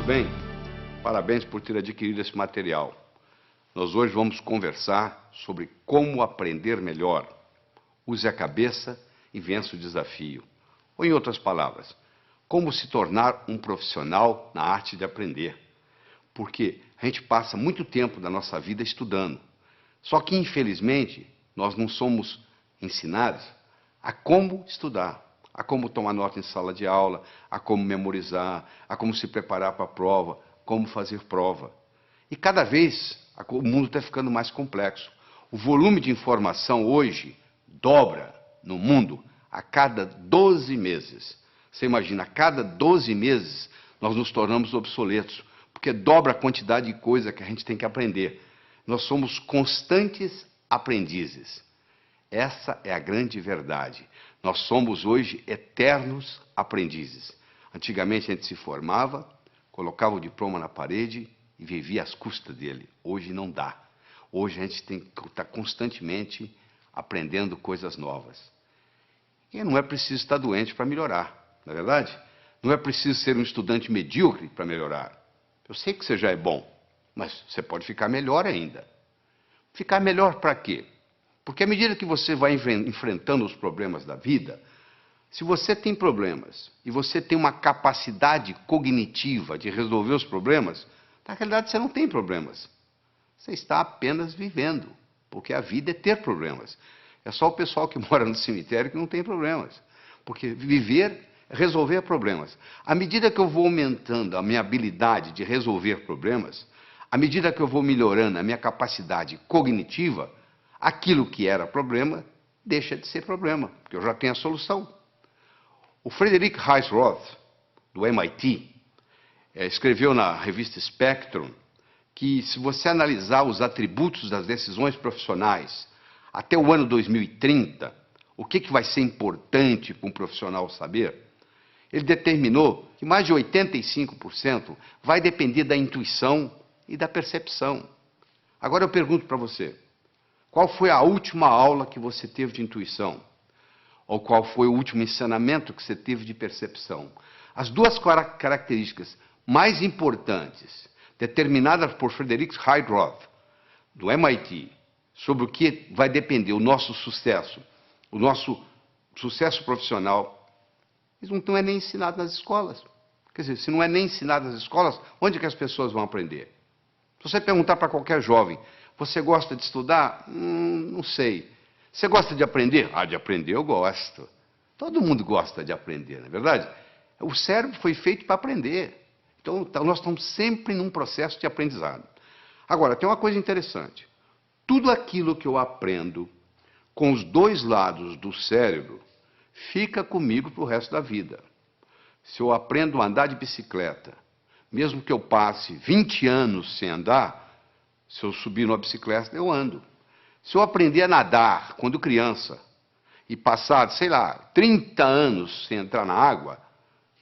bem? Parabéns por ter adquirido esse material. Nós hoje vamos conversar sobre como aprender melhor. Use a cabeça e vença o desafio. Ou, em outras palavras, como se tornar um profissional na arte de aprender. Porque a gente passa muito tempo da nossa vida estudando. Só que, infelizmente, nós não somos ensinados a como estudar, a como tomar nota em sala de aula, a como memorizar, a como se preparar para a prova, como fazer prova. E cada vez o mundo está ficando mais complexo. O volume de informação hoje dobra no mundo a cada 12 meses. Você imagina, a cada 12 meses nós nos tornamos obsoletos, porque dobra a quantidade de coisa que a gente tem que aprender. Nós somos constantes aprendizes. Essa é a grande verdade. Nós somos hoje eternos aprendizes. Antigamente a gente se formava, colocava o diploma na parede e vivia às custas dele. Hoje não dá. Hoje a gente tem que estar constantemente aprendendo coisas novas. E não é preciso estar doente para melhorar, não é verdade? Não é preciso ser um estudante medíocre para melhorar. Eu sei que você já é bom, mas você pode ficar melhor ainda. Ficar melhor para quê? Porque à medida que você vai enfrentando os problemas da vida, se você tem problemas e você tem uma capacidade cognitiva de resolver os problemas, na realidade você não tem problemas. Você está apenas vivendo, porque a vida é ter problemas. É só o pessoal que mora no cemitério que não tem problemas. Porque viver é resolver problemas. À medida que eu vou aumentando a minha habilidade de resolver problemas, à medida que eu vou melhorando a minha capacidade cognitiva, aquilo que era problema deixa de ser problema, porque eu já tenho a solução. O Frederick Heisroth, do MIT, escreveu na revista Spectrum que, se você analisar os atributos das decisões profissionais até o ano 2030, o que vai ser importante para um profissional saber, ele determinou que mais de 85% vai depender da intuição e da percepção. Agora eu pergunto para você, qual foi a última aula que você teve de intuição? Ou qual foi o último ensinamento que você teve de percepção? As duas características mais importantes, determinadas por Frederick Heisroth, do MIT, sobre o que vai depender o nosso sucesso profissional, isso não é nem ensinado nas escolas. Quer dizer, se não é nem ensinado nas escolas, onde é que as pessoas vão aprender? Se você perguntar para qualquer jovem, você gosta de estudar? Não sei. Você gosta de aprender? Ah, de aprender eu gosto. Todo mundo gosta de aprender, não é verdade? O cérebro foi feito para aprender. Então, nós estamos sempre num processo de aprendizado. Agora, tem uma coisa interessante. Tudo aquilo que eu aprendo com os dois lados do cérebro fica comigo para o resto da vida. Se eu aprendo a andar de bicicleta, mesmo que eu passe 20 anos sem andar, se eu subir numa bicicleta, eu ando. Se eu aprender a nadar quando criança e passar, sei lá, 30 anos sem entrar na água,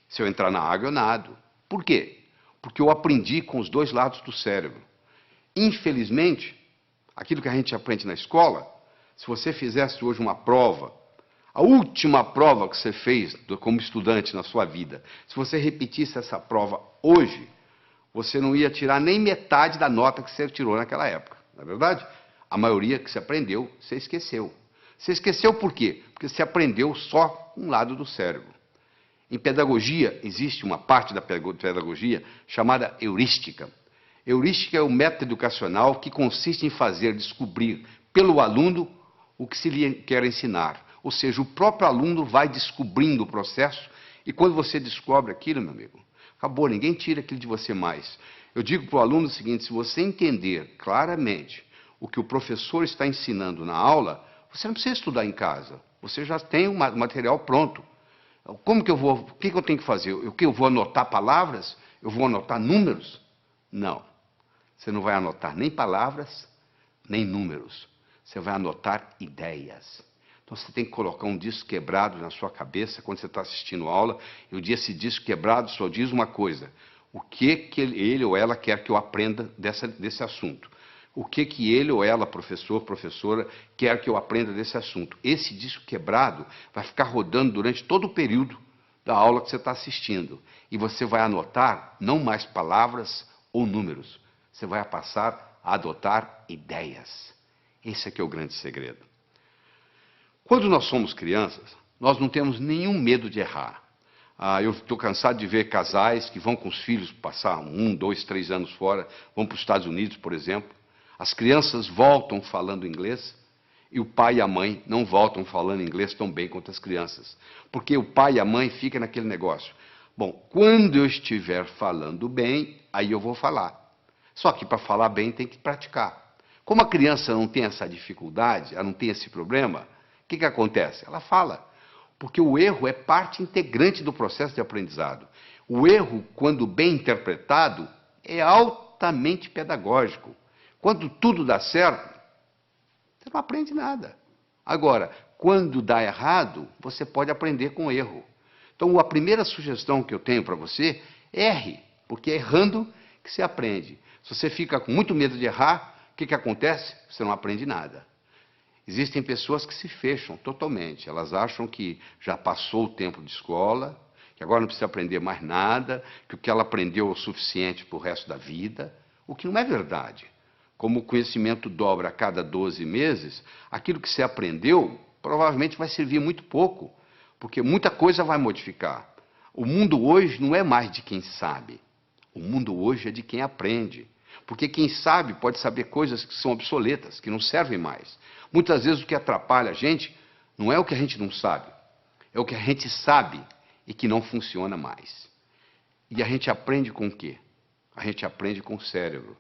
se eu entrar na água, eu nado. Por quê? Porque eu aprendi com os dois lados do cérebro. Infelizmente, aquilo que a gente aprende na escola, se você fizesse hoje uma prova, a última prova que você fez como estudante na sua vida, se você repetisse essa prova hoje, você não ia tirar nem metade da nota que você tirou naquela época, não é verdade? A maioria que você aprendeu, você esqueceu. Você esqueceu por quê? Porque você aprendeu só um lado do cérebro. Em pedagogia, existe uma parte da pedagogia chamada heurística. Heurística é o método educacional que consiste em fazer descobrir pelo aluno o que se lhe quer ensinar. Ou seja, o próprio aluno vai descobrindo o processo e quando você descobre aquilo, meu amigo, acabou, ninguém tira aquilo de você mais. Eu digo para o aluno o seguinte, se você entender claramente o que o professor está ensinando na aula, você não precisa estudar em casa. Você já tem o material pronto. Como que eu vou, o que eu tenho que fazer? Eu vou anotar palavras? Eu vou anotar números? Não. Você não vai anotar nem palavras, nem números. Você vai anotar ideias. Então você tem que colocar um disco quebrado na sua cabeça quando você está assistindo aula, e esse disco quebrado só diz uma coisa: o que ele ou ela quer que eu aprenda desse assunto. O que ele ou ela, professor, professora, quer que eu aprenda desse assunto. Esse disco quebrado vai ficar rodando durante todo o período da aula que você está assistindo. E você vai anotar não mais palavras ou números. Você vai passar a adotar ideias. Esse aqui é o grande segredo. Quando nós somos crianças, nós não temos nenhum medo de errar. Eu estou cansado de ver casais que vão com os filhos passar 1, 2, 3 anos fora, vão para os Estados Unidos, por exemplo. As crianças voltam falando inglês e o pai e a mãe não voltam falando inglês tão bem quanto as crianças. Porque o pai e a mãe ficam naquele negócio. Bom, quando eu estiver falando bem, aí eu vou falar. Só que para falar bem tem que praticar. Como a criança não tem essa dificuldade, ela não tem esse problema, o que acontece? Ela fala. Porque o erro é parte integrante do processo de aprendizado. O erro, quando bem interpretado, é altamente pedagógico. Quando tudo dá certo, você não aprende nada. Agora, quando dá errado, você pode aprender com erro. Então, a primeira sugestão que eu tenho para você é erre, porque é errando que você aprende. Se você fica com muito medo de errar, o que acontece? Você não aprende nada. Existem pessoas que se fecham totalmente. Elas acham que já passou o tempo de escola, que agora não precisa aprender mais nada, que o que ela aprendeu é o suficiente para o resto da vida, o que não é verdade. Como o conhecimento dobra a cada 12 meses, aquilo que você aprendeu provavelmente vai servir muito pouco, porque muita coisa vai modificar. O mundo hoje não é mais de quem sabe. O mundo hoje é de quem aprende. Porque quem sabe pode saber coisas que são obsoletas, que não servem mais. Muitas vezes o que atrapalha a gente não é o que a gente não sabe, é o que a gente sabe e que não funciona mais. E a gente aprende com o quê? A gente aprende com o cérebro.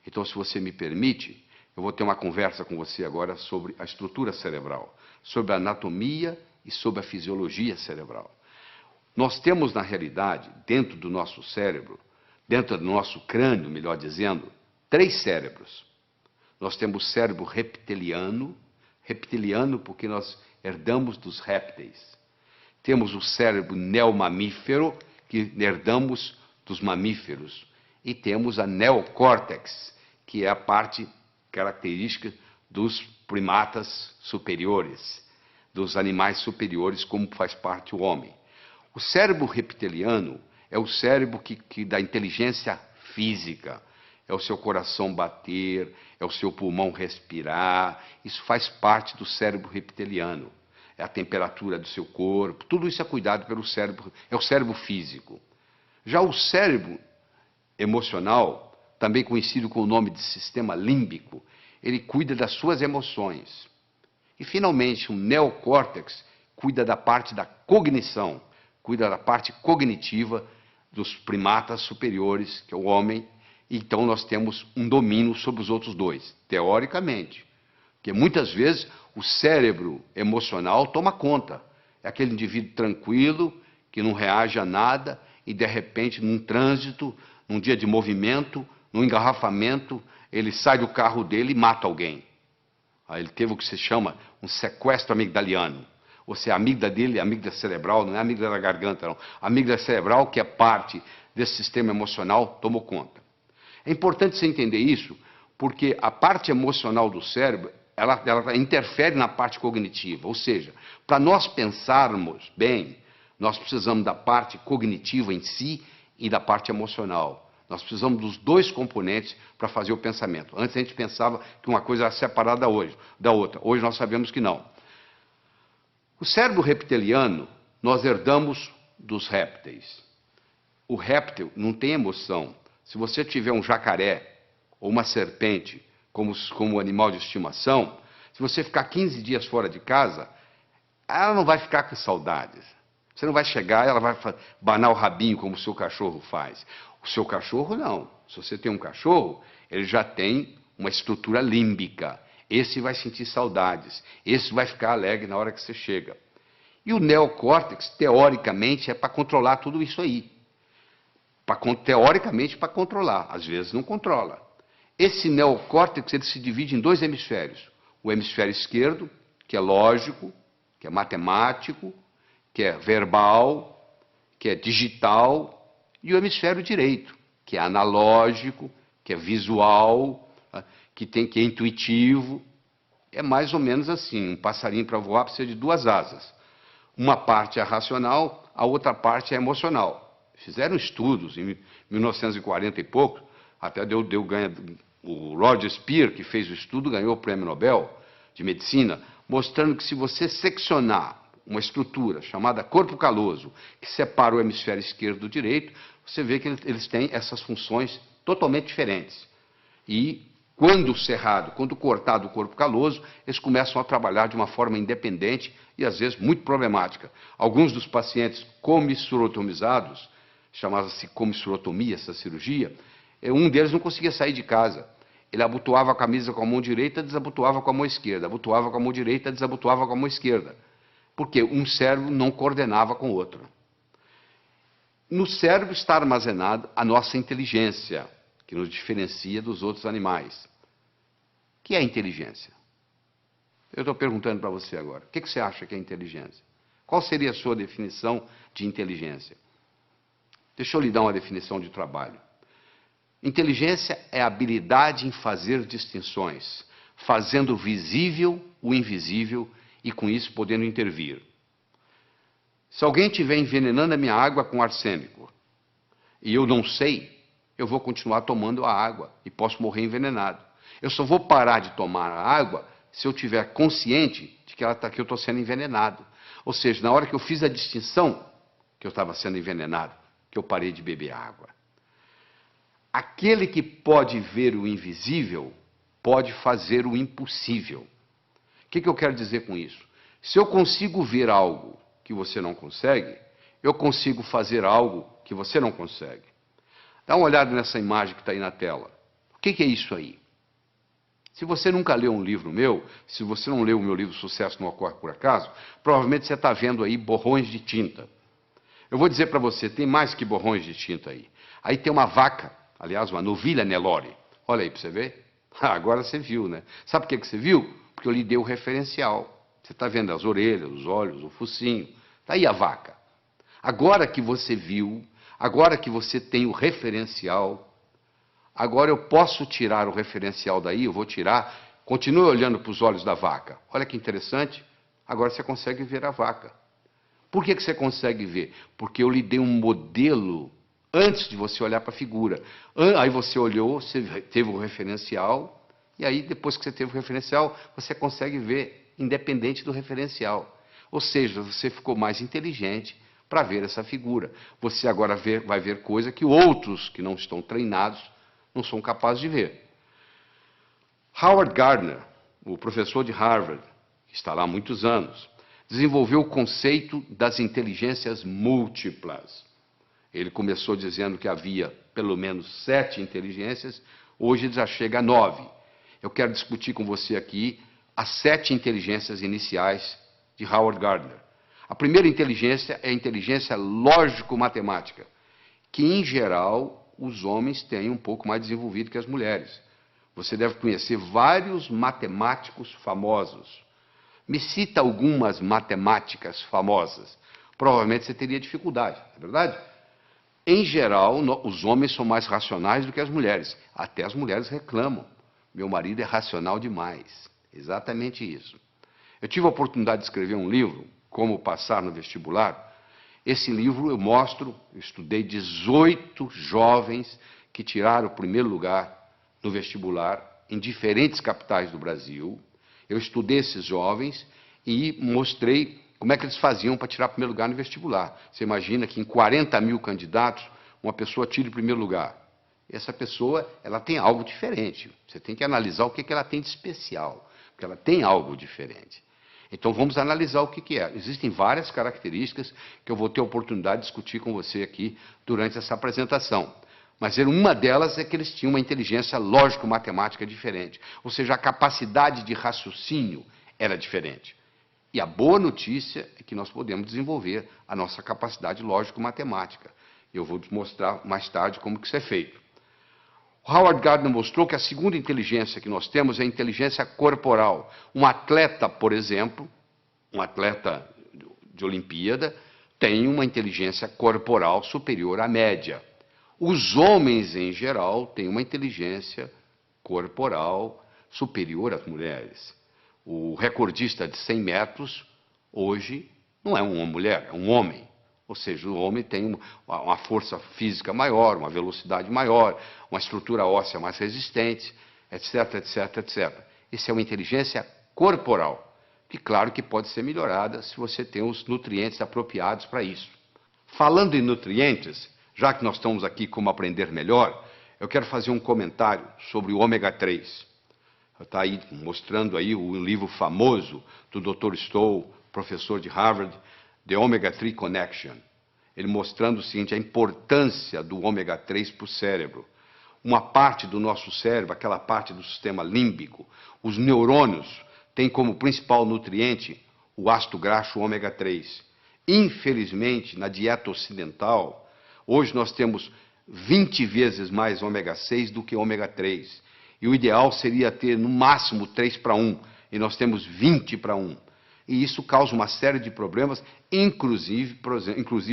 Então, se você me permite, eu vou ter uma conversa com você agora sobre a estrutura cerebral, sobre a anatomia e sobre a fisiologia cerebral. Nós temos, na realidade, dentro do nosso cérebro, dentro do nosso crânio, melhor dizendo, 3 cérebros. Nós temos o cérebro reptiliano porque nós herdamos dos répteis. Temos o cérebro neomamífero, que herdamos dos mamíferos. E temos a neocórtex, que é a parte característica dos primatas superiores, dos animais superiores, como faz parte o homem. O cérebro reptiliano é o cérebro que dá inteligência física. É o seu coração bater, é o seu pulmão respirar. Isso faz parte do cérebro reptiliano. É a temperatura do seu corpo. Tudo isso é cuidado pelo cérebro, é o cérebro físico. Já o cérebro emocional, também conhecido com o nome de sistema límbico, ele cuida das suas emoções. E, finalmente, o neocórtex cuida da parte da cognição, cuida da parte cognitiva dos primatas superiores, que é o homem. Então, nós temos um domínio sobre os outros 2, teoricamente. Porque muitas vezes o cérebro emocional toma conta. É aquele indivíduo tranquilo, que não reage a nada, e de repente, num trânsito, num dia de movimento, num engarrafamento, ele sai do carro dele e mata alguém. Aí ele teve o que se chama um sequestro amigdaliano. Ou seja, a amígdala dele, a amígdala cerebral, não é a amígdala da garganta, não. A amígdala cerebral, que é parte desse sistema emocional, tomou conta. É importante você entender isso, porque a parte emocional do cérebro, ela interfere na parte cognitiva. Ou seja, para nós pensarmos bem, nós precisamos da parte cognitiva em si e da parte emocional. Nós precisamos dos 2 componentes para fazer o pensamento. Antes a gente pensava que uma coisa era separada da outra. Hoje nós sabemos que não. O cérebro reptiliano nós herdamos dos répteis. O réptil não tem emoção. Se você tiver um jacaré ou uma serpente como animal de estimação, se você ficar 15 dias fora de casa, ela não vai ficar com saudades. Você não vai chegar, ela vai banar o rabinho como o seu cachorro faz. O seu cachorro não. Se você tem um cachorro, ele já tem uma estrutura límbica. Esse vai sentir saudades. Esse vai ficar alegre na hora que você chega. E o neocórtex, teoricamente, é para controlar tudo isso aí. Teoricamente, para controlar. Às vezes não controla. Esse neocórtex ele se divide em 2 hemisférios. O hemisfério esquerdo, que é lógico, que é matemático, que é verbal, que é digital, e o hemisfério direito, que é analógico, que é visual, que é intuitivo. É mais ou menos assim, um passarinho para voar precisa de 2 asas. Uma parte é racional, a outra parte é emocional. Fizeram estudos em 1940 e pouco, até o Roger Spear, que fez o estudo, ganhou o Prêmio Nobel de Medicina, mostrando que se você seccionar uma estrutura chamada corpo caloso, que separa o hemisfério esquerdo do direito, você vê que eles têm essas funções totalmente diferentes. E quando cerrado, quando cortado o corpo caloso, eles começam a trabalhar de uma forma independente e às vezes muito problemática. Alguns dos pacientes comissurotomizados, chamava-se comissurotomia essa cirurgia, um deles não conseguia sair de casa. Ele abotoava a camisa com a mão direita, desabotoava com a mão esquerda, abotoava com a mão direita, desabotoava com a mão esquerda. Porque um cérebro não coordenava com o outro. No cérebro está armazenada a nossa inteligência, que nos diferencia dos outros animais. O que é inteligência? Eu estou perguntando para você agora. O que você acha que é inteligência? Qual seria a sua definição de inteligência? Deixa eu lhe dar uma definição de trabalho. Inteligência é a habilidade em fazer distinções, fazendo visível o invisível e com isso podendo intervir. Se alguém estiver envenenando a minha água com arsênico e eu não sei, eu vou continuar tomando a água e posso morrer envenenado. Eu só vou parar de tomar a água se eu estiver consciente de que eu estou sendo envenenado. Ou seja, na hora que eu fiz a distinção que eu estava sendo envenenado, que eu parei de beber água. Aquele que pode ver o invisível pode fazer o impossível. O que eu quero dizer com isso? Se eu consigo ver algo que você não consegue, eu consigo fazer algo que você não consegue. Dá uma olhada nessa imagem que está aí na tela. O que é isso aí? Se você nunca leu um livro meu, se você não leu o meu livro Sucesso Não Ocorre Por Acaso, provavelmente você está vendo aí borrões de tinta. Eu vou dizer para você, tem mais que borrões de tinta aí. Aí tem uma vaca, aliás, uma novilha Nelore. Olha aí para você ver. Agora você viu, né? Sabe por que você viu? Porque eu lhe dei o referencial. Você está vendo as orelhas, os olhos, o focinho. Está aí a vaca. Agora que você viu, agora que você tem o referencial, agora eu posso tirar o referencial daí, eu vou tirar, continue olhando para os olhos da vaca. Olha que interessante, agora você consegue ver a vaca. Por que você consegue ver? Porque eu lhe dei um modelo antes de você olhar para a figura. Aí você olhou, você teve o referencial, e aí depois que você teve o referencial, você consegue ver independente do referencial. Ou seja, você ficou mais inteligente para ver essa figura. Você agora vai ver coisa que outros que não estão treinados não são capazes de ver. Howard Gardner, o professor de Harvard, que está lá há muitos anos, desenvolveu o conceito das inteligências múltiplas. Ele começou dizendo que havia pelo menos 7 inteligências, hoje ele já chega a 9. Eu quero discutir com você aqui as 7 inteligências iniciais de Howard Gardner. A primeira inteligência é a inteligência lógico-matemática, que, em geral, os homens têm um pouco mais desenvolvido que as mulheres. Você deve conhecer vários matemáticos famosos. Me cita algumas matemáticas famosas. Provavelmente você teria dificuldade, não é verdade? Em geral, os homens são mais racionais do que as mulheres. Até as mulheres reclamam. Meu marido é racional demais. Exatamente isso. Eu tive a oportunidade de escrever um livro, Como Passar no Vestibular. Esse livro eu estudei 18 jovens que tiraram o primeiro lugar no vestibular em diferentes capitais do Brasil. Eu estudei esses jovens e mostrei como é que eles faziam para tirar o primeiro lugar no vestibular. Você imagina que em 40 mil candidatos, uma pessoa tira o primeiro lugar. Essa pessoa, ela tem algo diferente. Você tem que analisar o que ela tem de especial, porque ela tem algo diferente. Então vamos analisar o que é. Existem várias características que eu vou ter a oportunidade de discutir com você aqui durante essa apresentação. Mas uma delas é que eles tinham uma inteligência lógico-matemática diferente. Ou seja, a capacidade de raciocínio era diferente. E a boa notícia é que nós podemos desenvolver a nossa capacidade lógico-matemática. Eu vou mostrar mais tarde como que isso é feito. Howard Gardner mostrou que a segunda inteligência que nós temos é a inteligência corporal. Um atleta, por exemplo, um atleta de Olimpíada, tem uma inteligência corporal superior à média. Os homens, em geral, têm uma inteligência corporal superior às mulheres. O recordista de 100 metros, hoje, Não é uma mulher, é um homem. Ou seja, o homem tem uma força física maior, uma velocidade maior, uma estrutura óssea mais resistente, etc, etc, etc. Isso é uma inteligência corporal, que claro que pode ser melhorada se você tem os nutrientes apropriados para isso. Falando em nutrientes, já que nós estamos aqui como aprender melhor, eu quero fazer um comentário sobre o ômega 3. Está aí mostrando aí o livro famoso do Dr. Stoll, professor de Harvard, The Omega 3 Connection. Ele mostrando o seguinte, a importância do ômega 3 para o cérebro. Uma parte do nosso cérebro, aquela parte do sistema límbico, os neurônios, tem como principal nutriente o ácido graxo ômega 3. Infelizmente, na dieta ocidental, hoje nós temos 20 vezes mais ômega 6 do que ômega 3. E o ideal seria ter no máximo 3:1, e nós temos 20:1. E isso causa uma série de problemas, inclusive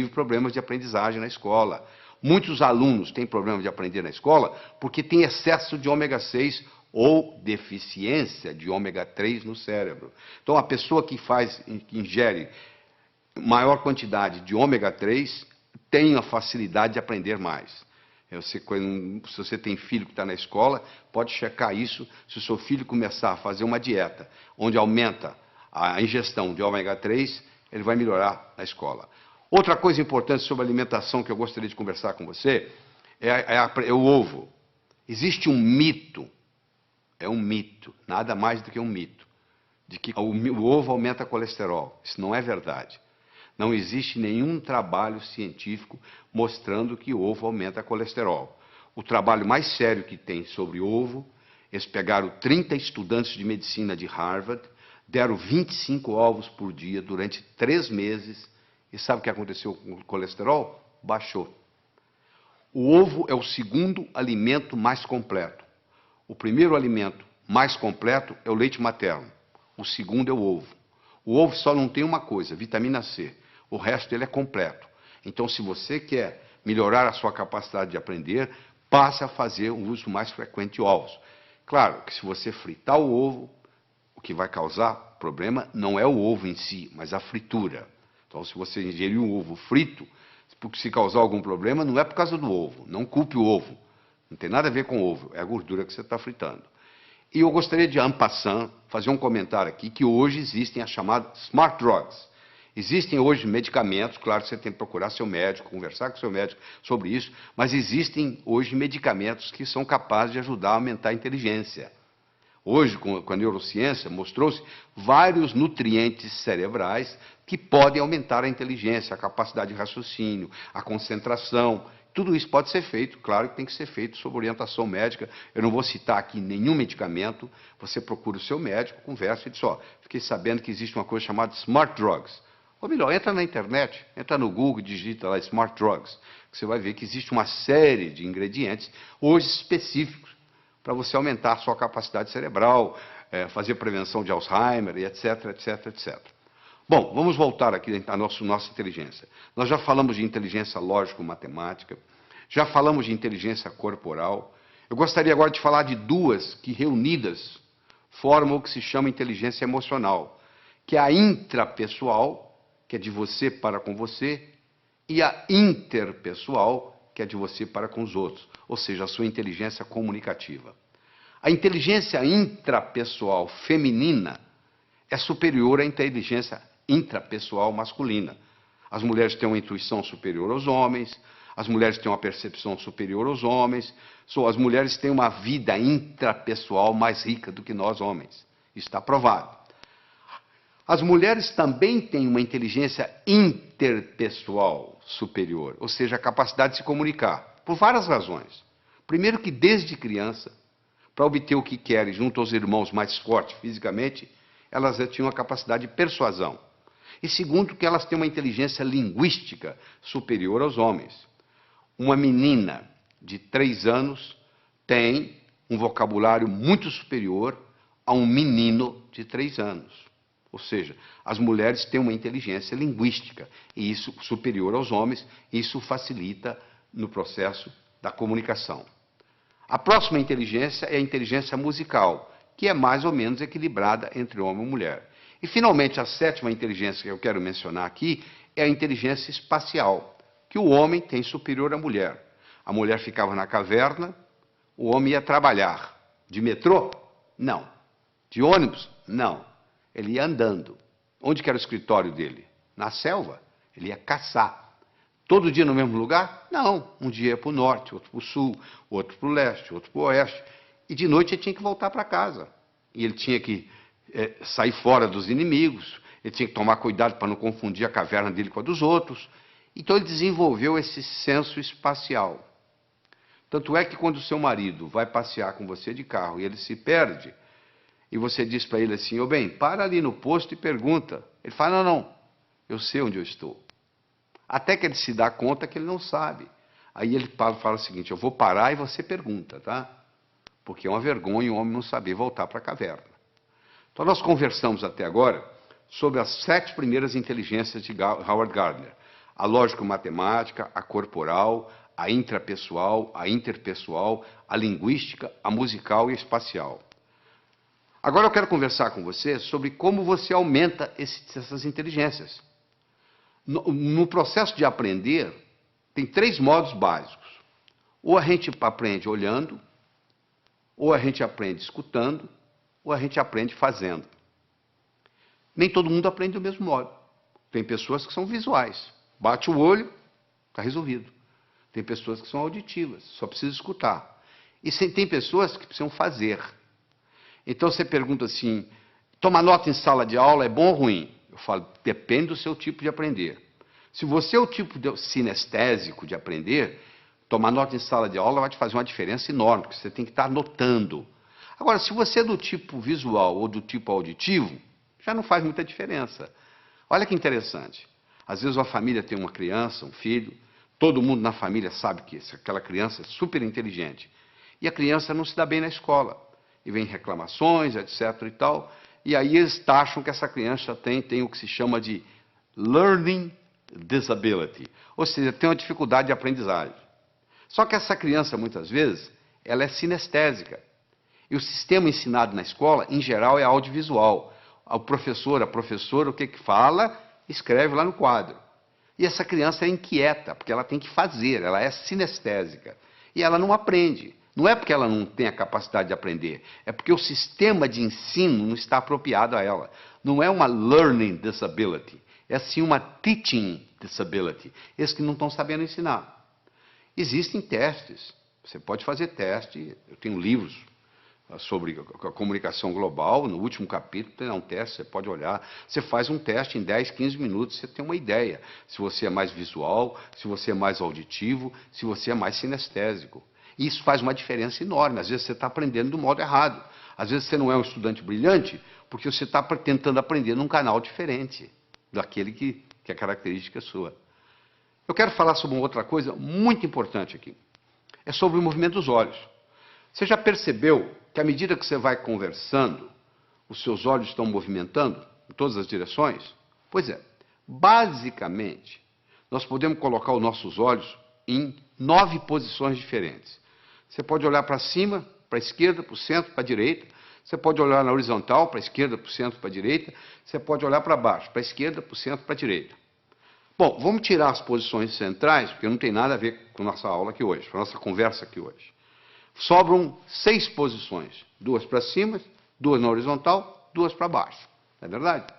problemas de aprendizagem na escola. Muitos alunos têm problema de aprender na escola porque tem excesso de ômega 6 ou deficiência de ômega 3 no cérebro. Então, a pessoa que ingere maior quantidade de ômega 3 tem a facilidade de aprender mais. Se você tem filho que está na escola, pode checar isso. Se o seu filho começar a fazer uma dieta onde aumenta a ingestão de ômega 3, ele vai melhorar na escola. Outra coisa importante sobre alimentação que eu gostaria de conversar com você é o ovo. Existe um mito, nada mais do que um mito, de que o ovo aumenta colesterol. Isso não é verdade. Não existe nenhum trabalho científico mostrando que o ovo aumenta colesterol. O trabalho mais sério que tem sobre ovo, eles pegaram 30 estudantes de medicina de Harvard, deram 25 ovos por dia durante 3 meses, e sabe o que aconteceu com o colesterol? Baixou. O ovo é o segundo alimento mais completo. O primeiro alimento mais completo é o leite materno. O segundo é o ovo. O ovo só não tem uma coisa, vitamina C. O resto dele é completo. Então, se você quer melhorar a sua capacidade de aprender, passe a fazer um uso mais frequente de ovos. Claro que se você fritar o ovo, o que vai causar problema não é o ovo em si, mas a fritura. Então, se você ingerir um ovo frito, se causar algum problema, não é por causa do ovo. Não culpe o ovo. Não tem nada a ver com o ovo, é a gordura que você está fritando. E eu gostaria de, en passant, fazer um comentário aqui, que hoje existem as chamadas smart drugs. Existem hoje medicamentos, claro que você tem que procurar seu médico, conversar com seu médico sobre isso, mas existem hoje medicamentos que são capazes de ajudar a aumentar a inteligência. Hoje, com a neurociência, mostrou-se vários nutrientes cerebrais que podem aumentar a inteligência, a capacidade de raciocínio, a concentração. Tudo isso pode ser feito, claro que tem que ser feito sob orientação médica. Eu não vou citar aqui nenhum medicamento, você procura o seu médico, conversa e diz, fiquei sabendo que existe uma coisa chamada smart drugs. Ou melhor, entra na internet, entra no Google, digita lá Smart Drugs, que você vai ver que existe uma série de ingredientes, hoje específicos, para você aumentar a sua capacidade cerebral, fazer prevenção de Alzheimer, e etc, etc, etc. Bom, vamos voltar aqui à nossa inteligência. Nós já falamos de inteligência lógico-matemática, já falamos de inteligência corporal. Eu gostaria agora de falar de duas que, reunidas, formam o que se chama inteligência emocional, que é a intrapessoal, que é de você para com você, e a interpessoal, que é de você para com os outros, ou seja, a sua inteligência comunicativa. A inteligência intrapessoal feminina é superior à inteligência intrapessoal masculina. As mulheres têm uma intuição superior aos homens, as mulheres têm uma percepção superior aos homens, as mulheres têm uma vida intrapessoal mais rica do que nós homens. Isso está provado. As mulheres também têm uma inteligência interpessoal superior, ou seja, a capacidade de se comunicar, por várias razões. Primeiro que desde criança, para obter o que querem junto aos irmãos mais fortes fisicamente, elas já tinham a capacidade de persuasão. E segundo que elas têm uma inteligência linguística superior aos homens. Uma menina de 3 anos tem um vocabulário muito superior a um menino de 3 anos. Ou seja, as mulheres têm uma inteligência linguística, e isso superior aos homens, isso facilita no processo da comunicação. A próxima inteligência é a inteligência musical, que é mais ou menos equilibrada entre homem e mulher. E, finalmente, a sétima inteligência que eu quero mencionar aqui é a inteligência espacial, que o homem tem superior à mulher. A mulher ficava na caverna, o homem ia trabalhar. De metrô? Não. De ônibus? Não. Ele ia andando. Onde que era o escritório dele? Na selva. Ele ia caçar. Todo dia no mesmo lugar? Não. Um dia ia para o norte, outro para o sul, outro para o leste, outro para o oeste. E de noite ele tinha que voltar para casa. E ele tinha que sair fora dos inimigos, ele tinha que tomar cuidado para não confundir a caverna dele com a dos outros. Então ele desenvolveu esse senso espacial. Tanto é que quando o seu marido vai passear com você de carro e ele se perde, e você diz para ele assim, ô bem, para ali no posto e pergunta. Ele fala, não, eu sei onde eu estou. Até que ele se dá conta que ele não sabe. Aí ele fala o seguinte, eu vou parar e você pergunta, tá? Porque é uma vergonha o homem não saber voltar para a caverna. Então nós conversamos até agora sobre as 7 primeiras inteligências de Howard Gardner. A lógico-matemática, a corporal, a intrapessoal, a interpessoal, a linguística, a musical e a espacial. Agora eu quero conversar com você sobre como você aumenta essas inteligências. No processo de aprender, tem 3 modos básicos. Ou a gente aprende olhando, ou a gente aprende escutando, ou a gente aprende fazendo. Nem todo mundo aprende do mesmo modo. Tem pessoas que são visuais. Bate o olho, está resolvido. Tem pessoas que são auditivas, só precisa escutar. E tem pessoas que precisam fazer. Então você pergunta assim, tomar nota em sala de aula é bom ou ruim? Eu falo, depende do seu tipo de aprender. Se você é o tipo sinestésico de aprender, tomar nota em sala de aula vai te fazer uma diferença enorme, porque você tem que estar anotando. Agora, se você é do tipo visual ou do tipo auditivo, já não faz muita diferença. Olha que interessante. Às vezes uma família tem uma criança, um filho, todo mundo na família sabe que aquela criança é super inteligente. E a criança não se dá bem na escola. E vem reclamações, etc. e tal. E aí eles taxam que essa criança tem o que se chama de learning disability. Ou seja, tem uma dificuldade de aprendizagem. Só que essa criança, muitas vezes, ela é sinestésica. E o sistema ensinado na escola, em geral, é audiovisual. O professor, a professora, o que fala, escreve lá no quadro. E essa criança é inquieta, porque ela tem que fazer, ela é sinestésica. E ela não aprende. Não é porque ela não tem a capacidade de aprender, é porque o sistema de ensino não está apropriado a ela. Não é uma learning disability, é sim uma teaching disability. Esses que não estão sabendo ensinar. Existem testes, você pode fazer teste, eu tenho livros sobre a comunicação global, no último capítulo tem um teste, você pode olhar, você faz um teste em 10, 15 minutos, você tem uma ideia, se você é mais visual, se você é mais auditivo, se você é mais sinestésico. E isso faz uma diferença enorme, às vezes você está aprendendo do modo errado, às vezes você não é um estudante brilhante, porque você está tentando aprender num canal diferente daquele que é característica sua. Eu quero falar sobre uma outra coisa muito importante aqui, é sobre o movimento dos olhos. Você já percebeu que à medida que você vai conversando, os seus olhos estão movimentando em todas as direções? Pois é, basicamente, nós podemos colocar os nossos olhos em 9 posições diferentes. Você pode olhar para cima, para a esquerda, para o centro, para a direita. Você pode olhar na horizontal, para a esquerda, para o centro, para a direita. Você pode olhar para baixo, para a esquerda, para o centro, para a direita. Bom, vamos tirar as posições centrais, porque não tem nada a ver com a nossa aula aqui hoje, com a nossa conversa aqui hoje. Sobram 6 posições, 2 para cima, 2 na horizontal, 2 para baixo. Não é verdade?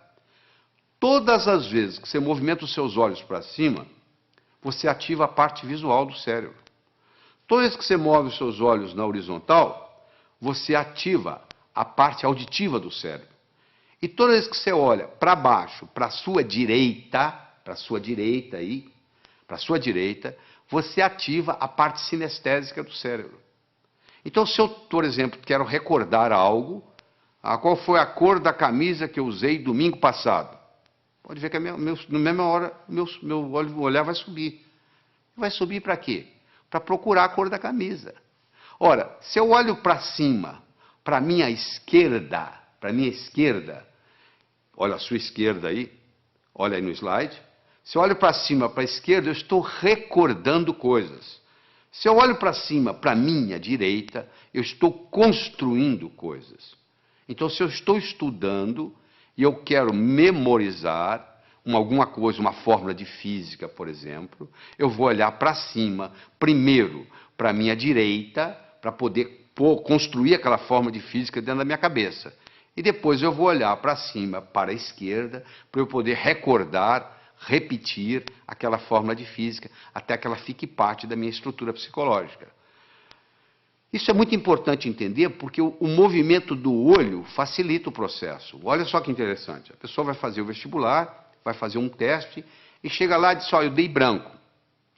Todas as vezes que você movimenta os seus olhos para cima, você ativa a parte visual do cérebro. Toda vez que você move os seus olhos na horizontal, você ativa a parte auditiva do cérebro. E toda vez que você olha para baixo, para a sua direita aí, para a sua direita, você ativa a parte sinestésica do cérebro. Então, se eu, por exemplo, quero recordar algo, qual foi a cor da camisa que eu usei domingo passado? Pode ver que na mesma hora meu olhar vai subir. Vai subir para quê? Para procurar a cor da camisa. Ora, se eu olho para cima, para a minha esquerda, olha a sua esquerda aí, olha aí no slide. Se eu olho para cima, para a esquerda, eu estou recordando coisas. Se eu olho para cima, para a minha direita, eu estou construindo coisas. Então, se eu estou estudando, e eu quero memorizar alguma coisa, uma fórmula de física, por exemplo, eu vou olhar para cima, primeiro para a minha direita, para poder construir aquela fórmula de física dentro da minha cabeça. E depois eu vou olhar para cima, para a esquerda, para eu poder recordar, repetir aquela fórmula de física, até que ela fique parte da minha estrutura psicológica. Isso é muito importante entender, porque o movimento do olho facilita o processo. Olha só que interessante, a pessoa vai fazer o vestibular, vai fazer um teste, e chega lá e diz, eu dei branco.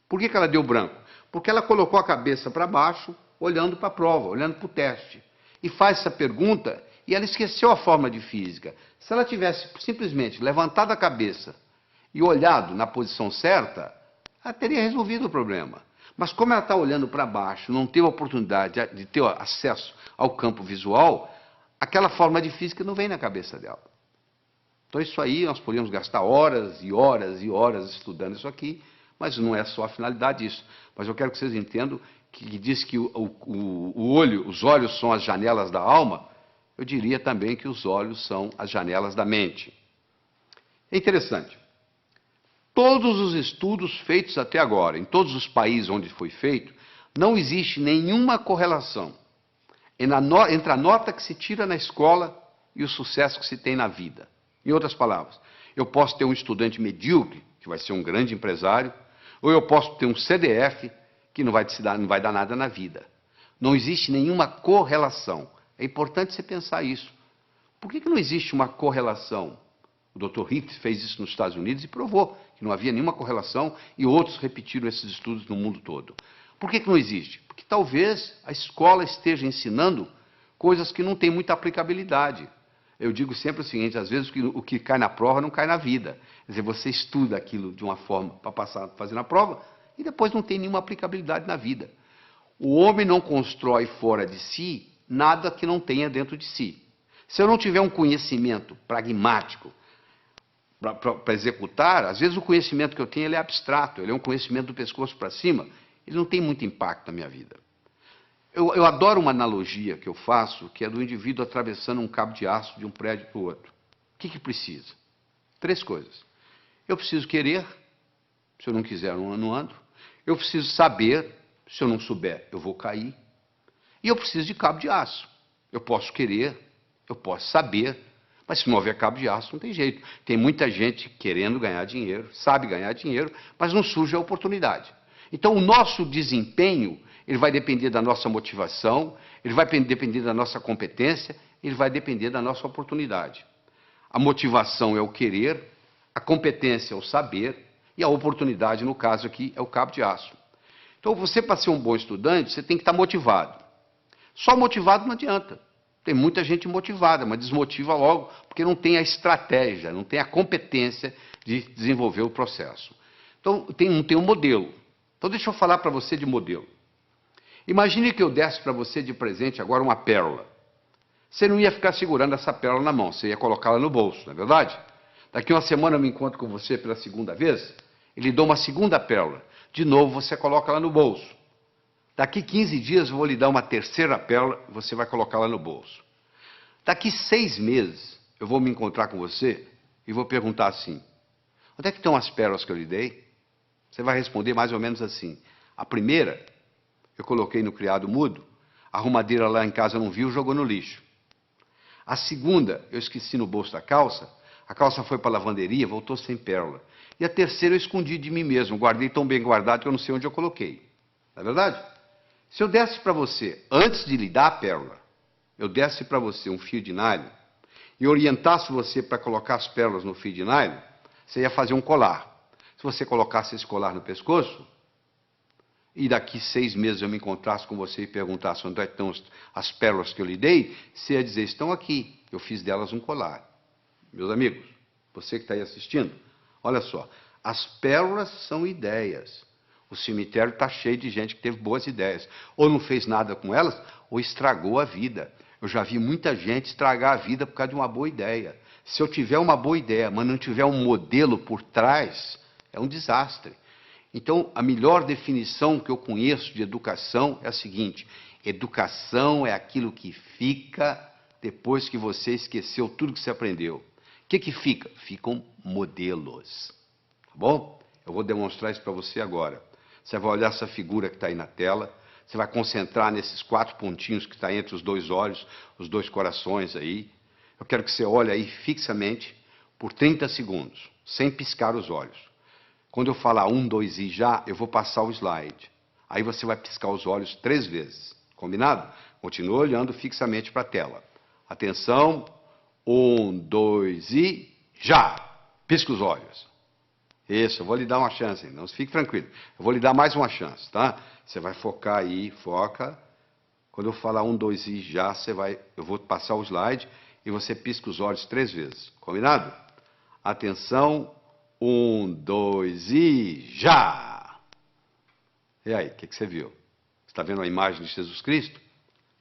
Por que ela deu branco? Porque ela colocou a cabeça para baixo, olhando para a prova, olhando para o teste. E faz essa pergunta, e ela esqueceu a fórmula de física. Se ela tivesse simplesmente levantado a cabeça e olhado na posição certa, ela teria resolvido o problema. Mas como ela está olhando para baixo, não teve a oportunidade de ter acesso ao campo visual, aquela fórmula de física não vem na cabeça dela. Então isso aí, nós poderíamos gastar horas e horas e horas estudando isso aqui, mas não é só a finalidade disso. Mas eu quero que vocês entendam que diz que os olhos são as janelas da alma, eu diria também que os olhos são as janelas da mente. É interessante. Todos os estudos feitos até agora, em todos os países onde foi feito, não existe nenhuma correlação entre a nota que se tira na escola e o sucesso que se tem na vida. Em outras palavras, eu posso ter um estudante medíocre, que vai ser um grande empresário, ou eu posso ter um CDF, que não vai dar nada na vida. Não existe nenhuma correlação. É importante você pensar isso. Por que não existe uma correlação? O Dr. Hicks fez isso nos Estados Unidos e provou que não havia nenhuma correlação, e outros repetiram esses estudos no mundo todo. Por que não existe? Porque talvez a escola esteja ensinando coisas que não têm muita aplicabilidade. Eu digo sempre o seguinte, às vezes o que cai na prova não cai na vida. Quer dizer, você estuda aquilo de uma forma para fazer na prova, e depois não tem nenhuma aplicabilidade na vida. O homem não constrói fora de si nada que não tenha dentro de si. Se eu não tiver um conhecimento pragmático para executar, às vezes o conhecimento que eu tenho ele é abstrato, ele é um conhecimento do pescoço para cima, ele não tem muito impacto na minha vida. Eu adoro uma analogia que eu faço, que é do indivíduo atravessando um cabo de aço de um prédio para o outro. O que precisa? 3 coisas. Eu preciso querer, se eu não quiser, eu não ando. Eu preciso saber, se eu não souber, eu vou cair. E eu preciso de cabo de aço. Eu posso querer, eu posso saber, mas se não houver cabo de aço, não tem jeito. Tem muita gente querendo ganhar dinheiro, sabe ganhar dinheiro, mas não surge a oportunidade. Então, o nosso desempenho, ele vai depender da nossa motivação, ele vai depender da nossa competência, ele vai depender da nossa oportunidade. A motivação é o querer, a competência é o saber, e a oportunidade, no caso aqui, é o cabo de aço. Então, você, para ser um bom estudante, você tem que estar motivado. Só motivado não adianta. Tem muita gente motivada, mas desmotiva logo, porque não tem a estratégia, não tem a competência de desenvolver o processo. Então, não tem um modelo. Então, deixa eu falar para você de modelo. Imagine que eu desse para você de presente agora uma pérola. Você não ia ficar segurando essa pérola na mão, você ia colocá-la no bolso, não é verdade? Daqui uma semana eu me encontro com você pela segunda vez, e lhe dou uma segunda pérola. De novo, você coloca ela no bolso. Daqui 15 dias eu vou lhe dar uma terceira pérola, e você vai colocá-la no bolso. Daqui 6 meses eu vou me encontrar com você e vou perguntar assim, onde é que estão as pérolas que eu lhe dei? Você vai responder mais ou menos assim, a primeira eu coloquei no criado mudo, a arrumadeira lá em casa não viu, jogou no lixo. A segunda eu esqueci no bolso da calça, a calça foi para a lavanderia, voltou sem pérola. E a terceira eu escondi de mim mesmo, guardei tão bem guardado que eu não sei onde eu coloquei. Não é verdade? Se eu desse para você, antes de lhe dar a pérola, eu desse para você um fio de nylon e orientasse você para colocar as pérolas no fio de nylon, você ia fazer um colar. Se você colocasse esse colar no pescoço, e daqui 6 meses eu me encontrasse com você e perguntasse onde estão as pérolas que eu lhe dei, você ia dizer, estão aqui, eu fiz delas um colar. Meus amigos, você que está aí assistindo, olha só, as pérolas são ideias. O cemitério está cheio de gente que teve boas ideias. Ou não fez nada com elas, ou estragou a vida. Eu já vi muita gente estragar a vida por causa de uma boa ideia. Se eu tiver uma boa ideia, mas não tiver um modelo por trás, é um desastre. Então, a melhor definição que eu conheço de educação é a seguinte, educação é aquilo que fica depois que você esqueceu tudo que você aprendeu. que fica? Ficam modelos. Tá bom? Eu vou demonstrar isso para você agora. Você vai olhar essa figura que está aí na tela, você vai concentrar nesses 4 pontinhos que está entre os 2 olhos, os 2 corações aí. Eu quero que você olhe aí fixamente por 30 segundos, sem piscar os olhos. Quando eu falar 1, 2 e já, eu vou passar o slide. Aí você vai piscar os olhos 3 vezes. Combinado? Continua olhando fixamente para a tela. Atenção. 1, 2 e já! Pisca os olhos. Isso, eu vou lhe dar uma chance, não fique tranquilo. Eu vou lhe dar mais uma chance, tá? Você vai focar aí, foca. Quando eu falar 1, 2 e já, eu vou passar o slide e você pisca os olhos 3 vezes. Combinado? Atenção. 1, 2 e já! E aí, o que você viu? Você está vendo a imagem de Jesus Cristo?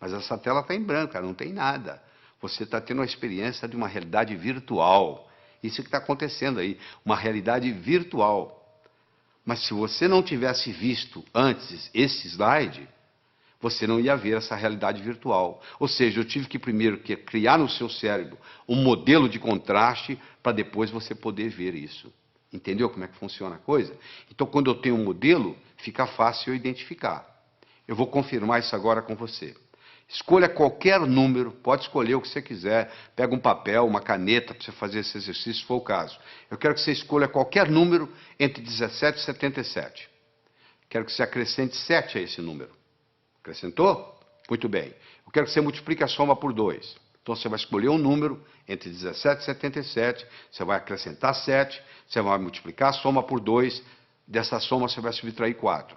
Mas essa tela está em branco, cara, não tem nada. Você está tendo a experiência de uma realidade virtual. Isso que está acontecendo aí, uma realidade virtual. Mas se você não tivesse visto antes esse slide, você não ia ver essa realidade virtual. Ou seja, eu tive que primeiro criar no seu cérebro um modelo de contraste para depois você poder ver isso. Entendeu como é que funciona a coisa? Então, quando eu tenho um modelo, fica fácil eu identificar. Eu vou confirmar isso agora com você. Escolha qualquer número, pode escolher o que você quiser. Pega um papel, uma caneta para você fazer esse exercício, se for o caso. Eu quero que você escolha qualquer número entre 17 e 77. Quero que você acrescente 7 a esse número. Acrescentou? Muito bem. Eu quero que você multiplique a soma por 2. Então você vai escolher um número entre 17 e 77, você vai acrescentar 7, você vai multiplicar a soma por 2, dessa soma você vai subtrair 4.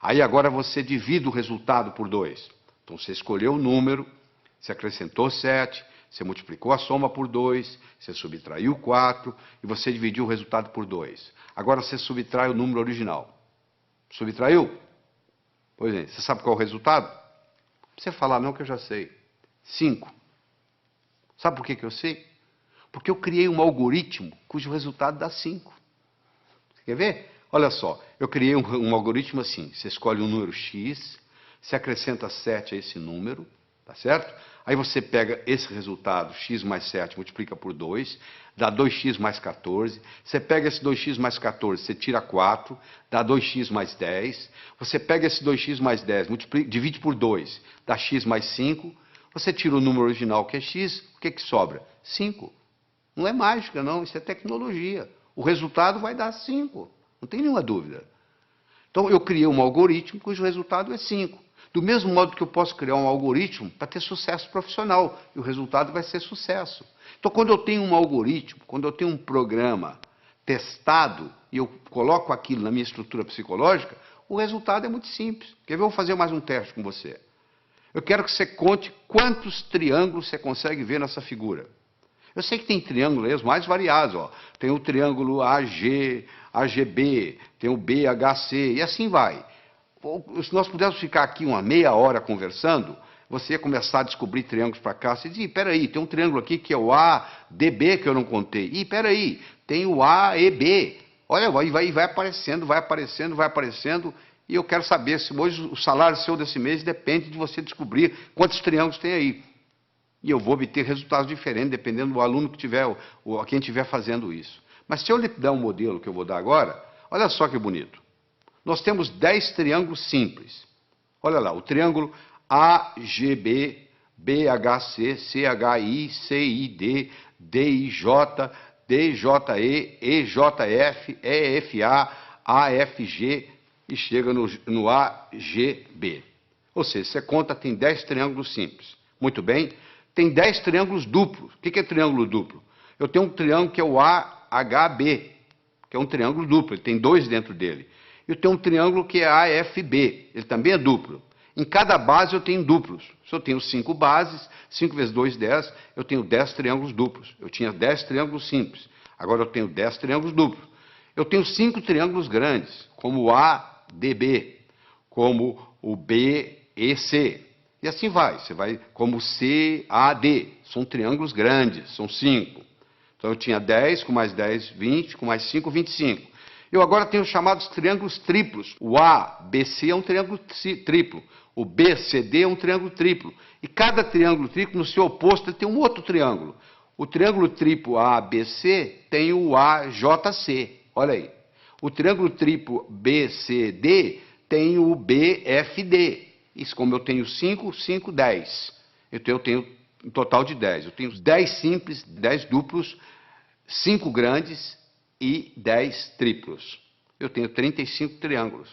Aí agora você divide o resultado por 2. Então você escolheu o número, você acrescentou 7, você multiplicou a soma por 2, você subtraiu 4 e você dividiu o resultado por 2. Agora você subtrai o número original. Subtraiu? Pois é, você sabe qual é o resultado? Não precisa falar não que eu já sei. 5. Sabe por que eu sei? Porque eu criei um algoritmo cujo resultado dá 5. Você quer ver? Olha só, eu criei um algoritmo assim. Você escolhe um número X, você acrescenta 7 a esse número, tá certo? Aí você pega esse resultado, x mais 7, multiplica por 2, dá 2x mais 14. Você pega esse 2x mais 14, você tira 4, dá 2x mais 10. Você pega esse 2x mais 10, divide por 2, dá x mais 5. Você tira o número original, que é x, o que sobra? 5. Não é mágica, não, isso é tecnologia. O resultado vai dar 5, não tem nenhuma dúvida. Então, eu criei um algoritmo cujo resultado é 5. Do mesmo modo que eu posso criar um algoritmo para ter sucesso profissional, e o resultado vai ser sucesso. Então, quando eu tenho um algoritmo, quando eu tenho um programa testado, e eu coloco aquilo na minha estrutura psicológica, o resultado é muito simples. Quer ver? Eu vou fazer mais um teste com você. Eu quero que você conte quantos triângulos você consegue ver nessa figura. Eu sei que tem triângulos aí, os mais variados. Ó. Tem o triângulo AG, AGB, tem o BHC, e assim vai. Se nós pudéssemos ficar aqui uma meia hora conversando, você ia começar a descobrir triângulos para cá. Você diz, peraí, tem um triângulo aqui que é o ADB que eu não contei. Ih, peraí, tem o AEB. Olha, vai aparecendo, vai aparecendo, vai aparecendo. E eu quero saber se hoje o salário seu desse mês depende de você descobrir quantos triângulos tem aí. E eu vou obter resultados diferentes, dependendo do aluno que tiver, ou quem estiver fazendo isso. Mas se eu lhe der um modelo que eu vou dar agora, olha só que bonito. Nós temos 10 triângulos simples. Olha lá, o triângulo AGB, BHC, CHI, CID, DIJ, DJE, EJF, EFA, AFG e chega no AGB. Ou seja, você conta, tem 10 triângulos simples. Muito bem. Tem 10 triângulos duplos. O que é triângulo duplo? Eu tenho um triângulo que é o AHB, que é um triângulo duplo, ele tem 2 dentro dele. Eu tenho um triângulo que é AFB, ele também é duplo. Em cada base eu tenho duplos. Se eu tenho 5 bases, 5 vezes 2, 10, eu tenho 10 triângulos duplos. Eu tinha 10 triângulos simples, agora eu tenho 10 triângulos duplos. Eu tenho 5 triângulos grandes, como o ADB, como o BEC. E assim vai, você vai como CAD, são triângulos grandes, são 5. Então eu tinha 10, com mais 10, 20, com mais 5, 25. Eu agora tenho os chamados triângulos triplos. O ABC é um triângulo triplo, o BCD é um triângulo triplo. E cada triângulo triplo, no seu oposto, ele tem um outro triângulo. O triângulo triplo ABC tem o AJC, olha aí. O triângulo triplo BCD tem o BFD. Isso, como eu tenho 5, 5, 10. Então eu tenho um total de 10. Eu tenho 10 simples, 10 duplos, 5 grandes e 10 triplos. Eu tenho 35 triângulos.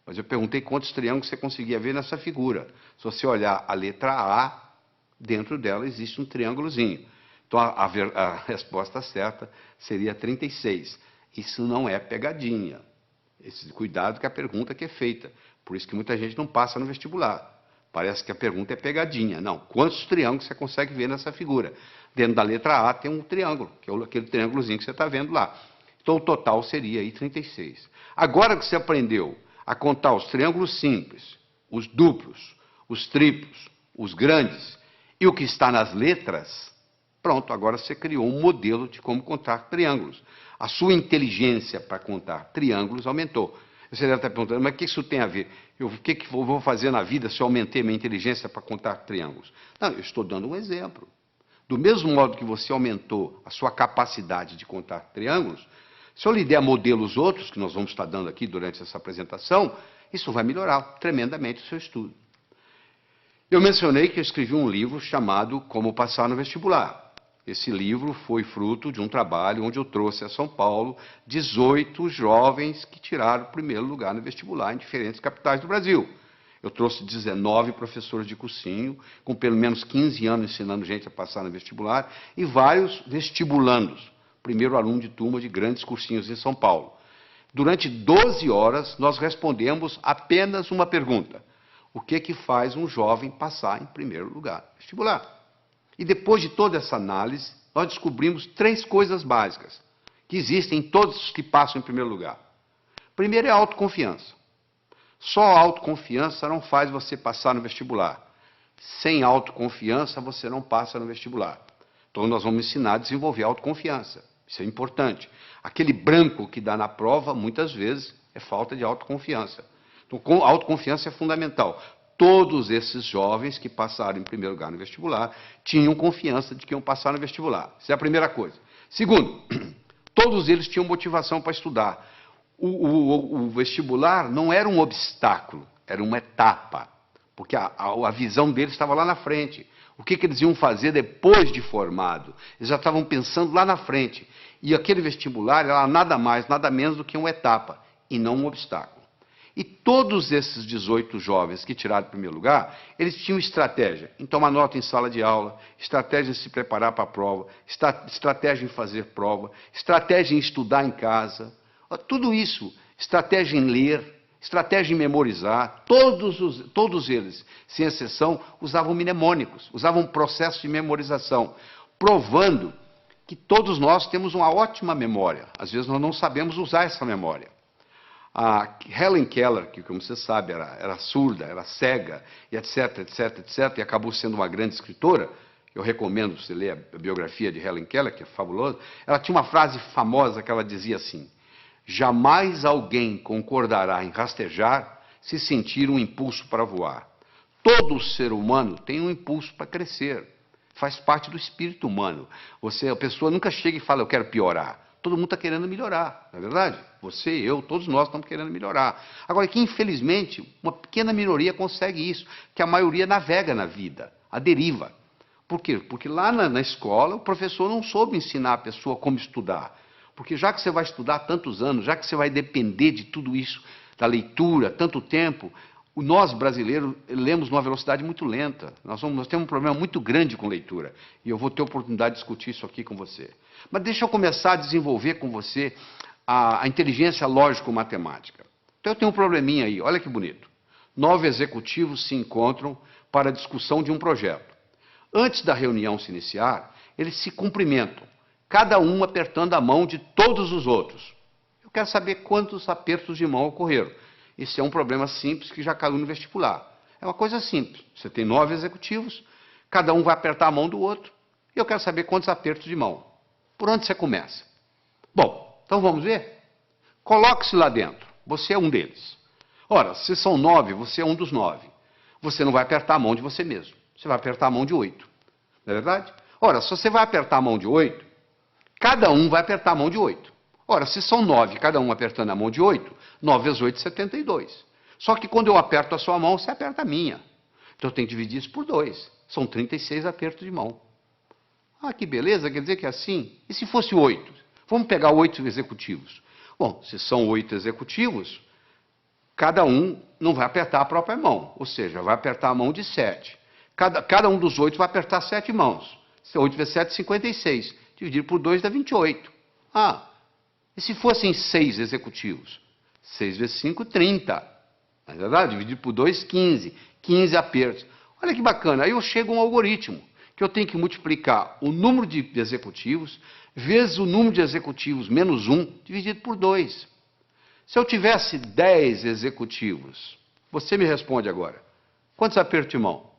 Mas eu perguntei quantos triângulos você conseguia ver nessa figura. Se você olhar a letra A, dentro dela existe um triângulozinho. Então a resposta certa seria 36. Isso não é pegadinha. Esse cuidado com a pergunta que é feita. Por isso que muita gente não passa no vestibular. Parece que a pergunta é pegadinha. Não. Quantos triângulos você consegue ver nessa figura? Dentro da letra A tem um triângulo, que é aquele triângulozinho que você está vendo lá. Então o total seria aí 36. Agora que você aprendeu a contar os triângulos simples, os duplos, os triplos, os grandes e o que está nas letras, pronto, agora você criou um modelo de como contar triângulos. A sua inteligência para contar triângulos aumentou. Você deve estar perguntando, mas o que isso tem a ver? O que eu vou fazer na vida se eu aumentei minha inteligência para contar triângulos? Não, eu estou dando um exemplo. Do mesmo modo que você aumentou a sua capacidade de contar triângulos, se eu lhe der modelos outros, que nós vamos estar dando aqui durante essa apresentação, isso vai melhorar tremendamente o seu estudo. Eu mencionei que eu escrevi um livro chamado Como Passar no Vestibular. Esse livro foi fruto de um trabalho onde eu trouxe a São Paulo 18 jovens que tiraram o primeiro lugar no vestibular em diferentes capitais do Brasil. Eu trouxe 19 professores de cursinho, com pelo menos 15 anos ensinando gente a passar no vestibular, e vários vestibulandos, primeiro aluno de turma de grandes cursinhos em São Paulo. Durante 12 horas, nós respondemos apenas uma pergunta. O que faz um jovem passar em primeiro lugar no vestibular? E depois de toda essa análise, nós descobrimos 3 coisas básicas que existem em todos os que passam em primeiro lugar. Primeiro é a autoconfiança. Só a autoconfiança não faz você passar no vestibular. Sem autoconfiança, você não passa no vestibular. Então, nós vamos ensinar a desenvolver a autoconfiança. Isso é importante. Aquele branco que dá na prova, muitas vezes, é falta de autoconfiança. Então, a autoconfiança é fundamental. Todos esses jovens que passaram em primeiro lugar no vestibular tinham confiança de que iam passar no vestibular. Essa é a primeira coisa. Segundo, todos eles tinham motivação para estudar. O vestibular não era um obstáculo, era uma etapa. Porque a visão deles estava lá na frente. O que eles iam fazer depois de formado? Eles já estavam pensando lá na frente. E aquele vestibular era nada mais, nada menos do que uma etapa, e não um obstáculo. E todos esses 18 jovens que tiraram o primeiro lugar, eles tinham estratégia em tomar nota em sala de aula, estratégia em se preparar para a prova, estratégia em fazer prova, estratégia em estudar em casa, tudo isso, estratégia em ler, estratégia em memorizar, todos eles, sem exceção, usavam mnemônicos, usavam um processo de memorização, provando que todos nós temos uma ótima memória. Às vezes nós não sabemos usar essa memória. A Helen Keller, que, como você sabe, era surda, era cega, e etc, etc, etc, e acabou sendo uma grande escritora, eu recomendo você ler a biografia de Helen Keller, que é fabulosa, ela tinha uma frase famosa que ela dizia assim: jamais alguém concordará em rastejar se sentir um impulso para voar. Todo ser humano tem um impulso para crescer, faz parte do espírito humano. A pessoa nunca chega e fala, eu quero piorar. Todo mundo está querendo melhorar, não é verdade? Você, eu, todos nós estamos querendo melhorar. Agora, que infelizmente, uma pequena minoria consegue isso, que a maioria navega na vida, a deriva. Por quê? Porque lá na escola, o professor não soube ensinar a pessoa como estudar. Porque já que você vai estudar tantos anos, já que você vai depender de tudo isso, da leitura, tanto tempo, nós brasileiros lemos numa velocidade muito lenta. Nós temos um problema muito grande com leitura. E eu vou ter a oportunidade de discutir isso aqui com você. Mas deixa eu começar a desenvolver com você a inteligência lógico-matemática. Então eu tenho um probleminha aí, olha que bonito. 9 executivos se encontram para a discussão de um projeto. Antes da reunião se iniciar, eles se cumprimentam, cada um apertando a mão de todos os outros. Eu quero saber quantos apertos de mão ocorreram. Esse é um problema simples que já caiu no vestibular. É uma coisa simples. Você tem 9 executivos, cada um vai apertar a mão do outro, e eu quero saber quantos apertos de mão. Por onde você começa? Bom, então vamos ver? Coloque-se lá dentro. Você é um deles. Ora, se são 9, você é um dos 9. Você não vai apertar a mão de você mesmo. Você vai apertar a mão de 8. Não é verdade? Ora, se você vai apertar a mão de 8, cada um vai apertar a mão de 8. Ora, se são 9, cada um apertando a mão de 8, 9 vezes 8, 72. Só que quando eu aperto a sua mão, você aperta a minha. Então eu tenho que dividir isso por 2. São 36 apertos de mão. Ah, que beleza, quer dizer que é assim? E se fosse 8? Vamos pegar 8 executivos. Bom, se são 8 executivos, cada um não vai apertar a própria mão, ou seja, vai apertar a mão de 7. Cada um dos 8 vai apertar 7 mãos. 8 vezes 7, 56. Dividir por 2 dá 28. Ah, e se fossem 6 executivos? 6 vezes 5, 30. Não é verdade? Dividir por 2, 15. 15 apertos. Olha que bacana, aí eu chego a um algoritmo, que eu tenho que multiplicar o número de executivos vezes o número de executivos menos 1, dividido por 2. Se eu tivesse 10 executivos, você me responde agora, quantos apertos de mão?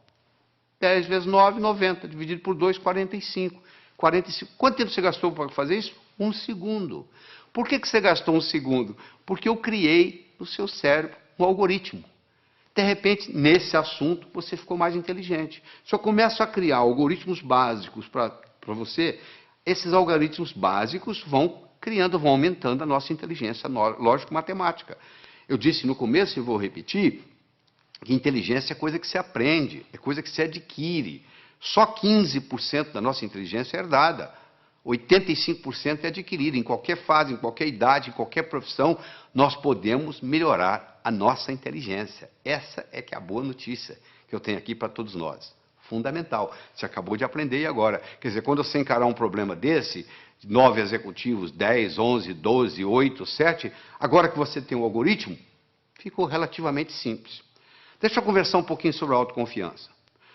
10 vezes 9, 90, dividido por 2, 45. 45. Quanto tempo você gastou para fazer isso? 1 segundo. Por que você gastou 1 segundo? Porque eu criei no seu cérebro um algoritmo. De repente, nesse assunto, você ficou mais inteligente. Se eu começo a criar algoritmos básicos para você, esses algoritmos básicos vão criando, vão aumentando a nossa inteligência lógico-matemática. Eu disse no começo e vou repetir, que inteligência é coisa que se aprende, é coisa que se adquire. Só 15% da nossa inteligência é herdada. 85% é adquirida. Em qualquer fase, em qualquer idade, em qualquer profissão, nós podemos melhorar a nossa inteligência. Essa é que é a boa notícia que eu tenho aqui para todos nós. Fundamental. Você acabou de aprender e agora. Quer dizer, quando você encarar um problema desse, 9 executivos, 10, 11, 12, 8, 7, agora que você tem um algoritmo, ficou relativamente simples. Deixa eu conversar um pouquinho sobre a autoconfiança.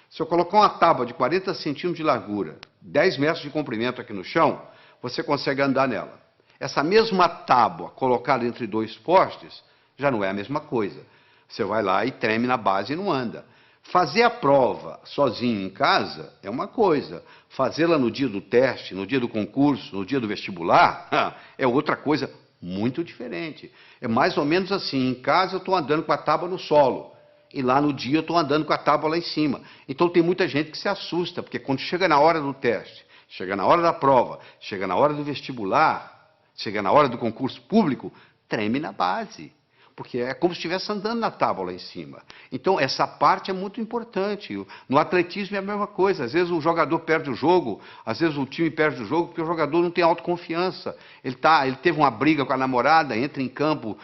Se eu colocar uma tábua de 40 centímetros de largura, 10 metros de comprimento aqui no chão, você consegue andar nela. Essa mesma tábua colocada entre 2 postes, já não é a mesma coisa. Você vai lá e treme na base e não anda. Fazer a prova sozinho em casa é uma coisa. Fazê-la no dia do teste, no dia do concurso, no dia do vestibular, é outra coisa muito diferente. É mais ou menos assim, em casa eu estou andando com a tábua no solo. E lá no dia eu estou andando com a tábua lá em cima. Então tem muita gente que se assusta, porque quando chega na hora do teste, chega na hora da prova, chega na hora do vestibular, chega na hora do concurso público, treme na base. Porque é como se estivesse andando na tábua lá em cima. Então essa parte é muito importante. No atletismo é a mesma coisa. Às vezes o jogador perde o jogo, às vezes o time perde o jogo porque o jogador não tem autoconfiança. Ele teve uma briga com a namorada, entra em campo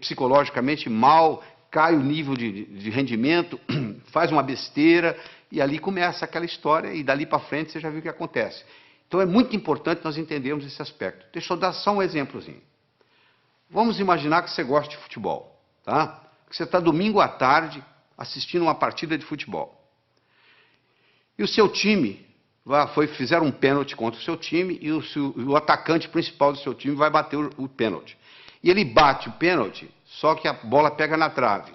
psicologicamente mal, cai o nível de rendimento, faz uma besteira, e ali começa aquela história, e dali para frente você já viu o que acontece. Então é muito importante nós entendermos esse aspecto. Deixa eu dar só um exemplozinho. Vamos imaginar que você gosta de futebol, tá? Que você está domingo à tarde assistindo uma partida de futebol. E o seu time, fizeram um pênalti contra o seu time, e o atacante principal do seu time vai bater o pênalti. E ele bate o pênalti, só que a bola pega na trave.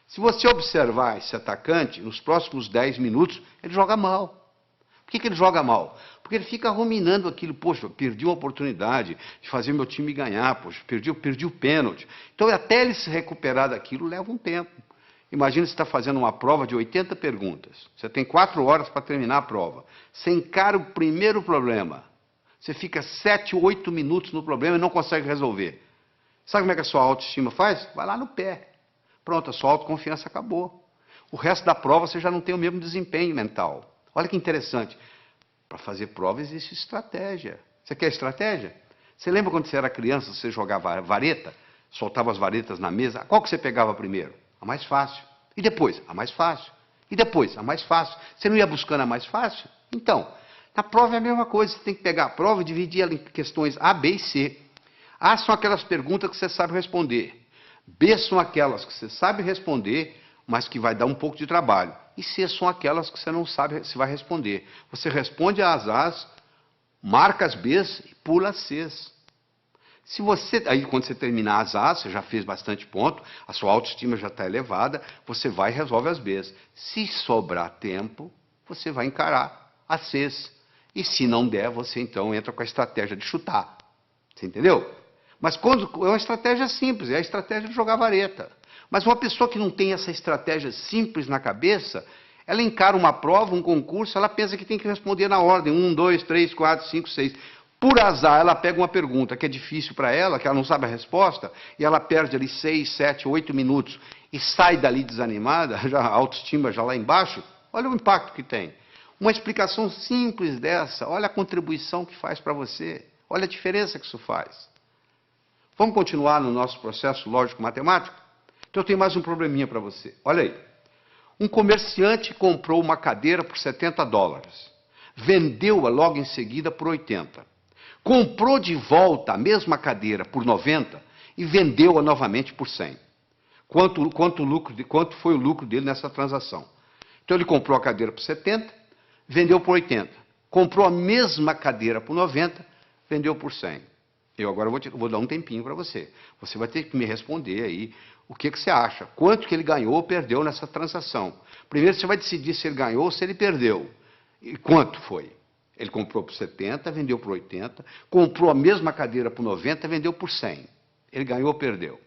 Se você observar esse atacante, nos próximos 10 minutos, ele joga mal. Por que ele joga mal? Porque ele fica ruminando aquilo, poxa, perdi uma oportunidade de fazer meu time ganhar, poxa, perdi o pênalti. Então, até ele se recuperar daquilo, leva um tempo. Imagina você está fazendo uma prova de 80 perguntas. Você tem 4 horas para terminar a prova. Você encara o primeiro problema. Você fica 7, 8 minutos no problema e não consegue resolver. Sabe como é que a sua autoestima faz? Vai lá no pé. Pronto, a sua autoconfiança acabou. O resto da prova você já não tem o mesmo desempenho mental. Olha que interessante. Para fazer prova existe estratégia. Você quer estratégia? Você lembra quando você era criança, você jogava vareta? Soltava as varetas na mesa? Qual que você pegava primeiro? A mais fácil. E depois? A mais fácil. E depois? A mais fácil. Você não ia buscando a mais fácil? Então, na prova é a mesma coisa. Você tem que pegar a prova e dividir ela em questões A, B e C. A são aquelas perguntas que você sabe responder. B são aquelas que você sabe responder, mas que vai dar um pouco de trabalho. E C são aquelas que você não sabe se vai responder. Você responde às A's, marca as B's e pula as C's. Aí quando você terminar as A's, você já fez bastante ponto, a sua autoestima já está elevada, você vai e resolve as B's. Se sobrar tempo, você vai encarar as C's. E se não der, você então entra com a estratégia de chutar. Você entendeu? Mas é uma estratégia simples, é a estratégia de jogar vareta. Mas uma pessoa que não tem essa estratégia simples na cabeça, Ela encara uma prova, um concurso, ela pensa que tem que responder na ordem, 1, 2, 3, 4, 5, 6. Por azar, ela pega uma pergunta que é difícil para ela, que ela não sabe a resposta, e ela perde ali 6, 7, 8 minutos e sai dali desanimada, já a autoestima já lá embaixo. Olha o impacto que tem. Uma explicação simples dessa, olha a contribuição que faz para você, olha a diferença que isso faz. Vamos continuar no nosso processo lógico-matemático? Então eu tenho mais um probleminha para você. Olha aí. Um comerciante comprou uma cadeira por $70. Vendeu-a logo em seguida por 80. Comprou de volta a mesma cadeira por 90 e vendeu-a novamente por 100. Quanto foi o lucro dele nessa transação? Então ele comprou a cadeira por 70, vendeu por 80. Comprou a mesma cadeira por 90, vendeu por 100. Eu agora vou dar um tempinho para você. Você vai ter que me responder aí o que você acha. Quanto que ele ganhou ou perdeu nessa transação. Primeiro você vai decidir se ele ganhou ou se ele perdeu. E quanto foi? Ele comprou por 70, vendeu por 80, comprou a mesma cadeira por 90, vendeu por 100. Ele ganhou ou perdeu?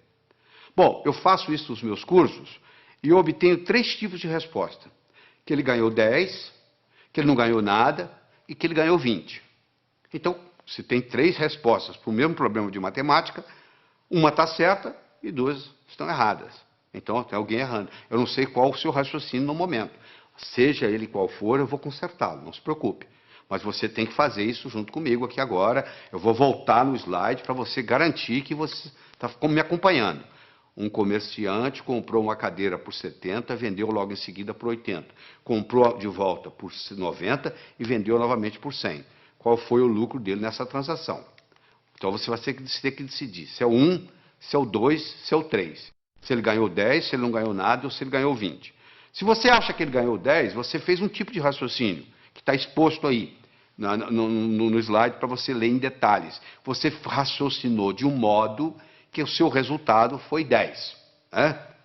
Bom, eu faço isso nos meus cursos e eu obtenho 3 tipos de resposta. Que ele ganhou 10, que ele não ganhou nada e que ele ganhou 20. Então, se tem 3 respostas para o mesmo problema de matemática, uma está certa e 2 estão erradas. Então, tem alguém errando. Eu não sei qual o seu raciocínio no momento. Seja ele qual for, eu vou consertá-lo, não se preocupe. Mas você tem que fazer isso junto comigo aqui agora. Eu vou voltar no slide para você garantir que você está me acompanhando. Um comerciante comprou uma cadeira por 70, vendeu logo em seguida por 80. Comprou de volta por 90 e vendeu novamente por 100. Qual foi o lucro dele nessa transação? Então você vai ter que decidir se é o 1, se é o 2, se é o 3. Se ele ganhou 10, se ele não ganhou nada ou se ele ganhou 20. Se você acha que ele ganhou 10, você fez um tipo de raciocínio que está exposto aí no slide para você ler em detalhes. Você raciocinou de um modo que o seu resultado foi 10.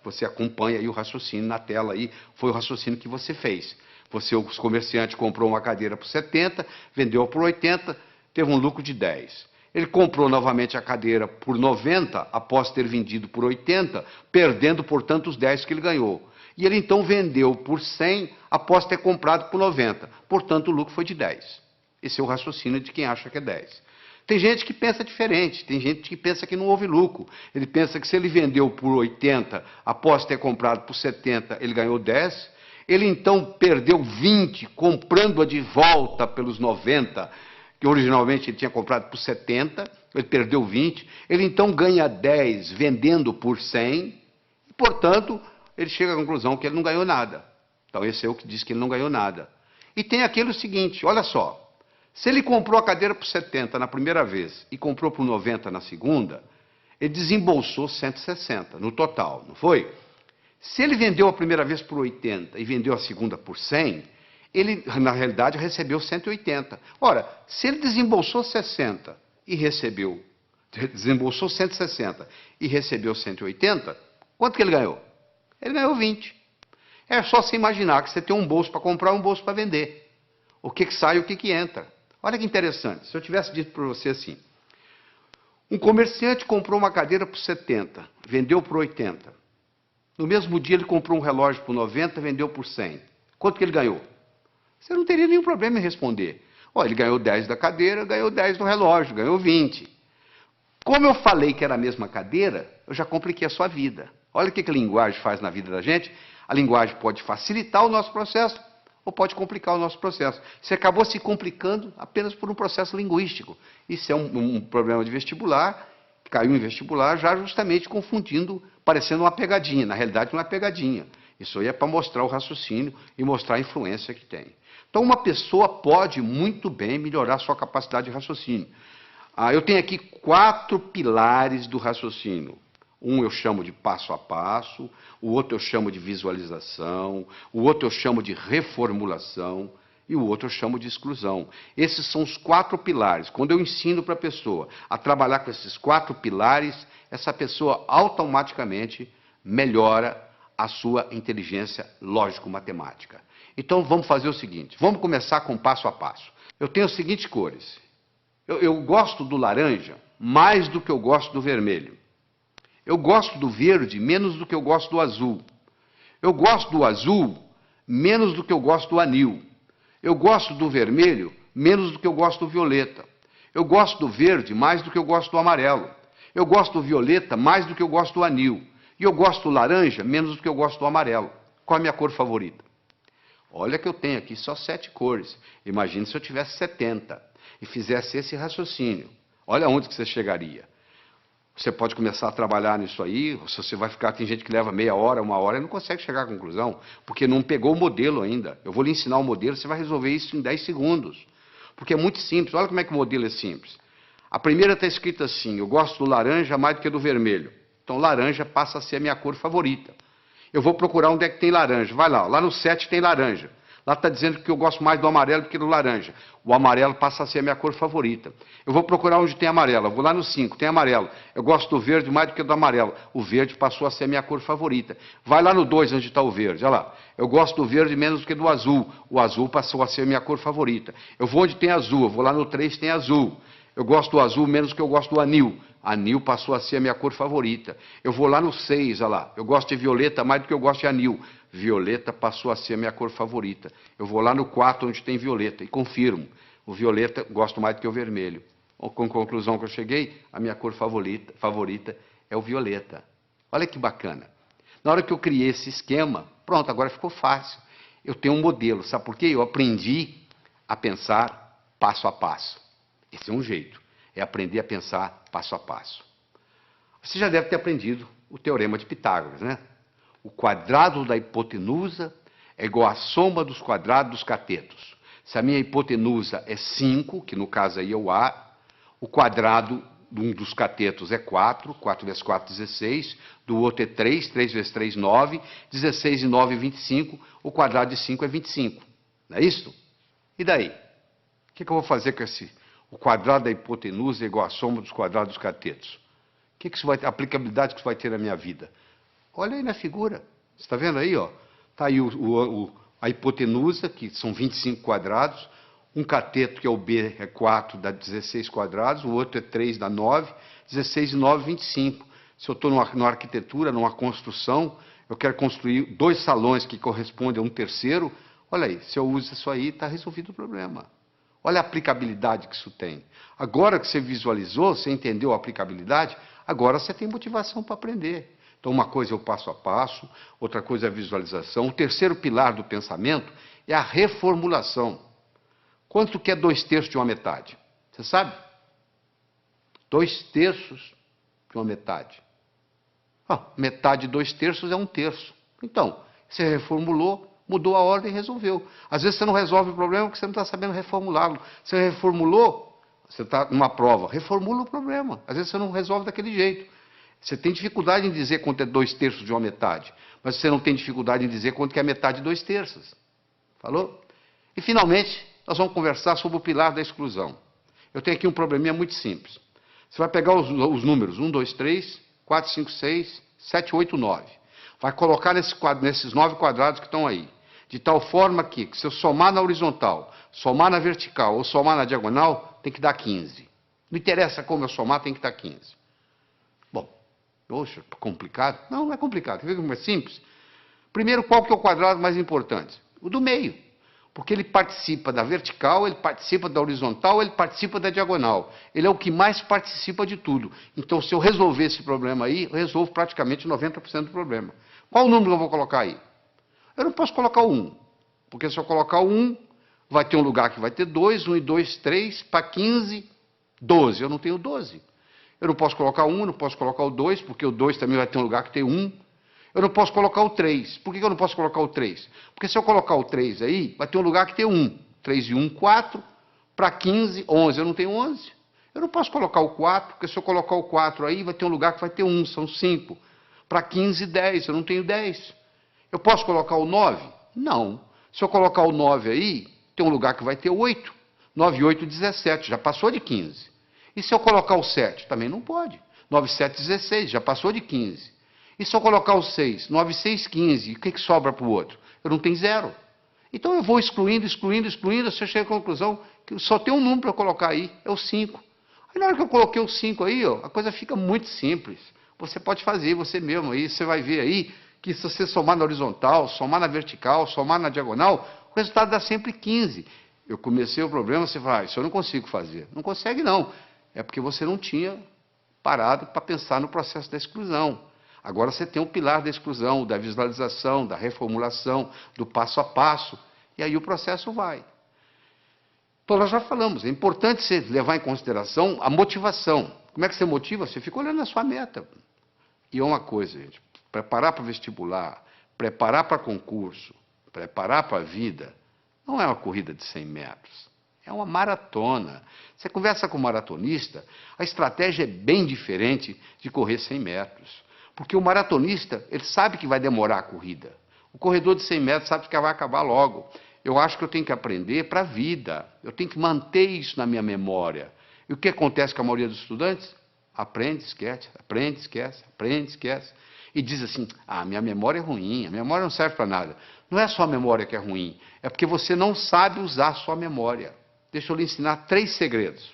Você acompanha aí o raciocínio na tela aí, foi o raciocínio que você fez. O comerciante comprou uma cadeira por 70, vendeu por 80, teve um lucro de 10. Ele comprou novamente a cadeira por 90, após ter vendido por 80, perdendo, portanto, os 10 que ele ganhou. E ele então vendeu por 100, após ter comprado por 90. Portanto, o lucro foi de 10. Esse é o raciocínio de quem acha que é 10. Tem gente que pensa diferente, tem gente que pensa que não houve lucro. Ele pensa que se ele vendeu por 80, após ter comprado por 70, ele ganhou 10. Ele então perdeu 20, comprando-a de volta pelos 90, que originalmente ele tinha comprado por 70, ele perdeu 20. Ele então ganha 10 vendendo por 100, e, portanto, ele chega à conclusão que ele não ganhou nada. Então esse é o que diz que ele não ganhou nada. E tem aquele seguinte, olha só. Se ele comprou a cadeira por 70 na primeira vez e comprou por 90 na segunda, ele desembolsou 160 no total, não foi? Se ele vendeu a primeira vez por 80 e vendeu a segunda por 100, ele, na realidade, recebeu 180. Ora, se ele desembolsou 60 e desembolsou 160 e recebeu 180, quanto que ele ganhou? Ele ganhou 20. É só se imaginar que você tem um bolso para comprar e um bolso para vender. O que sai e o que entra. Olha que interessante, se eu tivesse dito para você assim, um comerciante comprou uma cadeira por 70, vendeu por 80. No mesmo dia ele comprou um relógio por 90, vendeu por 100. Quanto que ele ganhou? Você não teria nenhum problema em responder. Ele ganhou 10 da cadeira, ganhou 10 do relógio, ganhou 20. Como eu falei que era a mesma cadeira, eu já compliquei a sua vida. Olha o que a linguagem faz na vida da gente. A linguagem pode facilitar o nosso processo, ou pode complicar o nosso processo. Você acabou se complicando apenas por um processo linguístico. Isso é um problema de vestibular, caiu em vestibular já justamente confundindo, parecendo uma pegadinha. Na realidade não é pegadinha. Isso aí é para mostrar o raciocínio e mostrar a influência que tem. Então uma pessoa pode muito bem melhorar sua capacidade de raciocínio. Eu tenho aqui 4 pilares do raciocínio. Um eu chamo de passo a passo, o outro eu chamo de visualização, o outro eu chamo de reformulação e o outro eu chamo de exclusão. Esses são os 4 pilares. Quando eu ensino para a pessoa a trabalhar com esses 4 pilares, essa pessoa automaticamente melhora a sua inteligência lógico-matemática. Então vamos fazer o seguinte, vamos começar com passo a passo. Eu tenho as seguintes cores. Eu gosto do laranja mais do que eu gosto do vermelho. Eu gosto do verde menos do que eu gosto do azul. Eu gosto do azul menos do que eu gosto do anil. Eu gosto do vermelho menos do que eu gosto do violeta. Eu gosto do verde mais do que eu gosto do amarelo. Eu gosto do violeta mais do que eu gosto do anil. E eu gosto do laranja menos do que eu gosto do amarelo. Qual é a minha cor favorita? Olha que eu tenho aqui só 7 cores. Imagine se eu tivesse 70 e fizesse esse raciocínio. Olha onde que você chegaria. Você pode começar a trabalhar nisso aí, se você vai ficar, tem gente que leva meia hora, 1 hora, e não consegue chegar à conclusão, porque não pegou o modelo ainda. Eu vou lhe ensinar o modelo, você vai resolver isso em 10 segundos. Porque é muito simples, olha como é que o modelo é simples. A primeira está escrita assim, eu gosto do laranja mais do que do vermelho. Então laranja passa a ser a minha cor favorita. Eu vou procurar onde é que tem laranja, vai lá no 7 tem laranja. Lá está dizendo que eu gosto mais do amarelo do que do laranja. O amarelo passa a ser a minha cor favorita. Eu vou procurar onde tem amarelo. Eu vou lá no 5, tem amarelo. Eu gosto do verde mais do que do amarelo. O verde passou a ser a minha cor favorita. Vai lá no 2, onde está o verde. Olha lá. Eu gosto do verde menos do que do azul. O azul passou a ser a minha cor favorita. Eu vou onde tem azul. Eu vou lá no 3, tem azul. Eu gosto do azul menos do que eu gosto do anil. Anil passou a ser a minha cor favorita. Eu vou lá no 6, olha lá. Eu gosto de violeta mais do que eu gosto de anil. Violeta passou a ser a minha cor favorita. Eu vou lá no 4, onde tem violeta, e confirmo. O violeta gosto mais do que o vermelho. Com a conclusão que eu cheguei, a minha cor favorita é o violeta. Olha que bacana. Na hora que eu criei esse esquema, pronto, agora ficou fácil. Eu tenho um modelo, sabe por quê? Eu aprendi a pensar passo a passo. Esse é um jeito, é aprender a pensar passo a passo. Você já deve ter aprendido o teorema de Pitágoras, né? O quadrado da hipotenusa é igual à soma dos quadrados dos catetos. Se a minha hipotenusa é 5, que no caso aí é o A, o quadrado de um dos catetos é 4, 4 vezes 4, 16, do outro é 3, 3 vezes 3, 9, 16 e 9, 25, o quadrado de 5 é 25. Não é isso? E daí? O que eu vou fazer com esse? O quadrado da hipotenusa é igual à soma dos quadrados dos catetos. A aplicabilidade que isso vai ter na minha vida? Olha aí na figura. Você está vendo aí, ó? Está aí a hipotenusa, que são 25 quadrados. Um cateto, que é o B, é 4, dá 16 quadrados. O outro é 3, dá 9. 16 e 9, 25. Se eu estou numa arquitetura, numa construção, eu quero construir 2 salões que correspondem a um terceiro. Olha aí, se eu uso isso aí, está resolvido o problema. Olha a aplicabilidade que isso tem. Agora que você visualizou, você entendeu a aplicabilidade, agora você tem motivação para aprender. Então, uma coisa é o passo a passo, outra coisa é a visualização. O terceiro pilar do pensamento é a reformulação. Quanto que é 2/3 de uma metade? Você sabe? 2/3 de uma metade. Metade de 2/3 é 1/3. Então, você reformulou, mudou a ordem e resolveu. Às vezes você não resolve o problema porque você não está sabendo reformulá-lo. Você reformulou, você está numa prova, reformula o problema. Às vezes você não resolve daquele jeito. Você tem dificuldade em dizer quanto é 2/3 de uma metade, mas você não tem dificuldade em dizer quanto que é metade de 2/3. Falou? E, finalmente, nós vamos conversar sobre o pilar da exclusão. Eu tenho aqui um probleminha muito simples. Você vai pegar os números 1, 2, 3, 4, 5, 6, 7, 8, 9. Vai colocar nesses 9 quadrados que estão aí. De tal forma que, se eu somar na horizontal, somar na vertical ou somar na diagonal, tem que dar 15. Não interessa como eu somar, tem que dar 15. Bom, poxa, complicado? Não, não é complicado. Quer ver como é simples? Primeiro, qual que é o quadrado mais importante? O do meio. Porque ele participa da vertical, ele participa da horizontal, ele participa da diagonal. Ele é o que mais participa de tudo. Então, se eu resolver esse problema aí, eu resolvo praticamente 90% do problema. Qual o número que eu vou colocar aí? Eu não posso colocar o 1. Porque se eu colocar o 1, vai ter um lugar que vai ter 2, 1 e 2, 3, para 15, 12. Eu não tenho 12. Eu não posso colocar o 1, não posso colocar o 2, porque o 2 também vai ter um lugar que tem 1. Eu não posso colocar o 3. Por que eu não posso colocar o 3? Porque se eu colocar o 3 aí, vai ter um lugar que tem 1. 3 e 1, 4. Para 15, 11. Eu não tenho 11. Eu não posso colocar o 4, porque se eu colocar o 4 aí, vai ter um lugar que vai ter 1. São 5. Para 15, 10. Eu não tenho 10. Eu posso colocar o 9? Não. Se eu colocar o 9 aí, tem um lugar que vai ter 8. 9 e 8, 17. Já passou de 15. E se eu colocar o 7? Também não pode. 9 e 7, 16. Já passou de 15. E se eu colocar o 6? 9, 6, 15. O que sobra para o outro? Eu não tenho 0. Então eu vou excluindo, excluindo, excluindo, você chega à conclusão que só tem um número para eu colocar aí, é o 5. Aí na hora que eu coloquei o 5 aí, ó, a coisa fica muito simples. Você pode fazer você mesmo aí, você vai ver aí que se você somar na horizontal, somar na vertical, somar na diagonal, o resultado dá sempre 15. Eu comecei o problema, você fala, isso eu não consigo fazer. Não consegue, não. É porque você não tinha parado para pensar no processo da exclusão. Agora você tem o pilar da exclusão, da visualização, da reformulação, do passo a passo, e aí o processo vai. Então, nós já falamos, é importante você levar em consideração a motivação. Como é que você motiva? Você fica olhando a sua meta. E é uma coisa, gente, preparar para vestibular, preparar para concurso, preparar para a vida, não é uma corrida de 100 metros, é uma maratona. Você conversa com um maratonista, a estratégia é bem diferente de correr 100 metros. Porque o maratonista, ele sabe que vai demorar a corrida. O corredor de 100 metros sabe que vai acabar logo. Eu acho que eu tenho que aprender para a vida. Eu tenho que manter isso na minha memória. E o que acontece com a maioria dos estudantes? Aprende, esquece, aprende, esquece, aprende, esquece. E diz assim, minha memória é ruim, a memória não serve para nada. Não é só a memória que é ruim, é porque você não sabe usar a sua memória. Deixa eu lhe ensinar 3 segredos.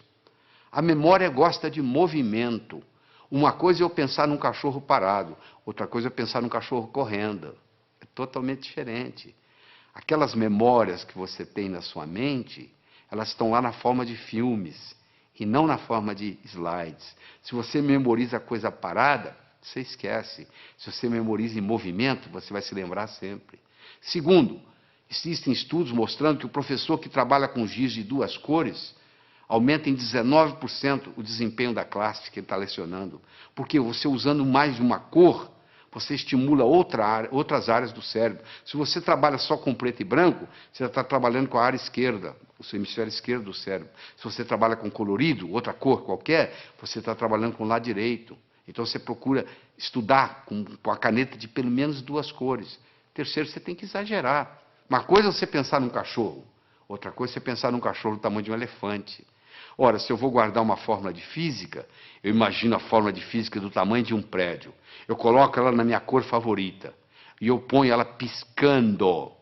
A memória gosta de movimento. Uma coisa é eu pensar num cachorro parado, outra coisa é pensar num cachorro correndo. É totalmente diferente. Aquelas memórias que você tem na sua mente, elas estão lá na forma de filmes e não na forma de slides. Se você memoriza a coisa parada, você esquece. Se você memoriza em movimento, você vai se lembrar sempre. Segundo, existem estudos mostrando que o professor que trabalha com giz de 2 cores aumenta em 19% o desempenho da classe que ele está lecionando. Porque você usando mais de uma cor, você estimula outras áreas do cérebro. Se você trabalha só com preto e branco, você está trabalhando com a área esquerda, o seu hemisfério esquerdo do cérebro. Se você trabalha com colorido, outra cor qualquer, você está trabalhando com o lado direito. Então você procura estudar com a caneta de pelo menos 2 cores. Terceiro, você tem que exagerar. Uma coisa é você pensar num cachorro, outra coisa é você pensar num cachorro do tamanho de um elefante. Ora, se eu vou guardar uma fórmula de física, eu imagino a fórmula de física do tamanho de um prédio. Eu coloco ela na minha cor favorita e eu ponho ela piscando.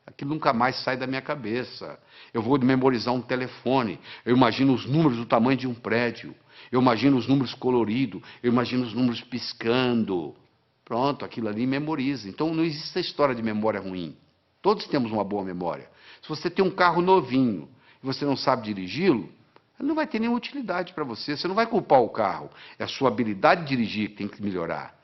Aquilo nunca mais sai da minha cabeça. Eu vou memorizar um telefone, eu imagino os números do tamanho de um prédio. Eu imagino os números coloridos, eu imagino os números piscando. Pronto, aquilo ali memoriza. Então não existe essa história de memória ruim. Todos temos uma boa memória. Se você tem um carro novinho e você não sabe dirigi-lo, ele não vai ter nenhuma utilidade para você. Você não vai culpar o carro. É a sua habilidade de dirigir que tem que melhorar.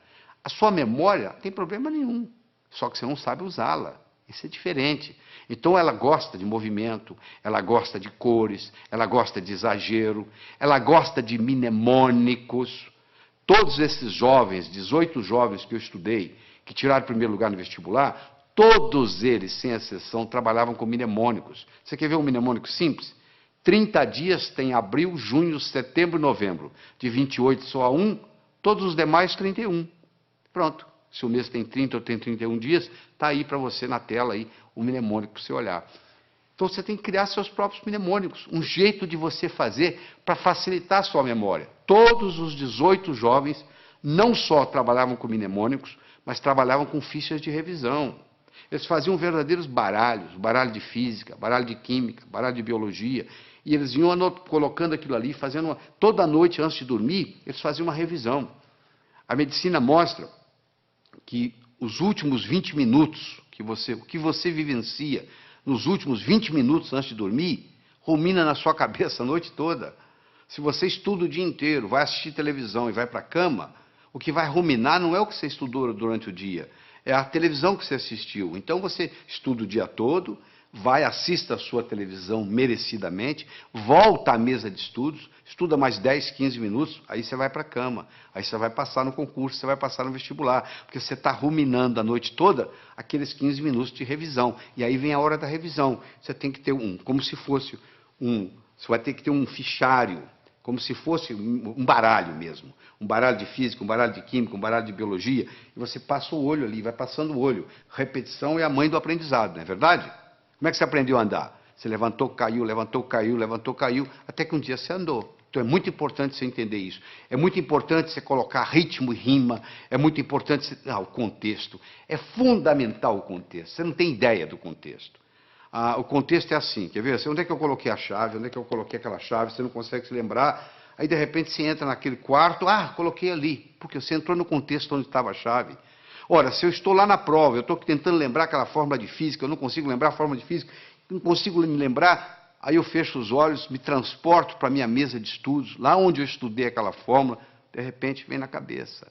A sua memória não tem problema nenhum, só que você não sabe usá-la. Isso é diferente. Então ela gosta de movimento, ela gosta de cores, ela gosta de exagero, ela gosta de mnemônicos. Todos esses jovens, 18 jovens que eu estudei, que tiraram o primeiro lugar no vestibular, todos eles, sem exceção, trabalhavam com mnemônicos. Você quer ver um mnemônico simples? 30 dias tem abril, junho, setembro e novembro. De 28 só a 1, todos os demais 31. Pronto. Se o mês tem 30 ou tem 31 dias, está aí para você na tela aí, o mnemônico para você olhar. Então você tem que criar seus próprios mnemônicos, um jeito de você fazer para facilitar a sua memória. Todos os 18 jovens não só trabalhavam com mnemônicos, mas trabalhavam com fichas de revisão. Eles faziam verdadeiros baralhos, baralho de física, baralho de química, baralho de biologia, e eles iam colocando aquilo ali, fazendo toda noite antes de dormir, eles faziam uma revisão. A medicina mostra que os últimos 20 minutos, o que você vivencia nos últimos 20 minutos antes de dormir, rumina na sua cabeça a noite toda. Se você estuda o dia inteiro, vai assistir televisão e vai para a cama, o que vai ruminar não é o que você estudou durante o dia, é a televisão que você assistiu. Então você estuda o dia todo, vai, assista a sua televisão merecidamente, volta à mesa de estudos, estuda mais 10, 15 minutos, aí você vai para a cama, aí você vai passar no concurso, você vai passar no vestibular, porque você está ruminando a noite toda aqueles 15 minutos de revisão, e aí vem a hora da revisão. Você tem que ter como se fosse você vai ter que ter um fichário, como se fosse um baralho mesmo, um baralho de física, um baralho de química, um baralho de biologia, e você passa o olho ali, vai passando o olho. Repetição é a mãe do aprendizado, não é verdade? Como é que você aprendeu a andar? Você levantou, caiu, levantou, caiu, levantou, caiu, até que um dia você andou. Então é muito importante você entender isso. É muito importante você colocar ritmo e rima, é muito importante você... o contexto. É fundamental o contexto. Você não tem ideia do contexto. O contexto é assim, quer ver? Onde é que eu coloquei a chave? Onde é que eu coloquei aquela chave? Você não consegue se lembrar. Aí, de repente, você entra naquele quarto. Coloquei ali. Porque você entrou no contexto onde estava a chave. Ora, se eu estou lá na prova, eu estou tentando lembrar aquela fórmula de física, eu não consigo lembrar a fórmula de física, não consigo me lembrar, aí eu fecho os olhos, me transporto para a minha mesa de estudos, lá onde eu estudei aquela fórmula, de repente vem na cabeça.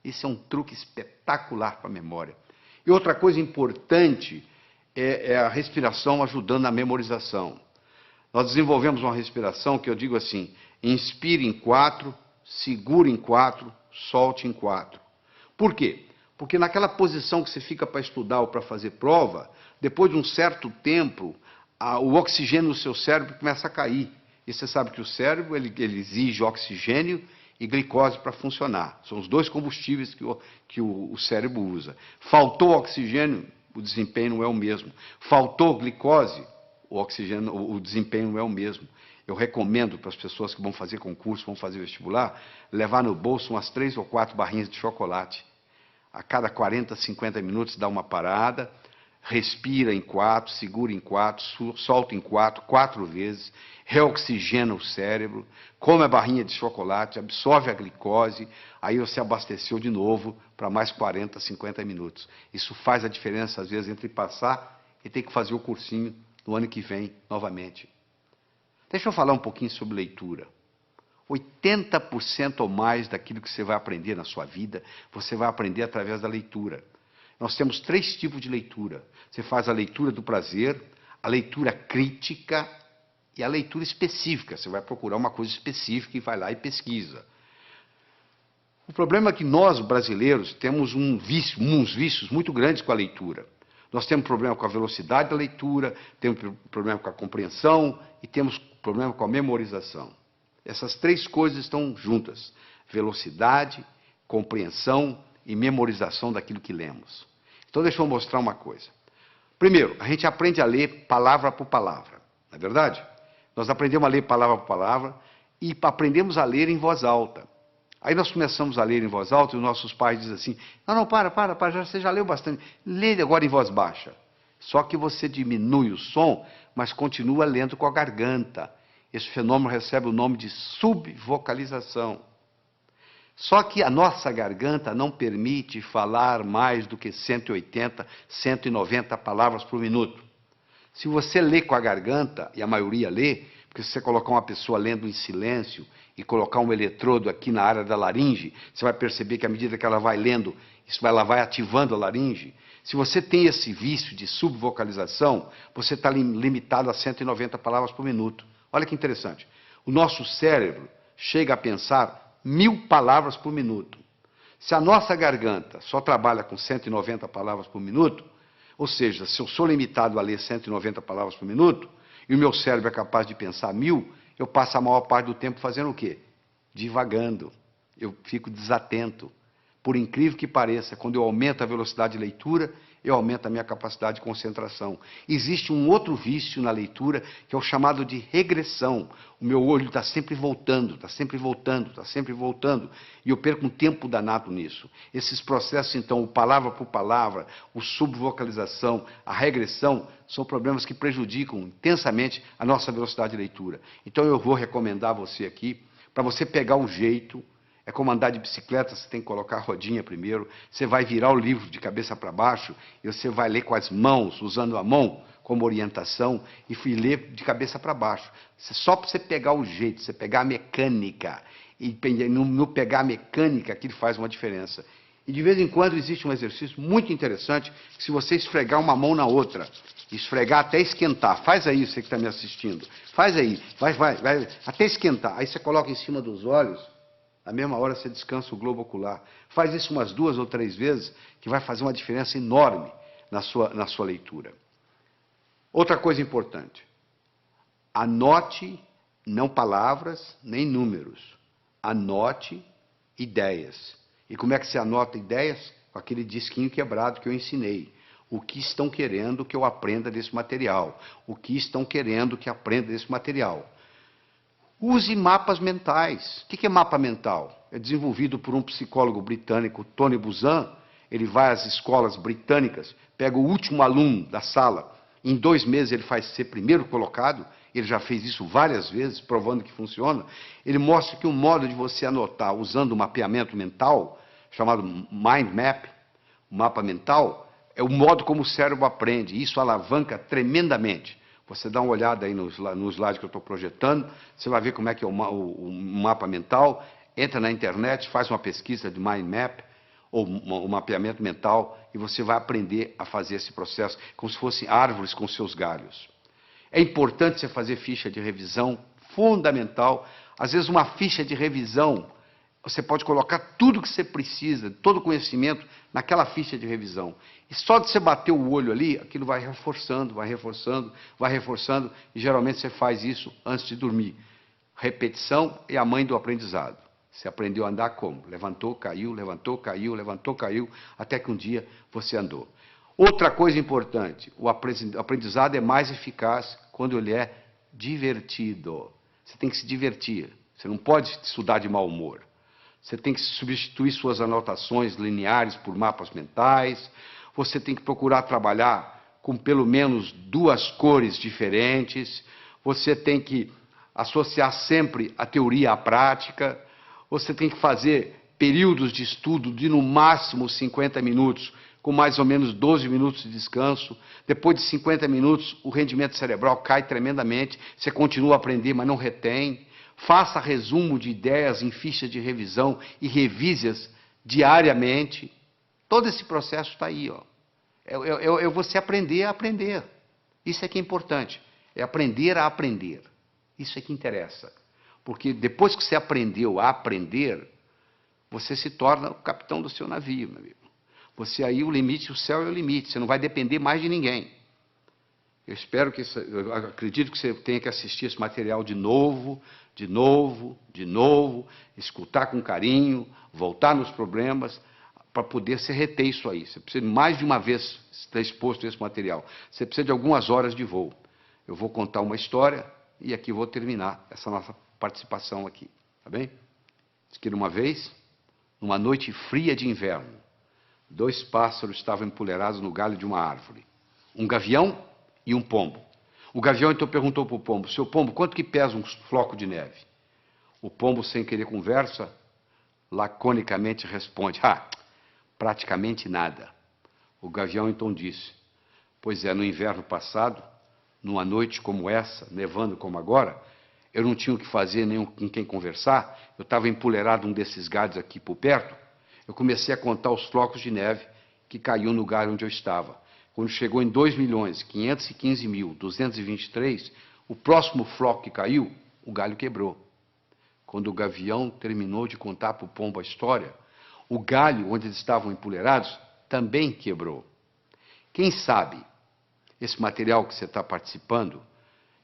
Isso é um truque espetacular para a memória. E outra coisa importante é a respiração ajudando na memorização. Nós desenvolvemos uma respiração que eu digo assim, inspire em 4, segure em 4, solte em 4. Por quê? Porque naquela posição que você fica para estudar ou para fazer prova, depois de um certo tempo, o oxigênio no seu cérebro começa a cair. E você sabe que o cérebro ele exige oxigênio e glicose para funcionar. São os dois combustíveis que o cérebro usa. Faltou oxigênio, o desempenho não é o mesmo. Faltou glicose, o desempenho não é o mesmo. Eu recomendo para as pessoas que vão fazer concurso, vão fazer vestibular, levar no bolso umas 3 ou 4 barrinhas de chocolate. A cada 40, 50 minutos dá uma parada, respira em 4, segura em 4, solta em 4, 4 vezes, reoxigena o cérebro, come a barrinha de chocolate, absorve a glicose, aí você abasteceu de novo para mais 40, 50 minutos. Isso faz a diferença, às vezes, entre passar e ter que fazer o cursinho no ano que vem, novamente. Deixa eu falar um pouquinho sobre leitura. 80% ou mais daquilo que você vai aprender na sua vida, você vai aprender através da leitura. Nós temos 3 tipos de leitura. Você faz a leitura do prazer, a leitura crítica e a leitura específica. Você vai procurar uma coisa específica e vai lá e pesquisa. O problema é que nós, brasileiros, temos uns vícios muito grandes com a leitura. Nós temos problema com a velocidade da leitura, temos problema com a compreensão e temos problema com a memorização. Essas 3 coisas estão juntas: velocidade, compreensão e memorização daquilo que lemos. Então, deixa eu mostrar uma coisa. Primeiro, a gente aprende a ler palavra por palavra, não é verdade? Nós aprendemos a ler palavra por palavra e aprendemos a ler em voz alta. Aí nós começamos a ler em voz alta e os nossos pais dizem assim, não, para, você já leu bastante, lê agora em voz baixa. Só que você diminui o som, mas continua lendo com a garganta. Esse fenômeno recebe o nome de subvocalização. Só que a nossa garganta não permite falar mais do que 180, 190 palavras por minuto. Se você lê com a garganta, e a maioria lê, porque se você colocar uma pessoa lendo em silêncio e colocar um eletrodo aqui na área da laringe, você vai perceber que à medida que ela vai lendo, ela vai ativando a laringe. Se você tem esse vício de subvocalização, você está limitado a 190 palavras por minuto. Olha que interessante. O nosso cérebro chega a pensar 1000 palavras por minuto. Se a nossa garganta só trabalha com 190 palavras por minuto, ou seja, se eu sou limitado a ler 190 palavras por minuto, e o meu cérebro é capaz de pensar 1000, eu passo a maior parte do tempo fazendo o quê? Divagando. Eu fico desatento. Por incrível que pareça, quando eu aumento a velocidade de leitura, eu aumento a minha capacidade de concentração. Existe um outro vício na leitura, que é o chamado de regressão. O meu olho está sempre voltando, está sempre voltando, está sempre voltando, e eu perco um tempo danado nisso. Esses processos, então, o palavra por palavra, o subvocalização, a regressão, são problemas que prejudicam intensamente a nossa velocidade de leitura. Então, eu vou recomendar a você aqui, para você pegar o jeito. É como andar de bicicleta, você tem que colocar a rodinha primeiro, você vai virar o livro de cabeça para baixo, e você vai ler com as mãos, usando a mão como orientação, e ler de cabeça para baixo. Só para você pegar o jeito, você pegar a mecânica, e no pegar a mecânica, aquilo faz uma diferença. E de vez em quando existe um exercício muito interessante, que se você esfregar uma mão na outra, esfregar até esquentar, faz aí, você que está me assistindo, faz aí, vai, até esquentar, aí você coloca em cima dos olhos, na mesma hora você descansa o globo ocular. Faz isso umas 2 ou 3 vezes, que vai fazer uma diferença enorme na sua leitura. Outra coisa importante. Anote, não palavras, nem números. Anote ideias. E como é que se anota ideias? Com aquele disquinho quebrado que eu ensinei. O que estão querendo que eu aprenda desse material? O que estão querendo que aprenda desse material? Use mapas mentais. O que é mapa mental? É desenvolvido por um psicólogo britânico, Tony Buzan. Ele vai às escolas britânicas, pega o último aluno da sala, em 2 meses ele faz ser primeiro colocado, ele já fez isso várias vezes, provando que funciona. Ele mostra que um modo de você anotar usando um mapeamento mental, chamado Mind Map, O mapa mental é o modo como o cérebro aprende, e isso alavanca tremendamente. Você dá uma olhada aí no slide que eu estou projetando, você vai ver como é que é o mapa mental, entra na internet, faz uma pesquisa de mind map, ou um mapeamento mental, e você vai aprender a fazer esse processo, como se fossem árvores com seus galhos. É importante você fazer ficha de revisão, fundamental. Às vezes uma ficha de revisão, você pode colocar tudo que você precisa, todo o conhecimento, naquela ficha de revisão. E só de você bater o olho ali, aquilo vai reforçando, vai reforçando, vai reforçando, e geralmente você faz isso antes de dormir. Repetição é a mãe do aprendizado. Você aprendeu a andar como? Levantou, caiu, levantou, caiu, levantou, caiu, até que um dia você andou. Outra coisa importante, o aprendizado é mais eficaz quando ele é divertido. Você tem que se divertir, você não pode estudar de mau humor. Você tem que substituir suas anotações lineares por mapas mentais, você tem que procurar trabalhar com pelo menos 2 cores diferentes, você tem que associar sempre a teoria à prática, você tem que fazer períodos de estudo de no máximo 50 minutos, com mais ou menos 12 minutos de descanso. Depois de 50 minutos, o rendimento cerebral cai tremendamente, você continua a aprender, mas não retém. Faça resumo de ideias em fichas de revisão e revise-as diariamente. Todo esse processo está aí, ó. É você aprender a aprender. Isso é que é importante. É aprender a aprender. Isso é que interessa. Porque depois que você aprendeu a aprender, você se torna o capitão do seu navio, meu amigo. Você aí, o limite, o céu é o limite. Você não vai depender mais de ninguém. Eu espero que, eu acredito que você tenha que assistir esse material de novo, de novo, de novo, escutar com carinho, voltar nos problemas, para poder se reter isso aí. Você precisa mais de uma vez estar exposto a esse material. Você precisa de algumas horas de voo. Eu vou contar uma história e aqui vou terminar essa nossa participação aqui. Tá bem? Diz que uma vez, numa noite fria de inverno, 2 pássaros estavam empoleirados no galho de uma árvore. Um gavião e um pombo. O gavião então perguntou para o pombo: seu pombo, quanto que pesa um floco de neve? O pombo, sem querer conversa, laconicamente responde: praticamente nada. O gavião então disse: pois é, no inverno passado, numa noite como essa, nevando como agora, eu não tinha o que fazer, nem com quem conversar, eu estava empoleirado num desses galhos aqui por perto, eu comecei a contar os flocos de neve que caiu no galho onde eu estava. Quando chegou em 2.515.223, o próximo floco que caiu, o galho quebrou. Quando o gavião terminou de contar para o pombo a história, o galho onde eles estavam empoleirados também quebrou. Quem sabe esse material que você está participando,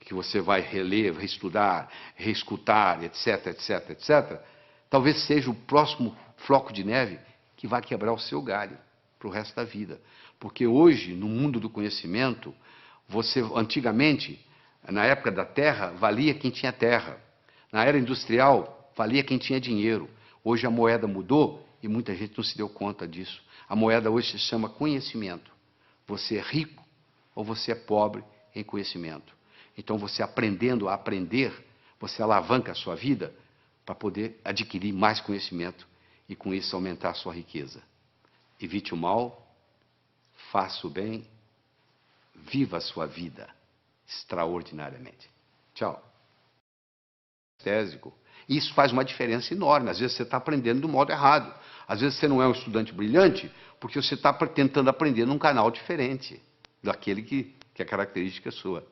que você vai reler, reestudar, reescutar, etc, etc, etc, talvez seja o próximo floco de neve que vai quebrar o seu galho para o resto da vida. Porque hoje, no mundo do conhecimento, antigamente, na época da terra, valia quem tinha terra. Na era industrial, valia quem tinha dinheiro. Hoje a moeda mudou e muita gente não se deu conta disso. A moeda hoje se chama conhecimento. Você é rico ou você é pobre em conhecimento. Então, você aprendendo a aprender, você alavanca a sua vida para poder adquirir mais conhecimento e, com isso, aumentar a sua riqueza. Evite o mal, faça o bem, viva a sua vida extraordinariamente. Tchau. Isso faz uma diferença enorme. Às vezes você está aprendendo do modo errado. Às vezes você não é um estudante brilhante porque você está tentando aprender num canal diferente daquele que é característica sua.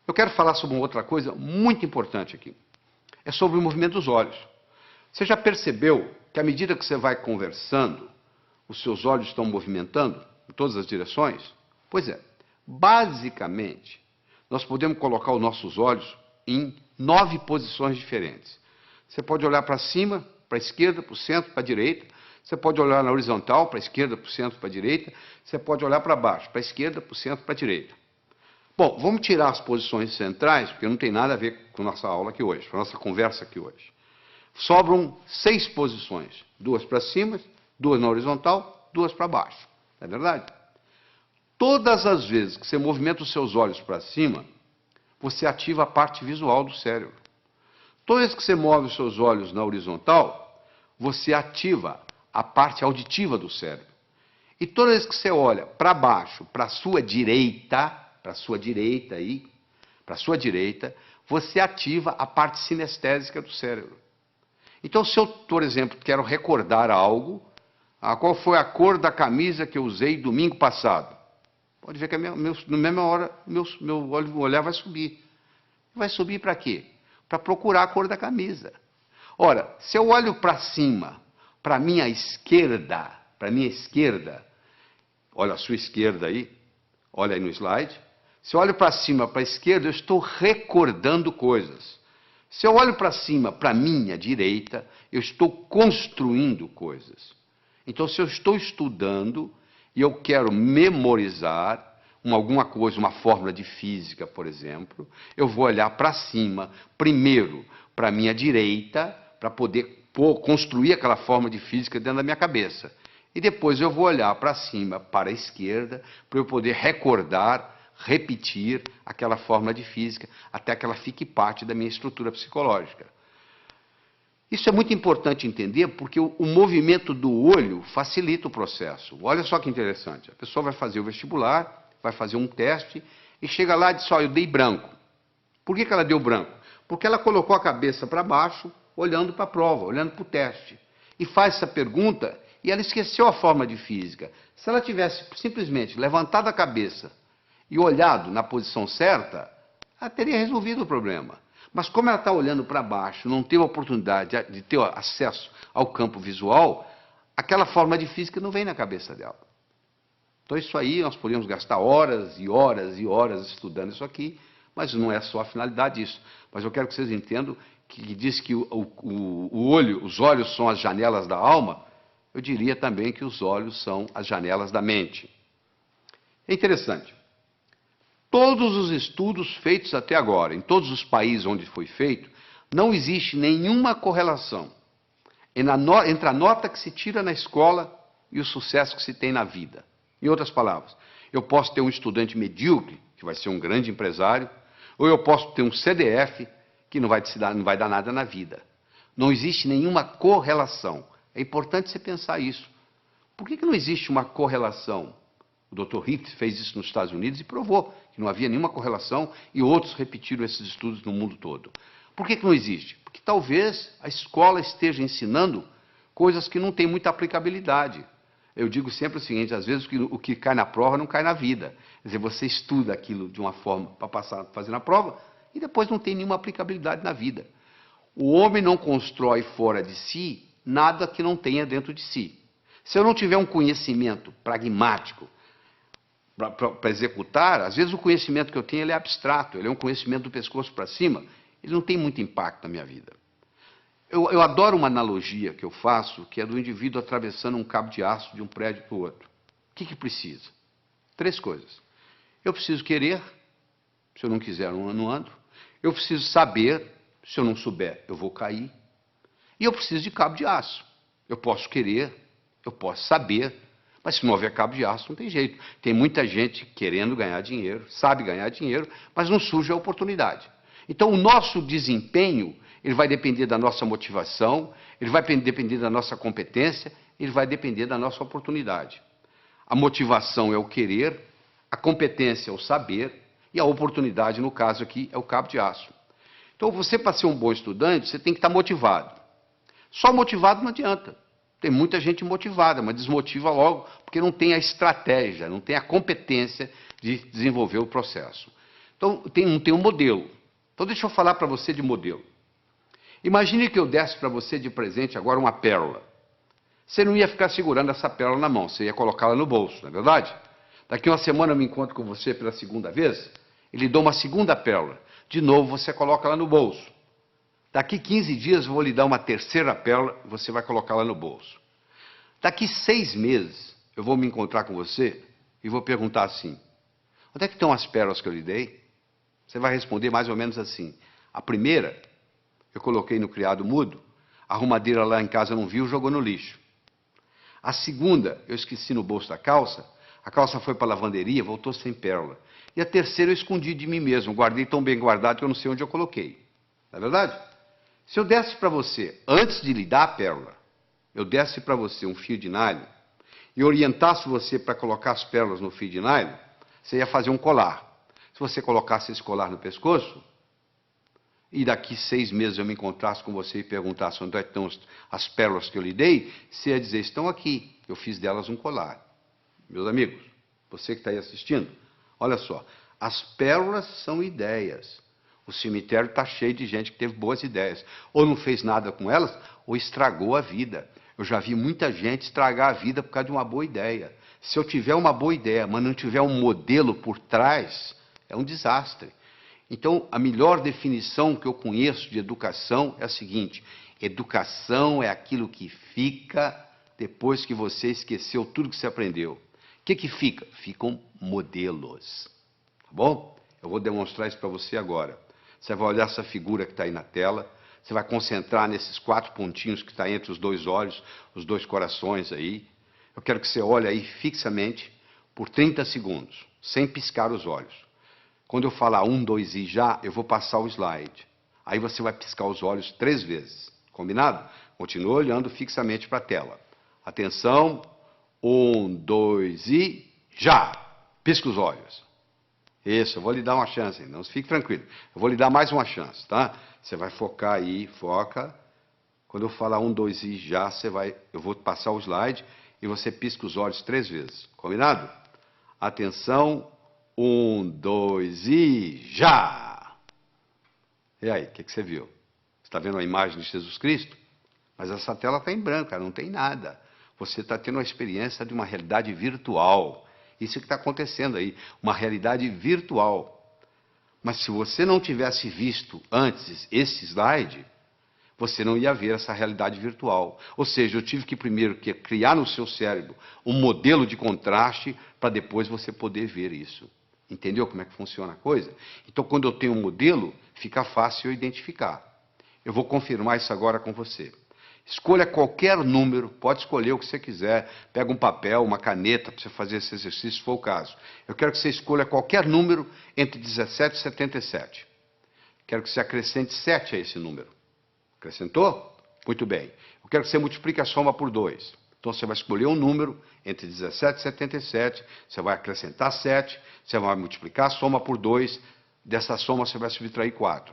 Eu quero falar sobre uma outra coisa muito importante aqui. É sobre o movimento dos olhos. Você já percebeu que à medida que você vai conversando, os seus olhos estão movimentando em todas as direções? Pois é. Basicamente, nós podemos colocar os nossos olhos em 9 posições diferentes. Você pode olhar para cima, para a esquerda, para o centro, para a direita. Você pode olhar na horizontal, para a esquerda, para o centro, para a direita. Você pode olhar para baixo, para a esquerda, para o centro, para a direita. Bom, vamos tirar as posições centrais, porque não tem nada a ver com a nossa aula aqui hoje, com a nossa conversa aqui hoje. Sobram 6 posições. 2 para cima, 2 na horizontal, 2 para baixo. Não é verdade? Todas as vezes que você movimenta os seus olhos para cima, você ativa a parte visual do cérebro. Toda vez que você move os seus olhos na horizontal, você ativa a parte auditiva do cérebro. E toda vez que você olha para baixo, para a sua direita, aí, para a sua direita, você ativa a parte sinestésica do cérebro. Então, se eu, por exemplo, quero recordar algo, qual foi a cor da camisa que eu usei domingo passado? Pode ver que na mesma hora meu olhar vai subir. Vai subir para quê? Para procurar a cor da camisa. Ora, se eu olho para cima, para a minha esquerda, olha a sua esquerda aí, olha aí no slide. Se eu olho para cima, para a esquerda, eu estou recordando coisas. Se eu olho para cima, para a minha direita, eu estou construindo coisas. Então, se eu estou estudando e eu quero memorizar alguma coisa, uma fórmula de física, por exemplo, eu vou olhar para cima, primeiro para a minha direita, para poder construir aquela fórmula de física dentro da minha cabeça. E depois eu vou olhar para cima, para a esquerda, para eu poder recordar, repetir aquela fórmula de física, até que ela fique parte da minha estrutura psicológica. Isso é muito importante entender, porque o movimento do olho facilita o processo. Olha só que interessante. A pessoa vai fazer o vestibular, vai fazer um teste, e chega lá e diz, eu dei branco. Por que ela deu branco? Porque ela colocou a cabeça para baixo, olhando para a prova, olhando para o teste. E faz essa pergunta, e ela esqueceu a fórmula de física. Se ela tivesse simplesmente levantado a cabeça e olhado na posição certa, ela teria resolvido o problema. Mas como ela está olhando para baixo, não teve a oportunidade de ter acesso ao campo visual, aquela forma de física não vem na cabeça dela. Então isso aí, nós podemos gastar horas e horas e horas estudando isso aqui, mas não é só a finalidade disso. Mas eu quero que vocês entendam que diz que os olhos são as janelas da alma, eu diria também que os olhos são as janelas da mente. É interessante. Todos os estudos feitos até agora, em todos os países onde foi feito, não existe nenhuma correlação entre a nota que se tira na escola e o sucesso que se tem na vida. Em outras palavras, eu posso ter um estudante medíocre, que vai ser um grande empresário, ou eu posso ter um CDF, que não vai dar nada na vida. Não existe nenhuma correlação. É importante você pensar isso. Por que não existe uma correlação? O Dr. Hicks fez isso nos Estados Unidos e provou que não havia nenhuma correlação, e outros repetiram esses estudos no mundo todo. Por que não existe? Porque talvez a escola esteja ensinando coisas que não têm muita aplicabilidade. Eu digo sempre o seguinte, às vezes o que cai na prova não cai na vida. Quer dizer, você estuda aquilo de uma forma para fazer na prova, e depois não tem nenhuma aplicabilidade na vida. O homem não constrói fora de si nada que não tenha dentro de si. Se eu não tiver um conhecimento pragmático para executar, às vezes o conhecimento que eu tenho ele é abstrato, ele é um conhecimento do pescoço para cima, ele não tem muito impacto na minha vida. Eu adoro uma analogia que eu faço, que é do indivíduo atravessando um cabo de aço de um prédio para o outro. O que precisa? 3 coisas. Eu preciso querer, se eu não quiser, eu não ando. Eu preciso saber, se eu não souber, eu vou cair. E eu preciso de cabo de aço. Eu posso querer, eu posso saber, mas se não houver cabo de aço, não tem jeito. Tem muita gente querendo ganhar dinheiro, sabe ganhar dinheiro, mas não surge a oportunidade. Então, o nosso desempenho, ele vai depender da nossa motivação, ele vai depender da nossa competência, ele vai depender da nossa oportunidade. A motivação é o querer, a competência é o saber, e a oportunidade, no caso aqui, é o cabo de aço. Então, você, para ser um bom estudante, você tem que estar motivado. Só motivado não adianta. Tem muita gente motivada, mas desmotiva logo, porque não tem a estratégia, não tem a competência de desenvolver o processo. Então, não tem um modelo. Então, deixa eu falar para você de modelo. Imagine que eu desse para você de presente agora uma pérola. Você não ia ficar segurando essa pérola na mão, você ia colocá-la no bolso, não é verdade? Daqui uma semana eu me encontro com você pela segunda vez, e lhe dou uma segunda pérola. De novo, você coloca ela no bolso. Daqui 15 dias eu vou lhe dar uma terceira pérola, você vai colocá-la no bolso. Daqui 6 meses eu vou me encontrar com você e vou perguntar assim, onde é que estão as pérolas que eu lhe dei? Você vai responder mais ou menos assim, a primeira eu coloquei no criado mudo, a arrumadeira lá em casa não viu, jogou no lixo. A segunda eu esqueci no bolso da calça, a calça foi para a lavanderia, voltou sem pérola. E a terceira eu escondi de mim mesmo, guardei tão bem guardado que eu não sei onde eu coloquei. Não é verdade? Se eu desse para você, antes de lhe dar a pérola, eu desse para você um fio de nylon e orientasse você para colocar as pérolas no fio de nylon, você ia fazer um colar. Se você colocasse esse colar no pescoço, e daqui 6 meses eu me encontrasse com você e perguntasse onde estão as pérolas que eu lhe dei, você ia dizer, estão aqui, eu fiz delas um colar. Meus amigos, você que está aí assistindo, olha só, as pérolas são ideias. O cemitério está cheio de gente que teve boas ideias. Ou não fez nada com elas, ou estragou a vida. Eu já vi muita gente estragar a vida por causa de uma boa ideia. Se eu tiver uma boa ideia, mas não tiver um modelo por trás, é um desastre. Então, a melhor definição que eu conheço de educação é a seguinte: educação é aquilo que fica depois que você esqueceu tudo que você aprendeu. O que fica? Ficam modelos. Tá bom? Eu vou demonstrar isso para você agora. Você vai olhar essa figura que está aí na tela, você vai concentrar nesses 4 pontinhos que está entre os 2 olhos, os 2 corações aí. Eu quero que você olhe aí fixamente por 30 segundos, sem piscar os olhos. Quando eu falar 1, 2 e já, eu vou passar o slide. Aí você vai piscar os olhos 3 vezes. Combinado? Continua olhando fixamente para a tela. Atenção. 1, 2 e já! Pisca os olhos. Isso, eu vou lhe dar uma chance, não fique tranquilo. Eu vou lhe dar mais uma chance, tá? Você vai focar aí, foca. Quando eu falar 1, 2 e já, eu vou passar o slide e você pisca os olhos 3 vezes. Combinado? Atenção. 1, 2 e já! E aí, o que você viu? Você está vendo a imagem de Jesus Cristo? Mas essa tela está em branco, não tem nada. Você está tendo uma experiência de uma realidade virtual. Isso que está acontecendo aí, uma realidade virtual. Mas se você não tivesse visto antes esse slide, você não ia ver essa realidade virtual. Ou seja, eu tive que primeiro criar no seu cérebro um modelo de contraste para depois você poder ver isso. Entendeu como é que funciona a coisa? Então, quando eu tenho um modelo, fica fácil eu identificar. Eu vou confirmar isso agora com você. Escolha qualquer número, pode escolher o que você quiser. Pega um papel, uma caneta para você fazer esse exercício, se for o caso. Eu quero que você escolha qualquer número entre 17 e 77. Quero que você acrescente 7 a esse número. Acrescentou? Muito bem. Eu quero que você multiplique a soma por 2. Então, você vai escolher um número entre 17 e 77, você vai acrescentar 7, você vai multiplicar a soma por 2, dessa soma você vai subtrair 4.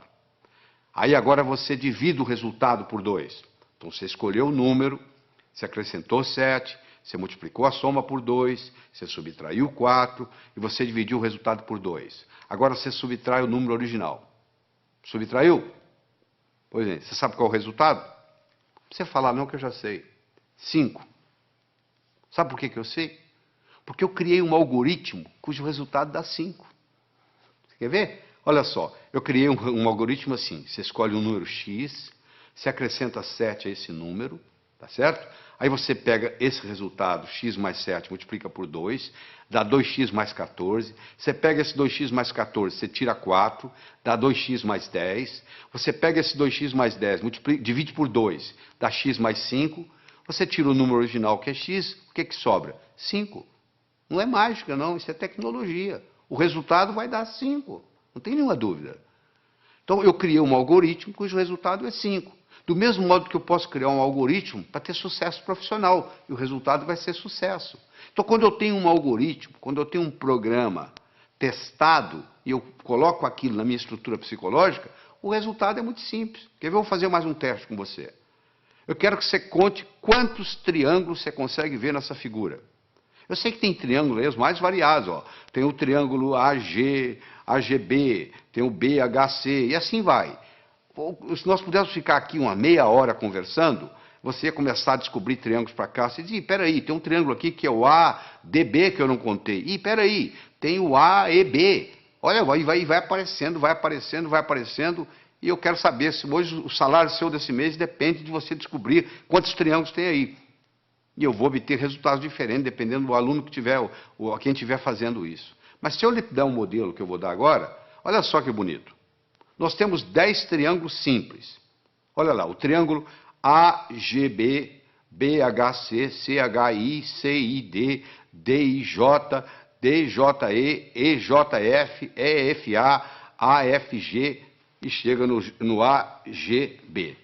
Aí, agora, você divide o resultado por 2. Então, você escolheu o número, você acrescentou 7, você multiplicou a soma por 2, você subtraiu 4 e você dividiu o resultado por 2. Agora, você subtrai o número original. Subtraiu? Pois é, você sabe qual é o resultado? Não precisa falar não, que eu já sei. 5. Sabe por que eu sei? Porque eu criei um algoritmo cujo resultado dá 5. Você quer ver? Olha só, eu criei um algoritmo assim. Você escolhe um número X, você acrescenta 7 a esse número, tá certo? Aí você pega esse resultado, x mais 7, multiplica por 2, dá 2x mais 14. Você pega esse 2x mais 14, você tira 4, dá 2x mais 10. Você pega esse 2x mais 10, divide por 2, dá x mais 5. Você tira o número original, que é x, o que sobra? 5. Não é mágica, não, isso é tecnologia. O resultado vai dar 5, não tem nenhuma dúvida. Então, eu criei um algoritmo cujo resultado é 5. Do mesmo modo que eu posso criar um algoritmo para ter sucesso profissional, e o resultado vai ser sucesso. Então, quando eu tenho um algoritmo, quando eu tenho um programa testado, e eu coloco aquilo na minha estrutura psicológica, o resultado é muito simples. Quer ver? Eu vou fazer mais um teste com você. Eu quero que você conte quantos triângulos você consegue ver nessa figura. Eu sei que tem triângulos aí, os mais variados. Ó. Tem o triângulo AG, AGB, tem o BHC, e assim vai. Se nós pudéssemos ficar aqui uma meia hora conversando, você ia começar a descobrir triângulos para cá. Você diz, peraí, tem um triângulo aqui que é o ADB que eu não contei. Ih, peraí, tem o AEB. Olha, vai aparecendo, vai aparecendo, vai aparecendo. E eu quero saber se hoje o salário seu desse mês depende de você descobrir quantos triângulos tem aí. E eu vou obter resultados diferentes, dependendo do aluno que tiver, ou quem estiver fazendo isso. Mas se eu lhe der um modelo que eu vou dar agora, olha só que bonito. Nós temos 10 triângulos simples. Olha lá, o triângulo AGB, BHC, CHI, CID, DIJ, DJE, EJF, EFA, AFG e chega no AGB.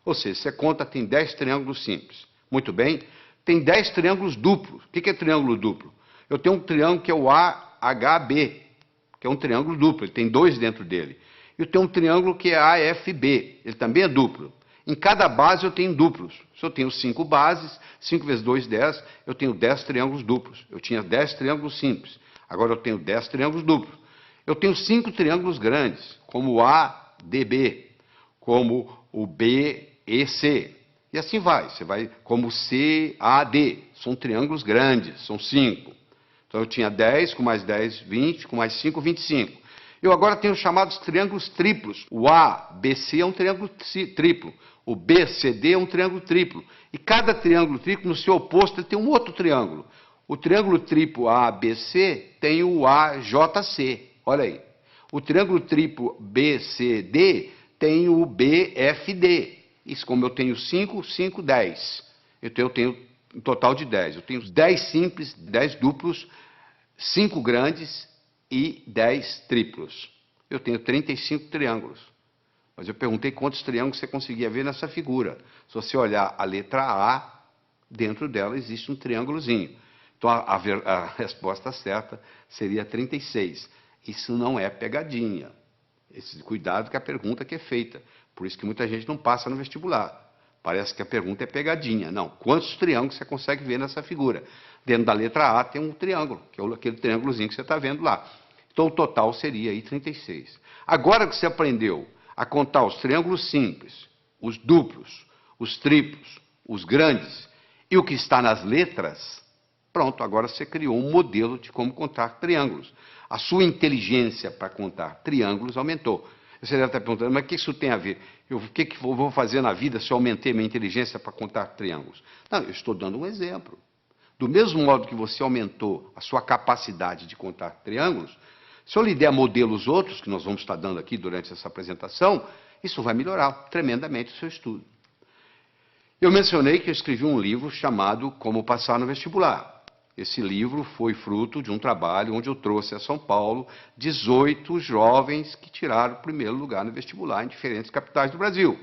Ou seja, você conta, tem 10 triângulos simples. Muito bem. tem 10 triângulos duplos. O que é triângulo duplo? Eu tenho um triângulo que é o AHB, que é um triângulo duplo, ele tem 2 dentro dele. E eu tenho um triângulo que é AFB, ele também é duplo. Em cada base eu tenho duplos. Se eu tenho 5 bases, 5 vezes 2, 10, eu tenho 10 triângulos duplos. Eu tinha 10 triângulos simples, agora eu tenho 10 triângulos duplos. Eu tenho 5 triângulos grandes, como o ADB, como o BEC. E assim vai, você vai como o CAD. São triângulos grandes, são 5. Então eu tinha 10, com mais 10, 20, com mais 5, 25. Eu agora tenho os chamados triângulos triplos. O ABC é um triângulo triplo. O BCD é um triângulo triplo. E cada triângulo triplo, no seu oposto, ele tem um outro triângulo. O triângulo triplo ABC tem o AJC. Olha aí. O triângulo triplo BCD tem o BFD. Isso, como eu tenho 5, 5, 10. Então eu tenho um total de 10. Eu tenho 10 simples, 10 duplos, 5 grandes e 10 triplos. Eu tenho 35 triângulos. Mas eu perguntei quantos triângulos você conseguia ver nessa figura. Se você olhar a letra A, dentro dela existe um triângulozinho. Então a resposta certa seria 36. Isso não é pegadinha. Cuidado com a pergunta que é feita. Por isso que muita gente não passa no vestibular. Parece que a pergunta é pegadinha. Não. Quantos triângulos você consegue ver nessa figura? Dentro da letra A tem um triângulo, que é aquele triângulozinho que você está vendo lá. Então o total seria aí 36. Agora que você aprendeu a contar os triângulos simples, os duplos, os triplos, os grandes e o que está nas letras, pronto, agora você criou um modelo de como contar triângulos. A sua inteligência para contar triângulos aumentou. Você deve estar perguntando, mas o que isso tem a ver? O que eu vou fazer na vida se eu aumentei minha inteligência para contar triângulos? Não, eu estou dando um exemplo. Do mesmo modo que você aumentou a sua capacidade de contar triângulos, se eu lhe der modelos outros, que nós vamos estar dando aqui durante essa apresentação, isso vai melhorar tremendamente o seu estudo. Eu mencionei que eu escrevi um livro chamado Como Passar no Vestibular. Esse livro foi fruto de um trabalho onde eu trouxe a São Paulo 18 jovens que tiraram o primeiro lugar no vestibular em diferentes capitais do Brasil.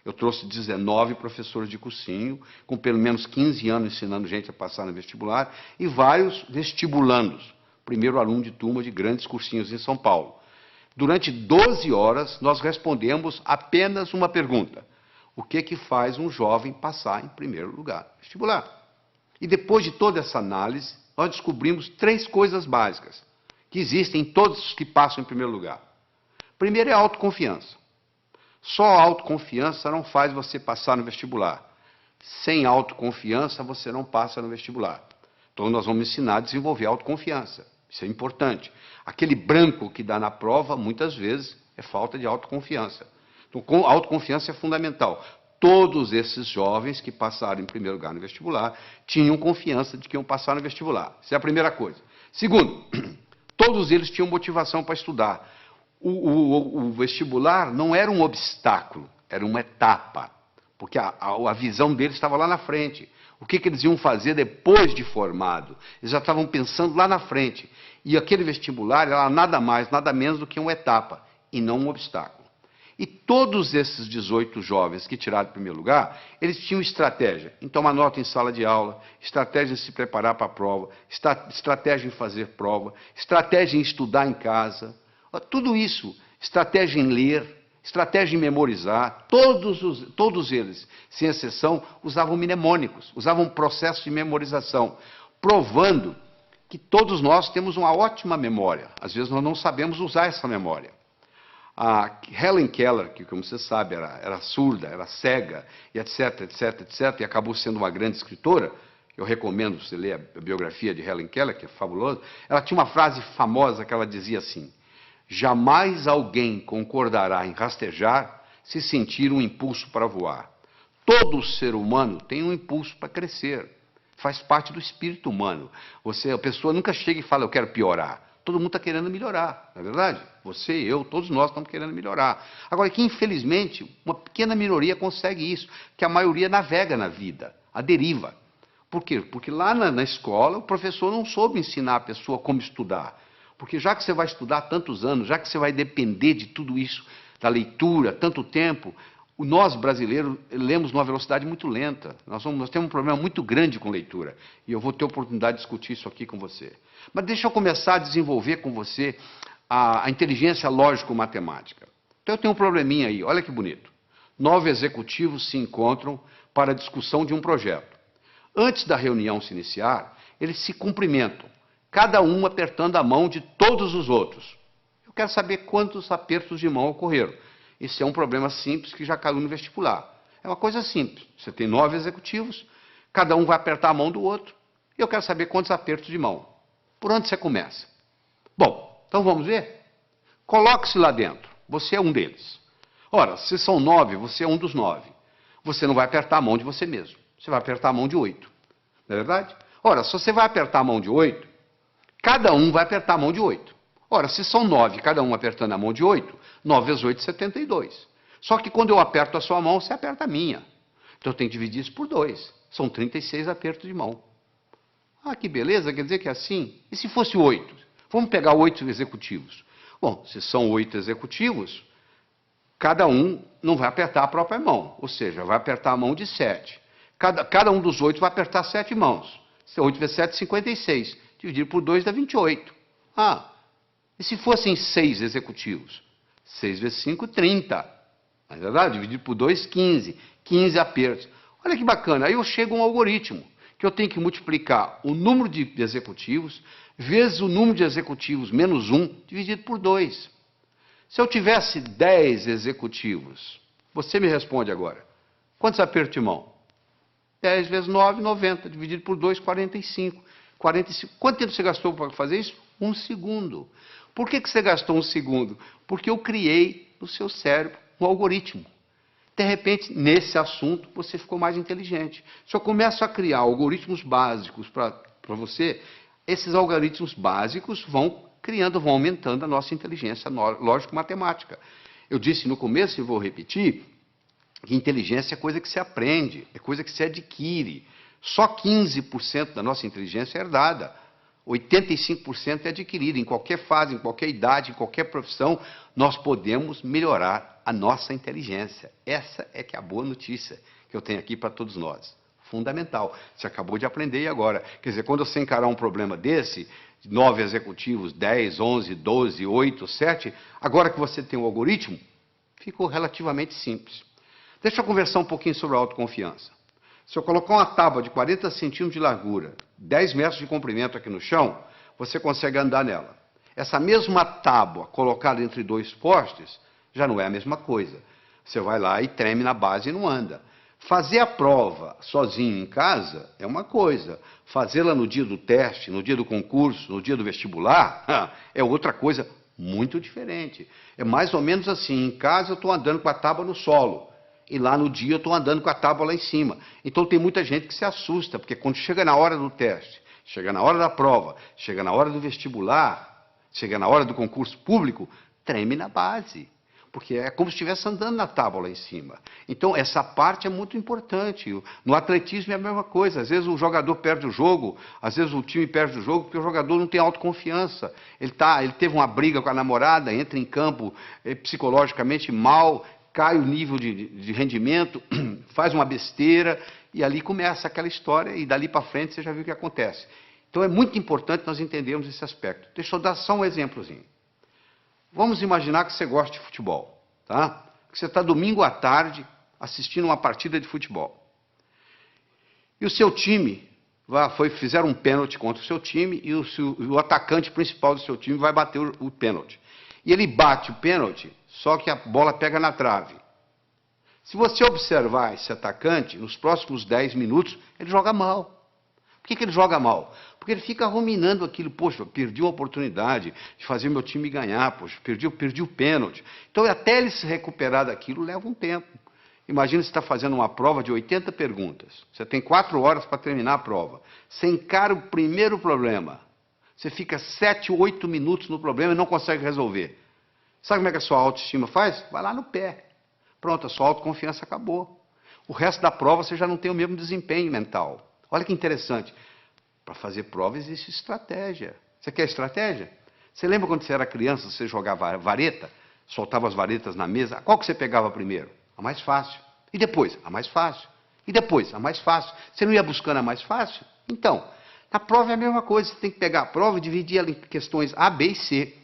Eu trouxe 19 professores de cursinho, com pelo menos 15 anos ensinando gente a passar no vestibular, e vários vestibulandos, primeiro aluno de turma de grandes cursinhos em São Paulo. Durante 12 horas, nós respondemos apenas uma pergunta. O que faz um jovem passar em primeiro lugar no vestibular? E depois de toda essa análise, nós descobrimos 3 coisas básicas que existem em todos os que passam em primeiro lugar. Primeiro é a autoconfiança. Só a autoconfiança não faz você passar no vestibular. Sem autoconfiança, você não passa no vestibular. Então, nós vamos ensinar a desenvolver a autoconfiança. Isso é importante. Aquele branco que dá na prova, muitas vezes, é falta de autoconfiança. Então, a autoconfiança é fundamental. Todos esses jovens que passaram em primeiro lugar no vestibular tinham confiança de que iam passar no vestibular. Essa é a primeira coisa. Segundo, todos eles tinham motivação para estudar. O vestibular não era um obstáculo, era uma etapa. Porque a visão deles estava lá na frente. O que eles iam fazer depois de formado? Eles já estavam pensando lá na frente. E aquele vestibular era nada mais, nada menos do que uma etapa, e não um obstáculo. E todos esses 18 jovens que tiraram o primeiro lugar, eles tinham estratégia em tomar nota em sala de aula, estratégia em se preparar para a prova, estratégia em fazer prova, estratégia em estudar em casa, tudo isso, estratégia em ler, estratégia em memorizar, todos eles, sem exceção, usavam mnemônicos, usavam um processo de memorização, provando que todos nós temos uma ótima memória. Às vezes nós não sabemos usar essa memória. A Helen Keller, que, como você sabe, era surda, era cega, e etc, etc, etc, e acabou sendo uma grande escritora, eu recomendo você ler a biografia de Helen Keller, que é fabulosa, ela tinha uma frase famosa que ela dizia assim: jamais alguém concordará em rastejar se sentir um impulso para voar. Todo ser humano tem um impulso para crescer, faz parte do espírito humano. A pessoa nunca chega e fala, eu quero piorar. Todo mundo está querendo melhorar, não é verdade? Você, eu, todos nós estamos querendo melhorar. Agora, que infelizmente, uma pequena minoria consegue isso, que a maioria navega na vida, a deriva. Por quê? Porque lá na escola o professor não soube ensinar a pessoa como estudar. Porque já que você vai estudar tantos anos, já que você vai depender de tudo isso, da leitura, tanto tempo, Nós, brasileiros, lemos numa velocidade muito lenta. Nós temos um problema muito grande com leitura. E eu vou ter oportunidade de discutir isso aqui com você. Mas deixa eu começar a desenvolver com você a inteligência lógico-matemática. Então eu tenho um probleminha aí, olha que bonito. 9 executivos se encontram para a discussão de um projeto. Antes da reunião se iniciar, eles se cumprimentam, cada um apertando a mão de todos os outros. Eu quero saber quantos apertos de mão ocorreram. Esse é um problema simples que já caiu no vestibular. É uma coisa simples. Você tem 9 executivos, cada um vai apertar a mão do outro, e eu quero saber quantos apertos de mão. Por onde você começa? Bom, então vamos ver? Coloque-se lá dentro. Você é um deles. Ora, se são 9, você é um dos 9. Você não vai apertar a mão de você mesmo. Você vai apertar a mão de 8. Não é verdade? Ora, se você vai apertar a mão de 8, cada um vai apertar a mão de 8. Ora, se são 9, cada um apertando a mão de 8, 9 vezes 8, 72. Só que quando eu aperto a sua mão, você aperta a minha. Então eu tenho que dividir isso por 2. São 36 apertos de mão. Ah, que beleza, quer dizer que é assim? E se fosse 8? Vamos pegar 8 executivos. Bom, se são 8 executivos, cada um não vai apertar a própria mão, ou seja, vai apertar a mão de 7. Cada um dos 8 vai apertar 7 mãos. 8 vezes 7, 56. Dividir por 2 dá 28. Ah, e se fossem 6 executivos? 6 vezes 5, 30. Não é verdade? Dividir por 2, 15. 15 apertos. Olha que bacana. Aí eu chego a um algoritmo, que eu tenho que multiplicar o número de executivos vezes o número de executivos menos 1, dividido por 2. Se eu tivesse 10 executivos, você me responde agora. Quantos apertos de mão? 10 vezes 9, 90. Dividido por 2, 45. 45. Quanto tempo você gastou para fazer isso? 1 segundo. Por que você gastou 1 segundo? Porque eu criei no seu cérebro um algoritmo. De repente, nesse assunto, você ficou mais inteligente. Se eu começo a criar algoritmos básicos para você, esses algoritmos básicos vão criando, vão aumentando a nossa inteligência lógico-matemática. Eu disse no começo, e vou repetir, que inteligência é coisa que se aprende, é coisa que se adquire. Só 15% da nossa inteligência é herdada. 85% é adquirida. Em qualquer fase, em qualquer idade, em qualquer profissão, nós podemos melhorar a nossa inteligência. Essa é que é a boa notícia que eu tenho aqui para todos nós. Fundamental. Você acabou de aprender agora. Quer dizer, quando você encarar um problema desse, 9 executivos, 10, 11, 12, 8, 7, agora que você tem o algoritmo, ficou relativamente simples. Deixa eu conversar um pouquinho sobre a autoconfiança. Se eu colocar uma tábua de 40 centímetros de largura, 10 metros de comprimento aqui no chão, você consegue andar nela. Essa mesma tábua colocada entre 2 postes já não é a mesma coisa. Você vai lá e treme na base e não anda. Fazer a prova sozinho em casa é uma coisa. Fazê-la no dia do teste, no dia do concurso, no dia do vestibular, é outra coisa muito diferente. É mais ou menos assim, em casa eu estou andando com a tábua no solo. E lá no dia eu estou andando com a tábua lá em cima. Então tem muita gente que se assusta, porque quando chega na hora do teste, chega na hora da prova, chega na hora do vestibular, chega na hora do concurso público, treme na base. Porque é como se estivesse andando na tábua lá em cima. Então essa parte é muito importante. No atletismo é a mesma coisa. Às vezes o jogador perde o jogo, às vezes o time perde o jogo porque o jogador não tem autoconfiança. Ele teve uma briga com a namorada, entra em campo psicologicamente mal, cai o nível de rendimento, faz uma besteira, e ali começa aquela história, e dali para frente você já viu o que acontece. Então é muito importante nós entendermos esse aspecto. Deixa eu dar só um exemplozinho. Vamos imaginar que você gosta de futebol, tá? Que você está domingo à tarde assistindo uma partida de futebol. E o seu time, fizeram um pênalti contra o seu time, e o atacante principal do seu time vai bater o pênalti. E ele bate o pênalti, só que a bola pega na trave. Se você observar esse atacante, nos próximos 10 minutos, ele joga mal. Por que ele joga mal? Porque ele fica ruminando aquilo. Poxa, perdi uma oportunidade de fazer meu time ganhar. Poxa, perdi o pênalti. Então, até ele se recuperar daquilo, leva um tempo. Imagina você está fazendo uma prova de 80 perguntas. Você tem 4 horas para terminar a prova. Você encara o primeiro problema. Você fica 7, 8 minutos no problema e não consegue resolver. Sabe como é que a sua autoestima faz? Vai lá no pé. Pronto, a sua autoconfiança acabou. O resto da prova você já não tem o mesmo desempenho mental. Olha que interessante. Para fazer prova existe estratégia. Você quer estratégia? Você lembra quando você era criança, você jogava vareta? Soltava as varetas na mesa. Qual que você pegava primeiro? A mais fácil. E depois? A mais fácil. E depois? A mais fácil. Você não ia buscando a mais fácil? Então, na prova é a mesma coisa. Você tem que pegar a prova e dividir ela em questões A, B e C.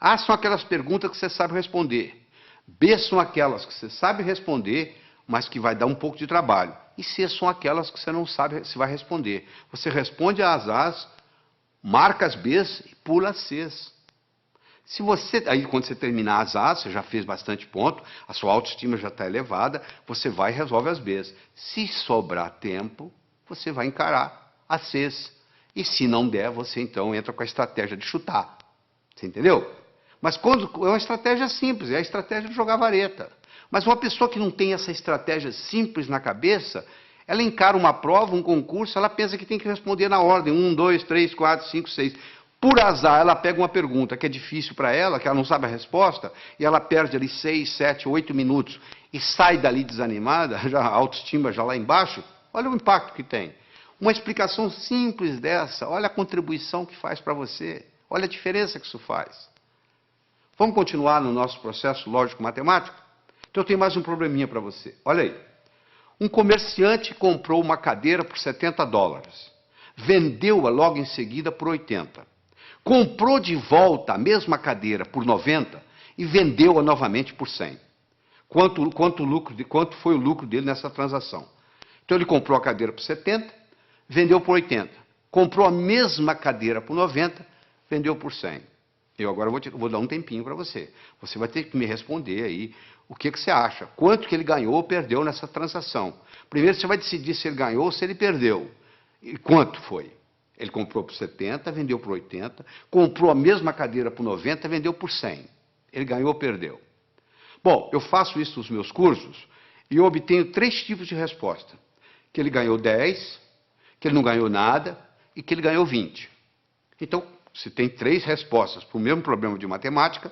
A são aquelas perguntas que você sabe responder. B são aquelas que você sabe responder, mas que vai dar um pouco de trabalho. E C são aquelas que você não sabe se vai responder. Você responde às A's, marca as B's e pula as C's. Se você, aí quando você terminar as A's, você já fez bastante ponto, a sua autoestima já está elevada, você vai e resolve as B's. Se sobrar tempo, você vai encarar as C's. E se não der, você então entra com a estratégia de chutar. Você entendeu? Mas quando, é uma estratégia simples, é a estratégia de jogar vareta. Mas uma pessoa que não tem essa estratégia simples na cabeça, ela encara uma prova, um concurso, ela pensa que tem que responder na ordem, 1, 2, 3, 4, 5, 6. Por azar, ela pega uma pergunta que é difícil para ela, que ela não sabe a resposta, e ela perde ali 6, 7, 8 minutos, e sai dali desanimada, já a autoestima já lá embaixo. Olha o impacto que tem. Uma explicação simples dessa, olha a contribuição que faz para você, olha a diferença que isso faz. Vamos continuar no nosso processo lógico-matemático? Então eu tenho mais um probleminha para você. Olha aí. Um comerciante comprou uma cadeira por $70. Vendeu-a logo em seguida por 80. Comprou de volta a mesma cadeira por 90 e vendeu-a novamente por 100. Quanto foi o lucro dele nessa transação? Então ele comprou a cadeira por 70, vendeu por 80. Comprou a mesma cadeira por 90, vendeu por 100. Eu agora vou dar um tempinho para você. Você vai ter que me responder aí o que você acha. Quanto que ele ganhou ou perdeu nessa transação. Primeiro você vai decidir se ele ganhou ou se ele perdeu. E quanto foi? Ele comprou por 70, vendeu por 80, comprou a mesma cadeira por 90, vendeu por 100. Ele ganhou ou perdeu? Bom, eu faço isso nos meus cursos e eu obtenho 3 tipos de resposta. Que ele ganhou 10, que ele não ganhou nada e que ele ganhou 20. Então, se tem 3 respostas para o mesmo problema de matemática,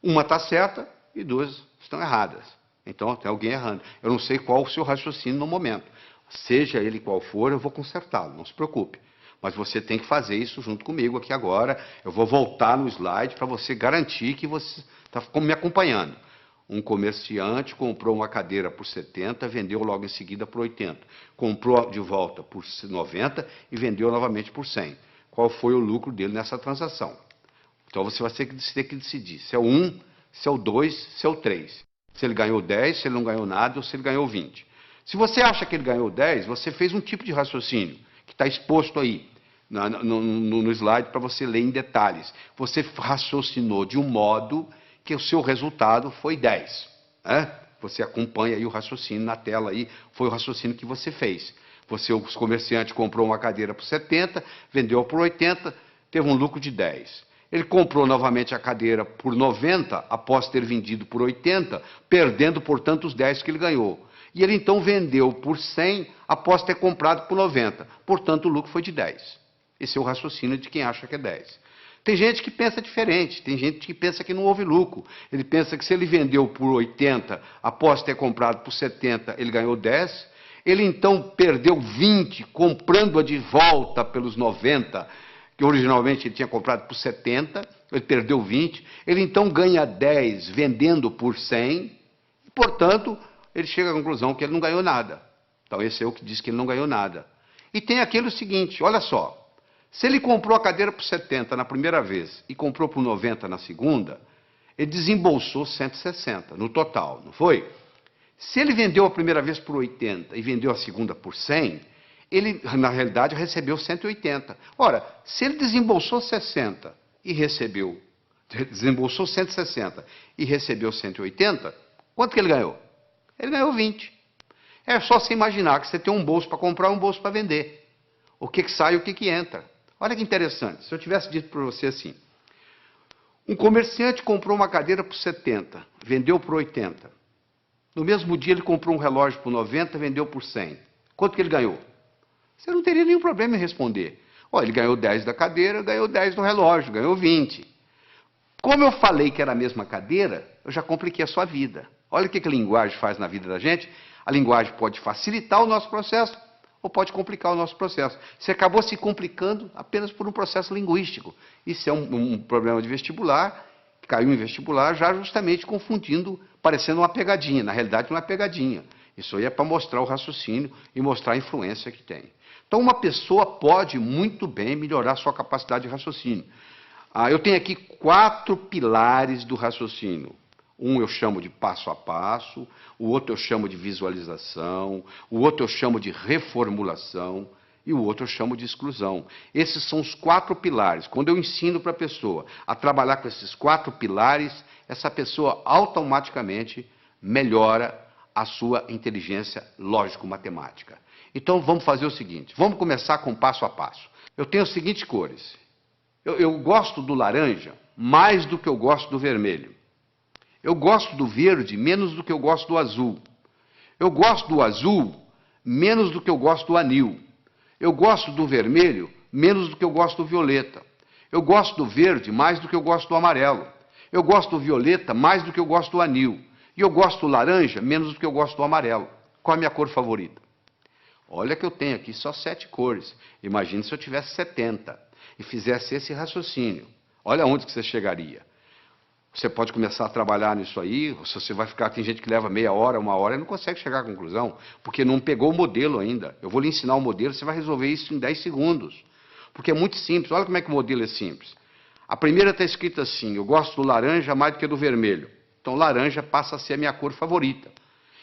uma está certa e 2 estão erradas. Então, tem alguém errando. Eu não sei qual o seu raciocínio no momento. Seja ele qual for, eu vou consertá-lo, não se preocupe. Mas você tem que fazer isso junto comigo aqui agora. Eu vou voltar no slide para você garantir que você está me acompanhando. Um comerciante comprou uma cadeira por 70, vendeu logo em seguida por 80. Comprou de volta por 90 e vendeu novamente por 100. Qual foi o lucro dele nessa transação? Então você vai ter que decidir se é o 1, se é o 2, se é o 3. Se ele ganhou 10, se ele não ganhou nada ou se ele ganhou 20. Se você acha que ele ganhou 10, você fez um tipo de raciocínio que está exposto aí no slide para você ler em detalhes. Você raciocinou de um modo que o seu resultado foi 10. Você acompanha aí o raciocínio na tela aí, foi o raciocínio que você fez. O comerciante comprou uma cadeira por 70, vendeu por 80, teve um lucro de 10. Ele comprou novamente a cadeira por 90, após ter vendido por 80, perdendo, portanto, os 10 que ele ganhou. E ele então vendeu por 100, após ter comprado por 90. Portanto, o lucro foi de 10. Esse é o raciocínio de quem acha que é 10. Tem gente que pensa diferente, tem gente que pensa que não houve lucro. Ele pensa que se ele vendeu por 80, após ter comprado por 70, ele ganhou 10. Ele então perdeu 20, comprando-a de volta pelos 90, que originalmente ele tinha comprado por 70, ele perdeu 20. Ele então ganha 10 vendendo por 100, e, portanto, ele chega à conclusão que ele não ganhou nada. Então esse é o que diz que ele não ganhou nada. E tem aquele seguinte, olha só. Se ele comprou a cadeira por 70 na primeira vez e comprou por 90 na segunda, ele desembolsou 160 no total, não foi? Se ele vendeu a primeira vez por 80 e vendeu a segunda por 100, ele, na realidade, recebeu 180. Ora, se ele desembolsou 60 e desembolsou 160 e recebeu 180, quanto que ele ganhou? Ele ganhou 20. É só você imaginar que você tem um bolso para comprar e um bolso para vender. O que sai e o que entra. Olha que interessante, se eu tivesse dito para você assim, um comerciante comprou uma cadeira por 70, vendeu por 80. No mesmo dia ele comprou um relógio por 90, vendeu por 100. Quanto que ele ganhou? Você não teria nenhum problema em responder. Ele ganhou 10 da cadeira, ganhou 10 do relógio, ganhou 20. Como eu falei que era a mesma cadeira, eu já compliquei a sua vida. Olha o que a linguagem faz na vida da gente. A linguagem pode facilitar o nosso processo, ou pode complicar o nosso processo. Você acabou se complicando apenas por um processo linguístico. Isso é um problema de vestibular. caiu em vestibular já justamente confundindo, parecendo uma pegadinha. Na realidade, não é pegadinha. Isso aí é para mostrar o raciocínio e mostrar a influência que tem. Então, uma pessoa pode muito bem melhorar sua capacidade de raciocínio. Eu tenho aqui 4 pilares do raciocínio. Um eu chamo de passo a passo, o outro eu chamo de visualização, o outro eu chamo de reformulação e o outro eu chamo de exclusão. Esses são os 4 pilares. Quando eu ensino para a pessoa a trabalhar com esses 4 pilares, essa pessoa automaticamente melhora a sua inteligência lógico-matemática. Então vamos fazer o seguinte, vamos começar com passo a passo. Eu tenho as seguintes cores. Eu gosto do laranja mais do que eu gosto do vermelho. Eu gosto do verde menos do que eu gosto do azul. Eu gosto do azul menos do que eu gosto do anil. Eu gosto do vermelho menos do que eu gosto do violeta. Eu gosto do verde mais do que eu gosto do amarelo. Eu gosto do violeta mais do que eu gosto do anil. E eu gosto do laranja menos do que eu gosto do amarelo. Qual é a minha cor favorita? Olha que eu tenho aqui só 7 cores. Imagine se eu tivesse 70 e fizesse esse raciocínio. Olha onde que você chegaria. Você pode começar a trabalhar nisso aí, se você vai ficar, tem gente que leva meia hora, 1 hora e não consegue chegar à conclusão, porque não pegou o modelo ainda. Eu vou lhe ensinar o modelo, você vai resolver isso em 10 segundos. Porque é muito simples, olha como é que o modelo é simples. A primeira está escrita assim, eu gosto do laranja mais do que do vermelho. Então laranja passa a ser a minha cor favorita.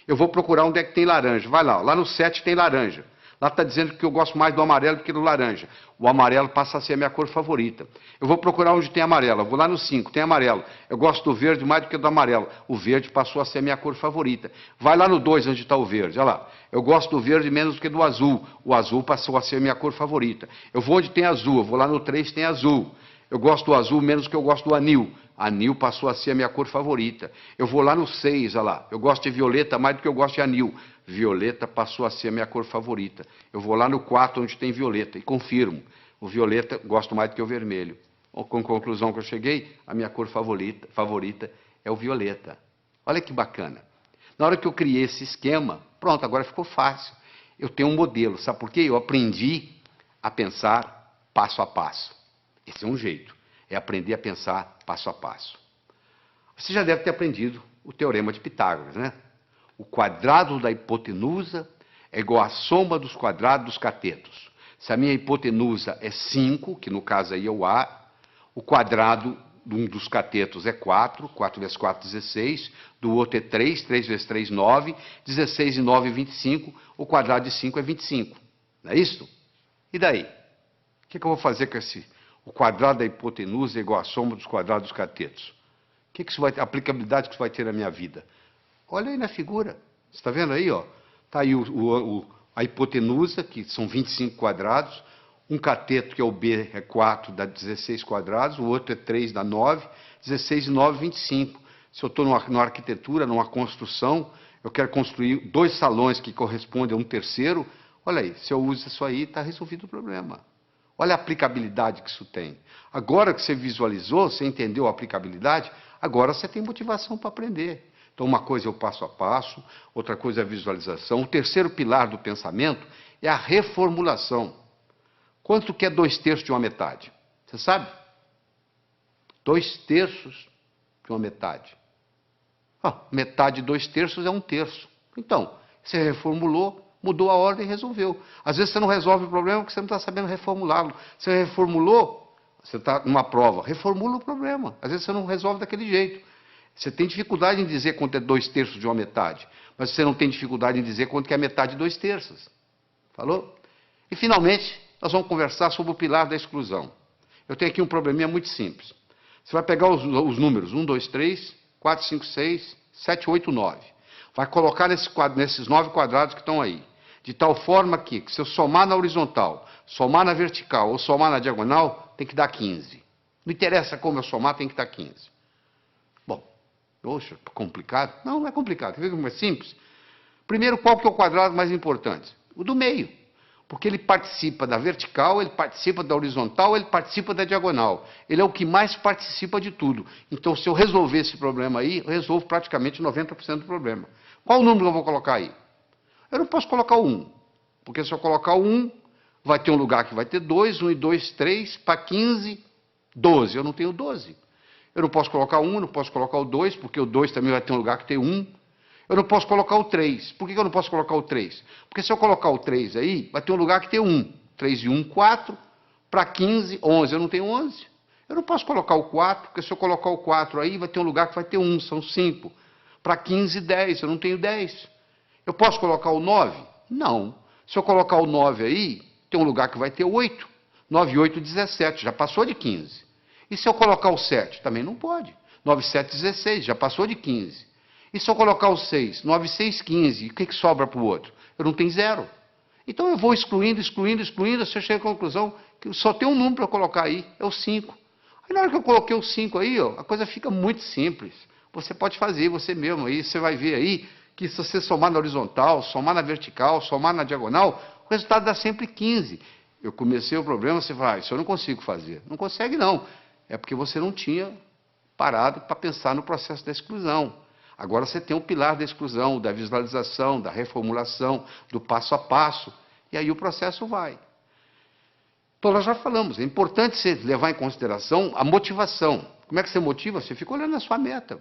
Eu vou procurar onde é que tem laranja, vai lá no 7 tem laranja. Lá está dizendo que eu gosto mais do amarelo do que do laranja. O amarelo passa a ser a minha cor favorita. Eu vou procurar onde tem amarelo. Eu vou lá no 5, tem amarelo. Eu gosto do verde mais do que do amarelo. O verde passou a ser a minha cor favorita. Vai lá no 2, onde está o verde. Olha lá. Eu gosto do verde menos do que do azul. O azul passou a ser a minha cor favorita. Eu vou onde tem azul. Eu vou lá no 3, tem azul. Eu gosto do azul menos do que eu gosto do anil. Anil passou a ser a minha cor favorita. Eu vou lá no 6, olha lá. Eu gosto de violeta mais do que eu gosto de anil. Violeta passou a ser a minha cor favorita. Eu vou lá no 4, onde tem violeta, e confirmo. O violeta gosto mais do que o vermelho. Com a conclusão que eu cheguei, a minha cor favorita é o violeta. Olha que bacana. Na hora que eu criei esse esquema, pronto, agora ficou fácil. Eu tenho um modelo, sabe por quê? Eu aprendi a pensar passo a passo. Esse é um jeito, é aprender a pensar passo a passo. Você já deve ter aprendido o teorema de Pitágoras, né? O quadrado da hipotenusa é igual à soma dos quadrados dos catetos. Se a minha hipotenusa é 5, que no caso aí é o A, o quadrado de um dos catetos é 4, 4 vezes 4, 16, do outro é 3, 3 vezes 3, 9, 16 e 9, 25, o quadrado de 5 é 25. Não é isso? E daí? O que eu vou fazer com esse? O quadrado da hipotenusa é igual à soma dos quadrados dos catetos. O que isso vai ter? A aplicabilidade que isso vai ter na minha vida? Olha aí na figura. Você está vendo aí, ó? Está aí a hipotenusa, que são 25 quadrados. Um cateto, que é o B, é 4, dá 16 quadrados. O outro é 3, dá 9. 16 e 9, 25. Se eu estou numa arquitetura, numa construção, eu quero construir 2 salões que correspondem a um terceiro. Olha aí, se eu uso isso aí, está resolvido o problema. Olha a aplicabilidade que isso tem. Agora que você visualizou, você entendeu a aplicabilidade, agora você tem motivação para aprender. Então, uma coisa é o passo a passo, outra coisa é a visualização. O terceiro pilar do pensamento é a reformulação. Quanto que é 2/3 de uma metade? Você sabe? 2/3 de uma metade. Metade de 2/3 é 1/3. Então, você reformulou, mudou a ordem e resolveu. Às vezes você não resolve o problema porque você não está sabendo reformulá-lo. Você reformulou, você está numa prova, reformula o problema. Às vezes você não resolve daquele jeito. Você tem dificuldade em dizer quanto é 2/3 de uma metade, mas você não tem dificuldade em dizer quanto que é metade de 2/3. Falou? E, finalmente, nós vamos conversar sobre o pilar da exclusão. Eu tenho aqui um probleminha muito simples. Você vai pegar os números 1, 2, 3, 4, 5, 6, 7, 8, 9. Vai colocar nesses 9 quadrados que estão aí. De tal forma que, se eu somar na horizontal, somar na vertical ou somar na diagonal, tem que dar 15. Não interessa como eu somar, tem que dar 15. Poxa, complicado? Não, não é complicado. Quer ver como é simples? Primeiro, qual que é o quadrado mais importante? O do meio. Porque ele participa da vertical, ele participa da horizontal, ele participa da diagonal. Ele é o que mais participa de tudo. Então, se eu resolver esse problema aí, eu resolvo praticamente 90% do problema. Qual o número eu vou colocar aí? Eu não posso colocar o 1. Porque se eu colocar o 1, vai ter um lugar que vai ter 2, 1 e 2, 3, para 15, 12. Eu não tenho 12. Eu não posso colocar 1, não posso colocar o 2, porque o 2 também vai ter um lugar que tem 1. Eu não posso colocar o 3. Por que eu não posso colocar o 3? Porque se eu colocar o 3 aí, vai ter um lugar que tem 1. 3 e 1, 4. Para 15, 11. Eu não tenho 11. Eu não posso colocar o 4, porque se eu colocar o 4 aí, vai ter um lugar que vai ter 1. São 5. Para 15, 10. Eu não tenho 10. Eu posso colocar o 9? Não. Se eu colocar o 9 aí, tem um lugar que vai ter 8. 9 e 8, 17. Já passou de 15. E se eu colocar o 7? Também não pode. 9 e 7, 16. Já passou de 15. E se eu colocar o 6? 9 e 6, 15. E o que sobra para o outro? Eu não tenho 0. Então eu vou excluindo, excluindo, excluindo, até eu chego à conclusão que só tem um número para eu colocar aí, é o 5. Aí na hora que eu coloquei o 5 aí, ó, a coisa fica muito simples. Você pode fazer você mesmo aí, você vai ver aí que se você somar na horizontal, somar na vertical, somar na diagonal, o resultado dá sempre 15. Eu comecei o problema, você fala, isso eu não consigo fazer. Não consegue não. É porque você não tinha parado para pensar no processo da exclusão. Agora você tem o pilar da exclusão, da visualização, da reformulação, do passo a passo, e aí o processo vai. Então nós já falamos, é importante você levar em consideração a motivação. Como é que você motiva? Você fica olhando a sua meta.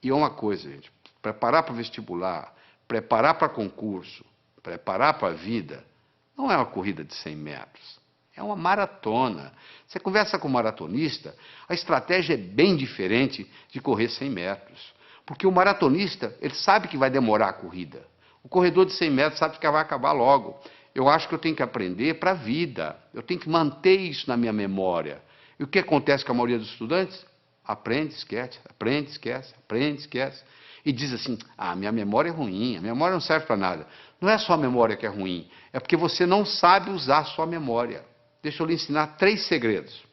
E é uma coisa, gente, preparar para o vestibular, preparar para concurso, preparar para a vida, não é uma corrida de 100 metros. É uma maratona. Você conversa com um maratonista, a estratégia é bem diferente de correr 100 metros. Porque o maratonista, ele sabe que vai demorar a corrida. O corredor de 100 metros sabe que vai acabar logo. Eu acho que eu tenho que aprender para a vida. Eu tenho que manter isso na minha memória. E o que acontece com a maioria dos estudantes? Aprende, esquece, aprende, esquece, aprende, esquece. E diz assim, minha memória é ruim, a memória não serve para nada. Não é só a memória que é ruim, é porque você não sabe usar a sua memória. Deixa eu lhe ensinar 3 segredos.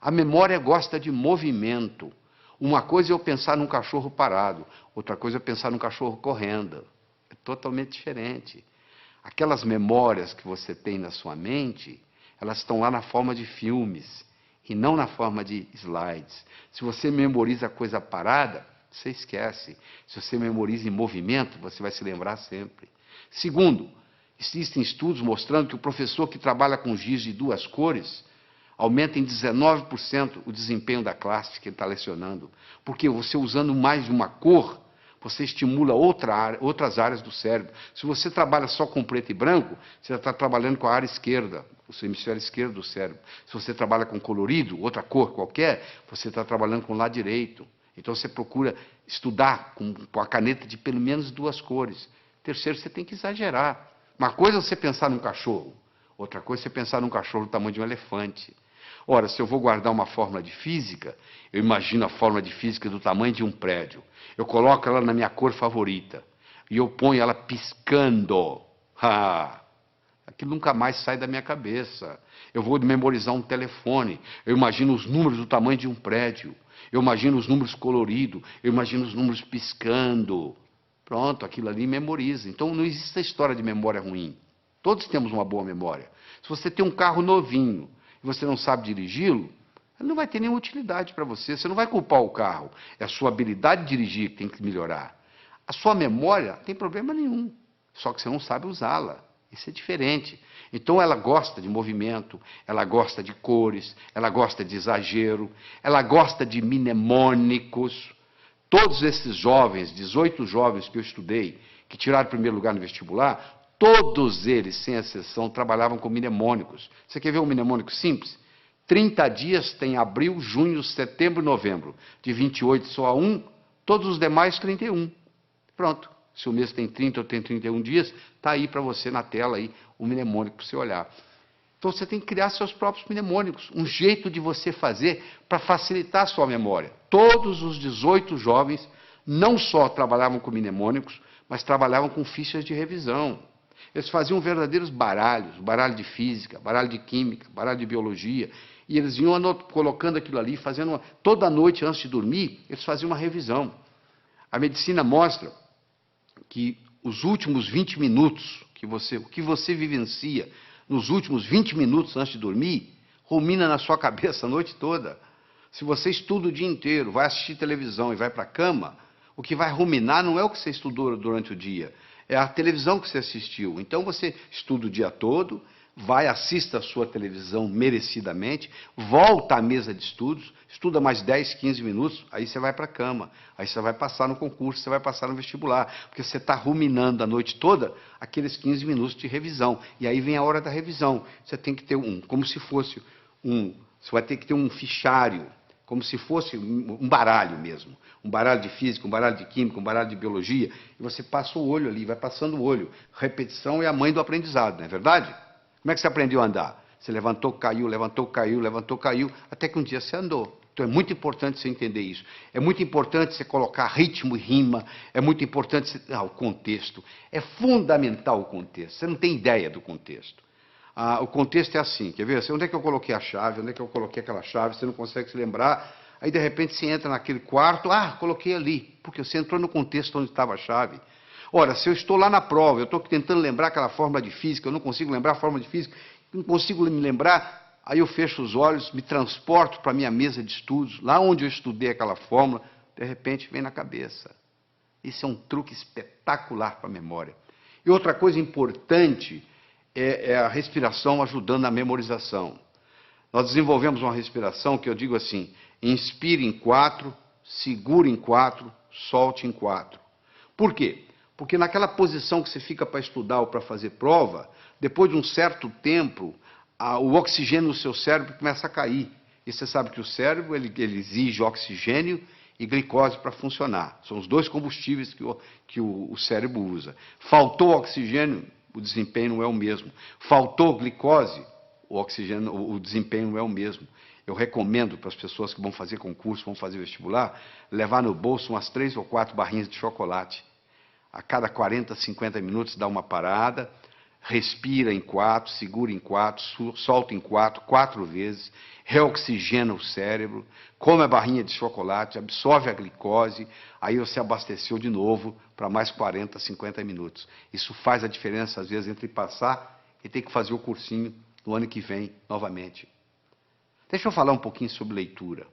A memória gosta de movimento. Uma coisa é eu pensar num cachorro parado, outra coisa é pensar num cachorro correndo. É totalmente diferente. Aquelas memórias que você tem na sua mente, elas estão lá na forma de filmes e não na forma de slides. Se você memoriza coisa parada, você esquece. Se você memoriza em movimento, você vai se lembrar sempre. Segundo, existem estudos mostrando que o professor que trabalha com giz de 2 cores aumenta em 19% o desempenho da classe que ele está lecionando. Porque você usando mais de uma cor, você estimula outras áreas do cérebro. Se você trabalha só com preto e branco, você está trabalhando com a área esquerda, o seu hemisfério esquerdo do cérebro. Se você trabalha com colorido, outra cor qualquer, você está trabalhando com o lado direito. Então você procura estudar com a caneta de pelo menos 2 cores. Terceiro, você tem que exagerar. Uma coisa é você pensar num cachorro, outra coisa é você pensar num cachorro do tamanho de um elefante. Ora, se eu vou guardar uma fórmula de física, eu imagino a fórmula de física do tamanho de um prédio. Eu coloco ela na minha cor favorita e eu ponho ela piscando. Aquilo nunca mais sai da minha cabeça. Eu vou memorizar um telefone, eu imagino os números do tamanho de um prédio. Eu imagino os números coloridos, eu imagino os números piscando. Pronto, aquilo ali memoriza. Então não existe a história de memória ruim. Todos temos uma boa memória. Se você tem um carro novinho e você não sabe dirigi-lo, ele não vai ter nenhuma utilidade para você. Você não vai culpar o carro. É a sua habilidade de dirigir que tem que melhorar. A sua memória não tem problema nenhum. Só que você não sabe usá-la. Isso é diferente. Então ela gosta de movimento, ela gosta de cores, ela gosta de exagero, ela gosta de mnemônicos. Todos esses jovens, 18 jovens que eu estudei, que tiraram o primeiro lugar no vestibular, todos eles, sem exceção, trabalhavam com mnemônicos. Você quer ver um mnemônico simples? 30 dias tem abril, junho, setembro e novembro. De 28 só a 1, todos os demais 31. Pronto. Se o mês tem 30 ou tem 31 dias, está aí para você na tela aí, um mnemônico para você olhar. Então você tem que criar seus próprios mnemônicos, um jeito de você fazer para facilitar a sua memória. Todos os 18 jovens não só trabalhavam com mnemônicos, mas trabalhavam com fichas de revisão. Eles faziam verdadeiros baralhos, baralho de física, baralho de química, baralho de biologia, e eles iam colocando aquilo ali, fazendo toda noite antes de dormir, eles faziam uma revisão. A medicina mostra que os últimos 20 minutos, o que você vivencia nos últimos 20 minutos antes de dormir, rumina na sua cabeça a noite toda. Se você estuda o dia inteiro, vai assistir televisão e vai para a cama, o que vai ruminar não é o que você estudou durante o dia, é a televisão que você assistiu. Então você estuda o dia todo, vai, assista a sua televisão merecidamente, volta à mesa de estudos, estuda mais 10, 15 minutos, aí você vai para a cama, aí você vai passar no concurso, você vai passar no vestibular, porque você está ruminando a noite toda aqueles 15 minutos de revisão, e aí vem a hora da revisão, você tem que ter como se fosse você vai ter que ter um fichário, como se fosse um baralho mesmo, um baralho de física, um baralho de química, um baralho de biologia, e você passa o olho ali, vai passando o olho. Repetição é a mãe do aprendizado, não é verdade? Como é que você aprendeu a andar? Você levantou, caiu, levantou, caiu, levantou, caiu, até que um dia você andou. Então é muito importante você entender isso. É muito importante você colocar ritmo e rima, é muito importante você... o contexto. É fundamental o contexto, você não tem ideia do contexto. O contexto é assim, quer ver? Onde é que eu coloquei a chave? Onde é que eu coloquei aquela chave? Você não consegue se lembrar. Aí, de repente, você entra naquele quarto. Coloquei ali. Porque você entrou no contexto onde estava a chave. Ora, se eu estou lá na prova, eu estou tentando lembrar aquela fórmula de física, eu não consigo lembrar a fórmula de física, não consigo me lembrar, aí eu fecho os olhos, me transporto para a minha mesa de estudos, lá onde eu estudei aquela fórmula, de repente vem na cabeça. Isso é um truque espetacular para a memória. E outra coisa importante é a respiração ajudando na memorização. Nós desenvolvemos uma respiração que eu digo assim, inspire em 4, segure em 4, solte em 4. Por quê? Porque naquela posição que você fica para estudar ou para fazer prova, depois de um certo tempo, o oxigênio no seu cérebro começa a cair. E você sabe que o cérebro ele exige oxigênio e glicose para funcionar. São os dois combustíveis que o cérebro usa. Faltou oxigênio, o desempenho não é o mesmo. Faltou glicose, o desempenho não é o mesmo. Eu recomendo para as pessoas que vão fazer concurso, vão fazer vestibular, levar no bolso umas 3 ou 4 barrinhas de chocolate. A cada 40, 50 minutos dá uma parada, respira em 4, segura em 4, solta em 4, 4 vezes, reoxigena o cérebro, come a barrinha de chocolate, absorve a glicose, aí você abasteceu de novo para mais 40, 50 minutos. Isso faz a diferença, às vezes, entre passar e ter que fazer o cursinho no ano que vem, novamente. Deixa eu falar um pouquinho sobre leitura.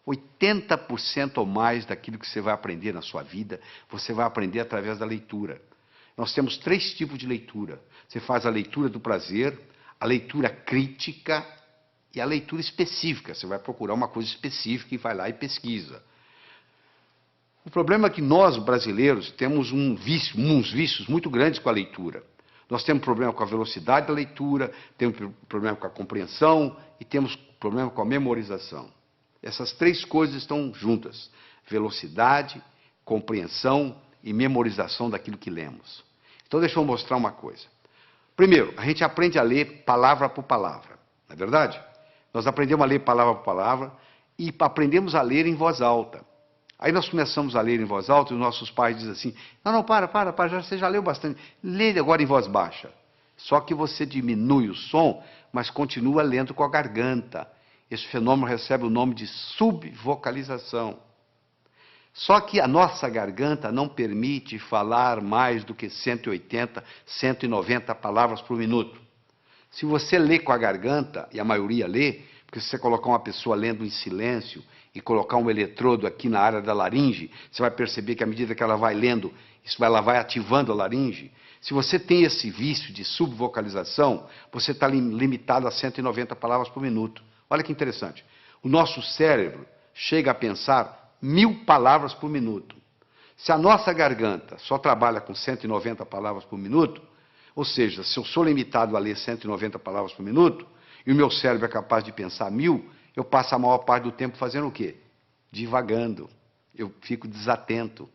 80% ou mais daquilo que você vai aprender na sua vida, você vai aprender através da leitura. Nós temos 3 tipos de leitura. Você faz a leitura do prazer, a leitura crítica e a leitura específica. Você vai procurar uma coisa específica e vai lá e pesquisa. O problema é que nós, brasileiros, temos uns vícios muito grandes com a leitura. Nós temos problema com a velocidade da leitura, temos problema com a compreensão e temos problema com a memorização. Essas 3 coisas estão juntas: velocidade, compreensão e memorização daquilo que lemos. Então, deixa eu mostrar uma coisa. Primeiro, a gente aprende a ler palavra por palavra, não é verdade? Nós aprendemos a ler palavra por palavra e aprendemos a ler em voz alta. Aí nós começamos a ler em voz alta e os nossos pais dizem assim, não, para, você já leu bastante, lê agora em voz baixa. Só que você diminui o som, mas continua lendo com a garganta. Esse fenômeno recebe o nome de subvocalização. Só que a nossa garganta não permite falar mais do que 180, 190 palavras por minuto. Se você lê com a garganta, e a maioria lê, porque se você colocar uma pessoa lendo em silêncio e colocar um eletrodo aqui na área da laringe, você vai perceber que à medida que ela vai lendo, ela vai ativando a laringe. Se você tem esse vício de subvocalização, você está limitado a 190 palavras por minuto. Olha que interessante. O nosso cérebro chega a pensar 1000 palavras por minuto. Se a nossa garganta só trabalha com 190 palavras por minuto, ou seja, se eu sou limitado a ler 190 palavras por minuto, e o meu cérebro é capaz de pensar 1000, eu passo a maior parte do tempo fazendo o quê? Divagando. Eu fico desatento.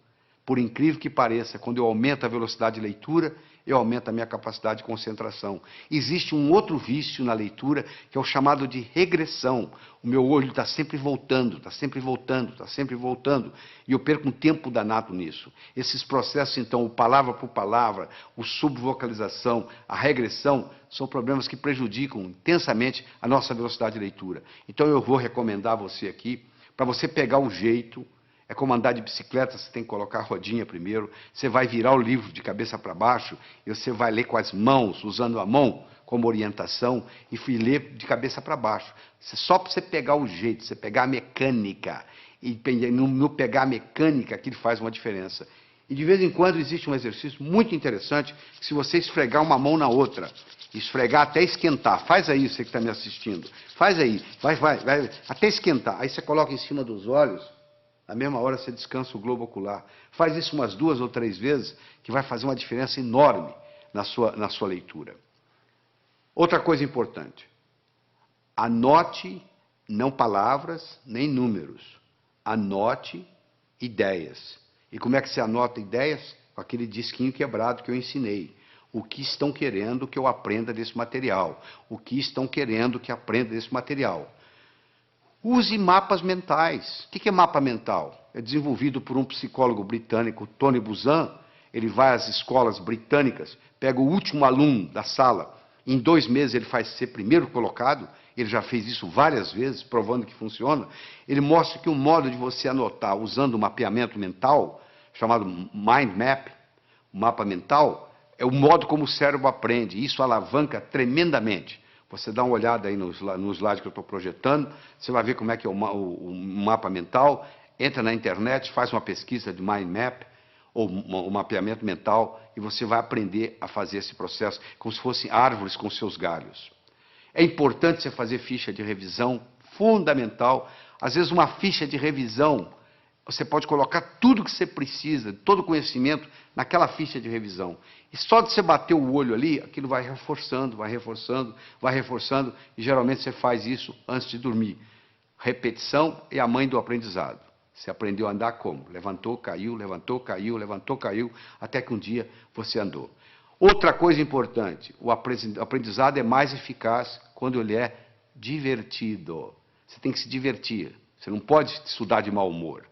Por incrível que pareça, quando eu aumento a velocidade de leitura, eu aumento a minha capacidade de concentração. Existe um outro vício na leitura, que é o chamado de regressão. O meu olho está sempre voltando, está sempre voltando, está sempre voltando, e eu perco um tempo danado nisso. Esses processos, então, o palavra por palavra, o subvocalização, a regressão, são problemas que prejudicam intensamente a nossa velocidade de leitura. Então, eu vou recomendar a você aqui, para você pegar o jeito. É como andar de bicicleta, você tem que colocar a rodinha primeiro, você vai virar o livro de cabeça para baixo, e você vai ler com as mãos, usando a mão como orientação, e ler de cabeça para baixo. Só para você pegar o jeito, você pegar a mecânica, e no pegar a mecânica, aquilo faz uma diferença. E de vez em quando existe um exercício muito interessante, que se você esfregar uma mão na outra, Esfregar até esquentar. Faz aí, você que está me assistindo. Faz aí. Vai, até esquentar. Aí você coloca em cima dos olhos. Na mesma hora você descansa o globo ocular. Faz isso umas 2 ou 3 vezes, que vai fazer uma diferença enorme na sua leitura. Outra coisa importante. Anote não palavras nem números. Anote ideias. E como é que você anota ideias? Com aquele disquinho quebrado que eu ensinei. O que estão querendo que eu aprenda desse material? O que estão querendo que aprenda desse material? Use mapas mentais. O que é mapa mental? É desenvolvido por um psicólogo britânico, Tony Buzan. Ele vai às escolas britânicas, pega o último aluno da sala, em 2 meses ele faz ser primeiro colocado, ele já fez isso várias vezes, provando que funciona. Ele mostra que um modo de você anotar usando um mapeamento mental, chamado Mind Map, o mapa mental, é o modo como o cérebro aprende. Isso alavanca tremendamente. Você dá uma olhada aí no slide que eu estou projetando, você vai ver como é que é o mapa mental. Entra na internet, faz uma pesquisa de Mind Map, ou o mapeamento mental, e você vai aprender a fazer esse processo como se fossem árvores com seus galhos. É importante você fazer ficha de revisão, fundamental. Às vezes uma ficha de revisão, você pode colocar tudo que você precisa, todo o conhecimento, naquela ficha de revisão. E só de você bater o olho ali, aquilo vai reforçando, vai reforçando, vai reforçando, e geralmente você faz isso antes de dormir. Repetição é a mãe do aprendizado. Você aprendeu a andar como? Levantou, caiu, levantou, caiu, levantou, caiu, até que um dia você andou. Outra coisa importante, o aprendizado é mais eficaz quando ele é divertido. Você tem que se divertir. Você não pode estudar de mau humor.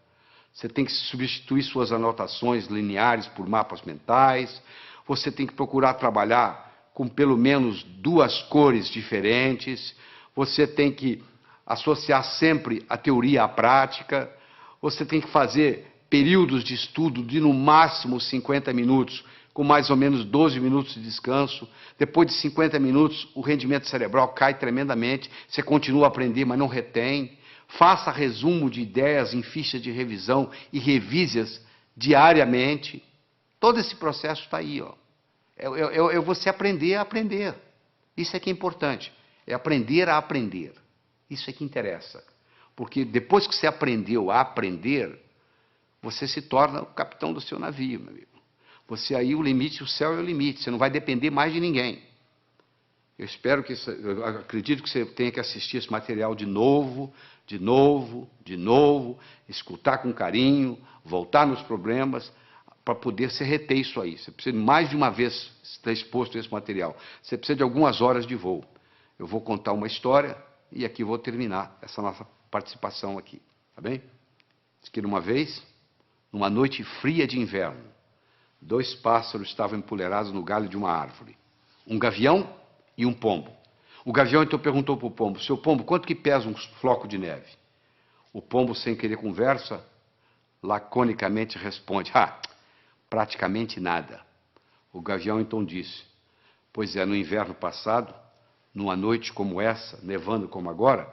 Você tem que substituir suas anotações lineares por mapas mentais. Você tem que procurar trabalhar com pelo menos 2 cores diferentes. Você tem que associar sempre a teoria à prática. Você tem que fazer períodos de estudo de no máximo 50 minutos, com mais ou menos 12 minutos de descanso. Depois de 50 minutos, o rendimento cerebral cai tremendamente. Você continua a aprender, mas não retém. Faça resumo de ideias em fichas de revisão e revise-as diariamente. Todo esse processo está aí, ó. É você aprender a aprender. Isso é que é importante. É aprender a aprender. Isso é que interessa. Porque depois que você aprendeu a aprender, você se torna o capitão do seu navio, meu amigo. Você aí, o limite, o céu é o limite. Você não vai depender mais de ninguém. Eu espero que, eu acredito que você tenha que assistir esse material de novo, escutar com carinho, voltar nos problemas, para poder se reter isso aí. Você precisa mais de uma vez estar exposto a esse material. Você precisa de algumas horas de voo. Eu vou contar uma história e aqui vou terminar essa nossa participação aqui. Tá bem? Diz que uma vez, numa noite fria de inverno, 2 pássaros estavam empoleirados no galho de uma árvore. Um gavião e um pombo. O gavião então perguntou para o pombo: seu pombo, quanto que pesa um floco de neve? O pombo, sem querer conversa, laconicamente responde: praticamente nada. O gavião então disse: pois é, no inverno passado, numa noite como essa, nevando como agora,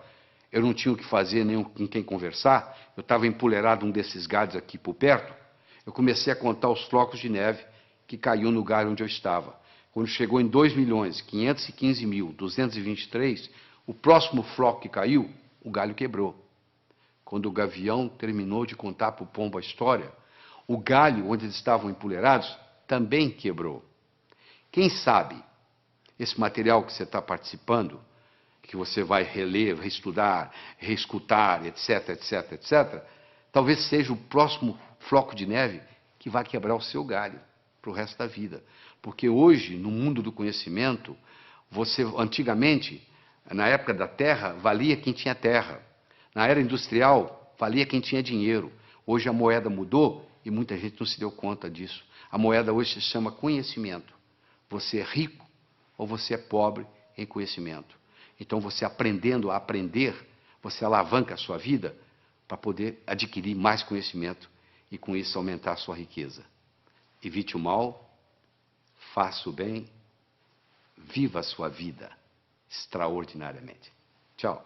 eu não tinha o que fazer, nem com quem conversar, eu estava empoleirado num desses galhos aqui por perto, eu comecei a contar os flocos de neve que caiu no galho onde eu estava. Quando chegou em 2.515.223, o próximo floco que caiu, o galho quebrou. Quando o gavião terminou de contar para o pombo a história, o galho onde eles estavam empoleirados também quebrou. Quem sabe esse material que você está participando, que você vai reler, reestudar, reescutar, etc., etc., etc., talvez seja o próximo floco de neve que vai quebrar o seu galho para o resto da vida. Porque hoje, no mundo do conhecimento, antigamente, na época da terra, valia quem tinha terra. Na era industrial, valia quem tinha dinheiro. Hoje a moeda mudou e muita gente não se deu conta disso. A moeda hoje se chama conhecimento. Você é rico ou você é pobre em conhecimento. Então, você aprendendo a aprender, você alavanca a sua vida para poder adquirir mais conhecimento e, com isso, aumentar a sua riqueza. Evite o mal, faça o bem, viva a sua vida extraordinariamente. Tchau.